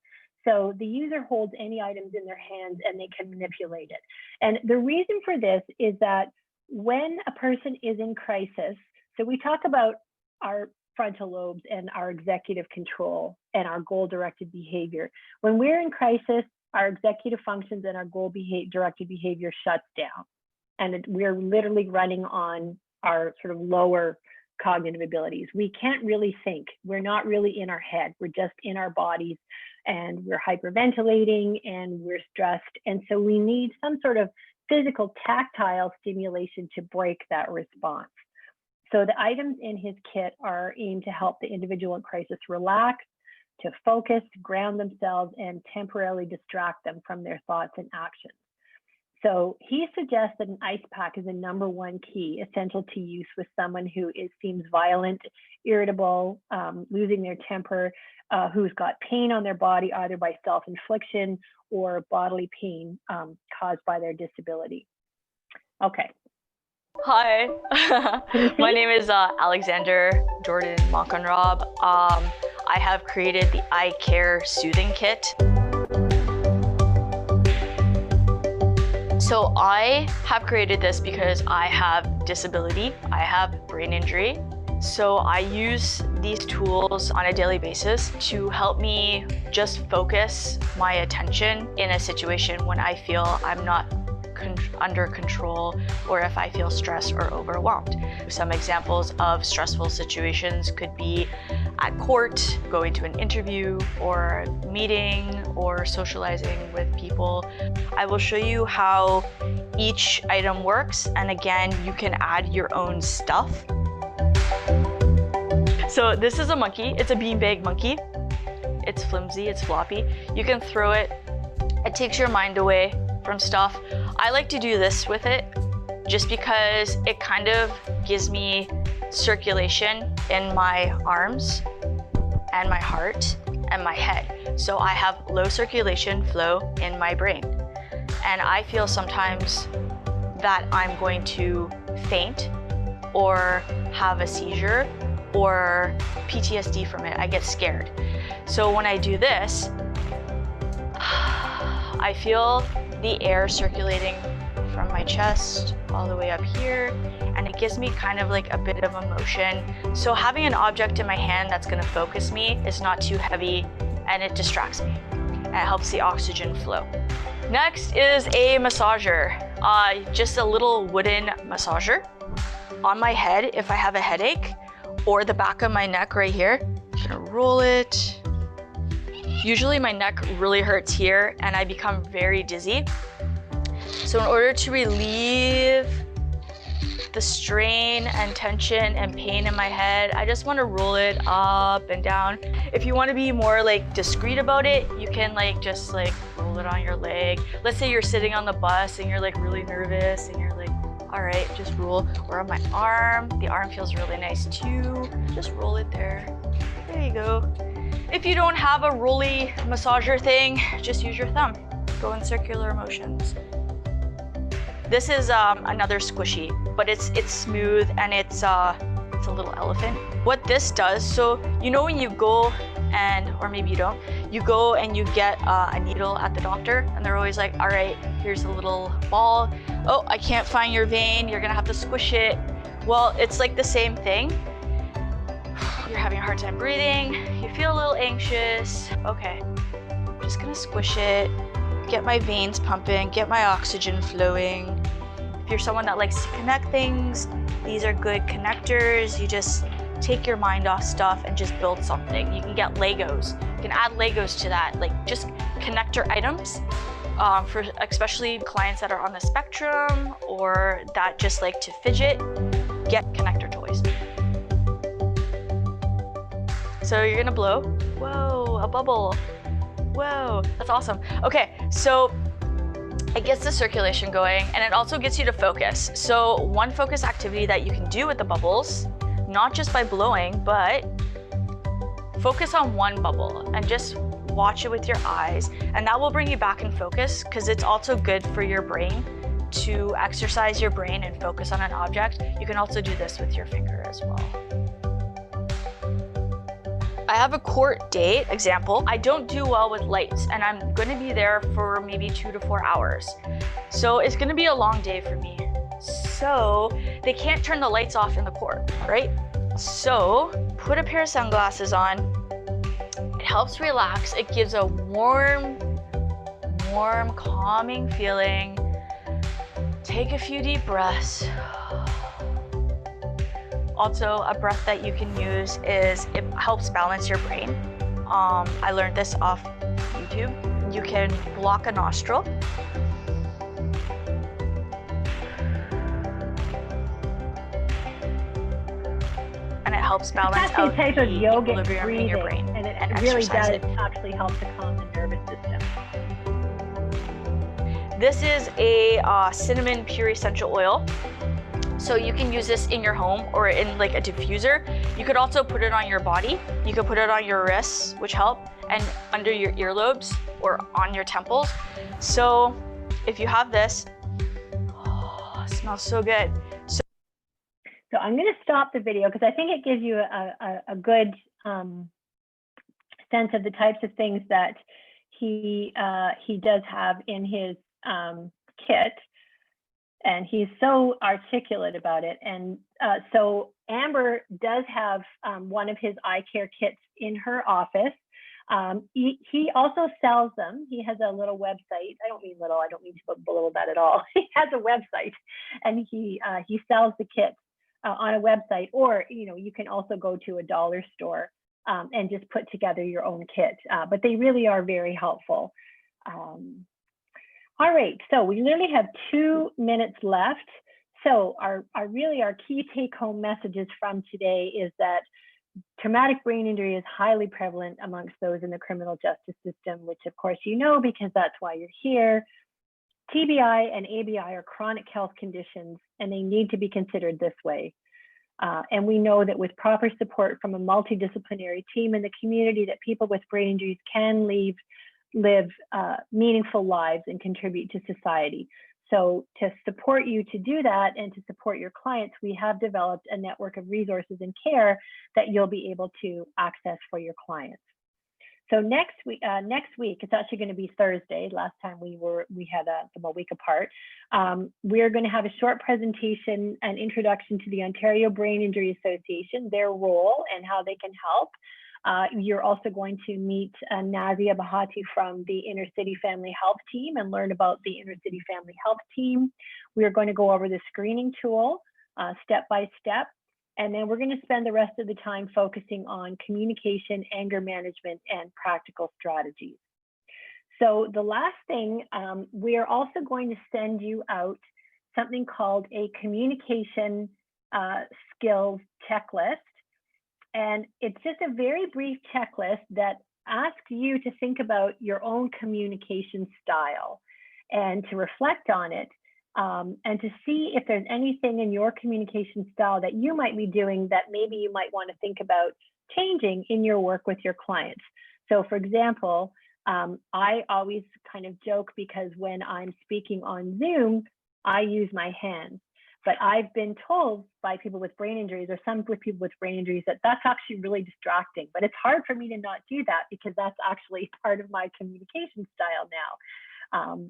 So the user holds any items in their hands and they can manipulate it. And the reason for this is that when a person is in crisis, so we talk about our frontal lobes and our executive control and our goal-directed behavior. When we're in crisis, our executive functions and our goal-directed behavior shuts down. And we're literally running on our sort of lower cognitive abilities. We can't really think. We're not really in our head. We're just in our bodies, and we're hyperventilating and we're stressed. And so we need some sort of physical tactile stimulation to break that response. So the items in his kit are aimed to help the individual in crisis relax, to focus, ground themselves, and temporarily distract them from their thoughts and actions. So he suggests that an ice pack is a #1 key essential to use with someone who seems violent, irritable, losing their temper, who's got pain on their body, either by self-infliction or bodily pain caused by their disability. Okay. Hi, my name is Alexander Jordan Monconrob. I have created the Eye Care Soothing Kit. So I have created this because I have disability, I have brain injury, So I use these tools on a daily basis to help me just focus my attention in a situation when I feel I'm not under control, or if I feel stressed or overwhelmed. Some examples of stressful situations could be at court, going to an interview or a meeting, or socializing with people. I will show you how each item works, and again, you can add your own stuff. So this is a monkey. It's a beanbag monkey. It's flimsy, it's floppy. You can throw it. It takes your mind away from stuff. I like to do this with it just because it kind of gives me circulation in my arms and my heart and my head. So I have low circulation flow in my brain. And I feel sometimes that I'm going to faint or have a seizure or PTSD from it. I get scared. So when I do this, I feel the air circulating from my chest all the way up here, and it gives me kind of like a bit of emotion. So having an object in my hand that's gonna focus me is not too heavy, and it distracts me. And it helps the oxygen flow. Next is a massager, just a little wooden massager on my head if I have a headache, or the back of my neck right here. I'm gonna roll it. Usually my neck really hurts here and I become very dizzy. So in order to relieve the strain and tension and pain in my head, I just want to roll it up and down. If you want to be more like discreet about it, you can just roll it on your leg. Let's say you're sitting on the bus and you're like really nervous and you're like, all right, just roll. Or on my arm, the arm feels really nice too. Just roll it there. There you go. If you don't have a rolly massager thing, just use your thumb. Go in circular motions. This is another squishy, but it's smooth and it's a little elephant. What this does, so you know when you go or maybe you don't, you go and you get a needle at the doctor and they're always like, all right, here's a little ball. Oh, I can't find your vein. You're gonna have to squish it. Well, it's like the same thing. You're having a hard time breathing, you feel a little anxious. Okay, I'm just gonna squish it, get my veins pumping, get my oxygen flowing. If you're someone that likes to connect things, these are good connectors. You just take your mind off stuff and just build something. You can get Legos. You can add Legos to that, just connector items. For especially clients that are on the spectrum or that just like to fidget, get connector toys. So you're gonna blow. Whoa, a bubble. Whoa, that's awesome. Okay, so it gets the circulation going and it also gets you to focus. So one focus activity that you can do with the bubbles, not just by blowing, but focus on one bubble and just watch it with your eyes. And that will bring you back in focus because it's also good for your brain to exercise your brain and focus on an object. You can also do this with your finger as well. I have a court date example. I don't do well with lights and I'm going to be there for maybe 2 to 4 hours. So it's going to be a long day for me. So they can't turn the lights off in the court, right? So put a pair of sunglasses on. It helps relax. It gives a warm, calming feeling. Take a few deep breaths. Also, a breath that you can use is it helps balance your brain. I learned this off YouTube. You can block a nostril. And it helps balance out the equilibrium in your brain. And it really does actually help to calm the nervous system. This is a cinnamon pure essential oil. So you can use this in your home or in a diffuser. You could also put it on your body. You could put it on your wrists, which help, and under your earlobes or on your temples. So if you have this, it smells so good. So I'm going to stop the video because I think it gives you a good sense of the types of things that he does have in his kit. And he's so articulate about it. And Amber does have one of his eye care kits in her office. He also sells them. He has a little website. I don't mean little, I don't mean to belittle that at all. He has a website, and he sells the kits on a website, or you can also go to a dollar store and just put together your own kit. But they really are very helpful. All right, so we literally have 2 minutes left. So our key take-home messages from today is that traumatic brain injury is highly prevalent amongst those in the criminal justice system, which of course you know because that's why you're here. TBI and ABI are chronic health conditions, and they need to be considered this way. And we know that with proper support from a multidisciplinary team in the community, that people with brain injuries can live meaningful lives and contribute to society. So to support you to do that and to support your clients, we have developed a network of resources and care that you'll be able to access for your clients. So next week, it's actually going to be Thursday. Last time we had them a week apart. We're going to have a short presentation and introduction to the Ontario Brain Injury Association, their role and how they can help. You're also going to meet Nazia Bahati from the Inner City Family Health Team and learn about the Inner City Family Health Team. We are going to go over the screening tool step by step. And then we're going to spend the rest of the time focusing on communication, anger management, and practical strategies. So the last thing, we are also going to send you out something called a communication skills checklist. And it's just a very brief checklist that asks you to think about your own communication style and to reflect on it. And to see if there's anything in your communication style that you might be doing that maybe you might want to think about changing in your work with your clients. So for example, I always kind of joke because when I'm speaking on Zoom, I use my hands. But I've been told by people with brain injuries, or some with people with brain injuries, that that's actually really distracting. But it's hard for me to not do that because that's actually part of my communication style now.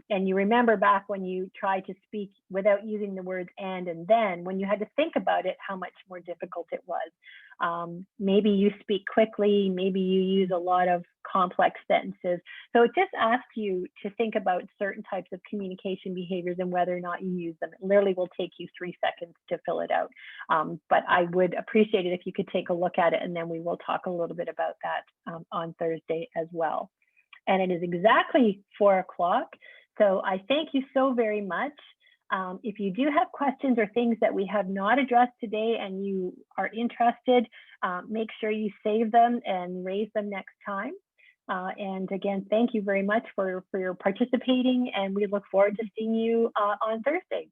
And you remember back when you tried to speak without using the words and then, when you had to think about it, how much more difficult it was. Maybe you speak quickly, maybe you use a lot of complex sentences. So it just asks you to think about certain types of communication behaviors and whether or not you use them. It literally will take you 3 seconds to fill it out. But I would appreciate it if you could take a look at it, and then we will talk a little bit about that on Thursday as well. And it is exactly 4 o'clock. So I thank you so very much. If you do have questions or things that we have not addressed today and you are interested, make sure you save them and raise them next time. And again, thank you very much for your participating, and we look forward to seeing you on Thursday.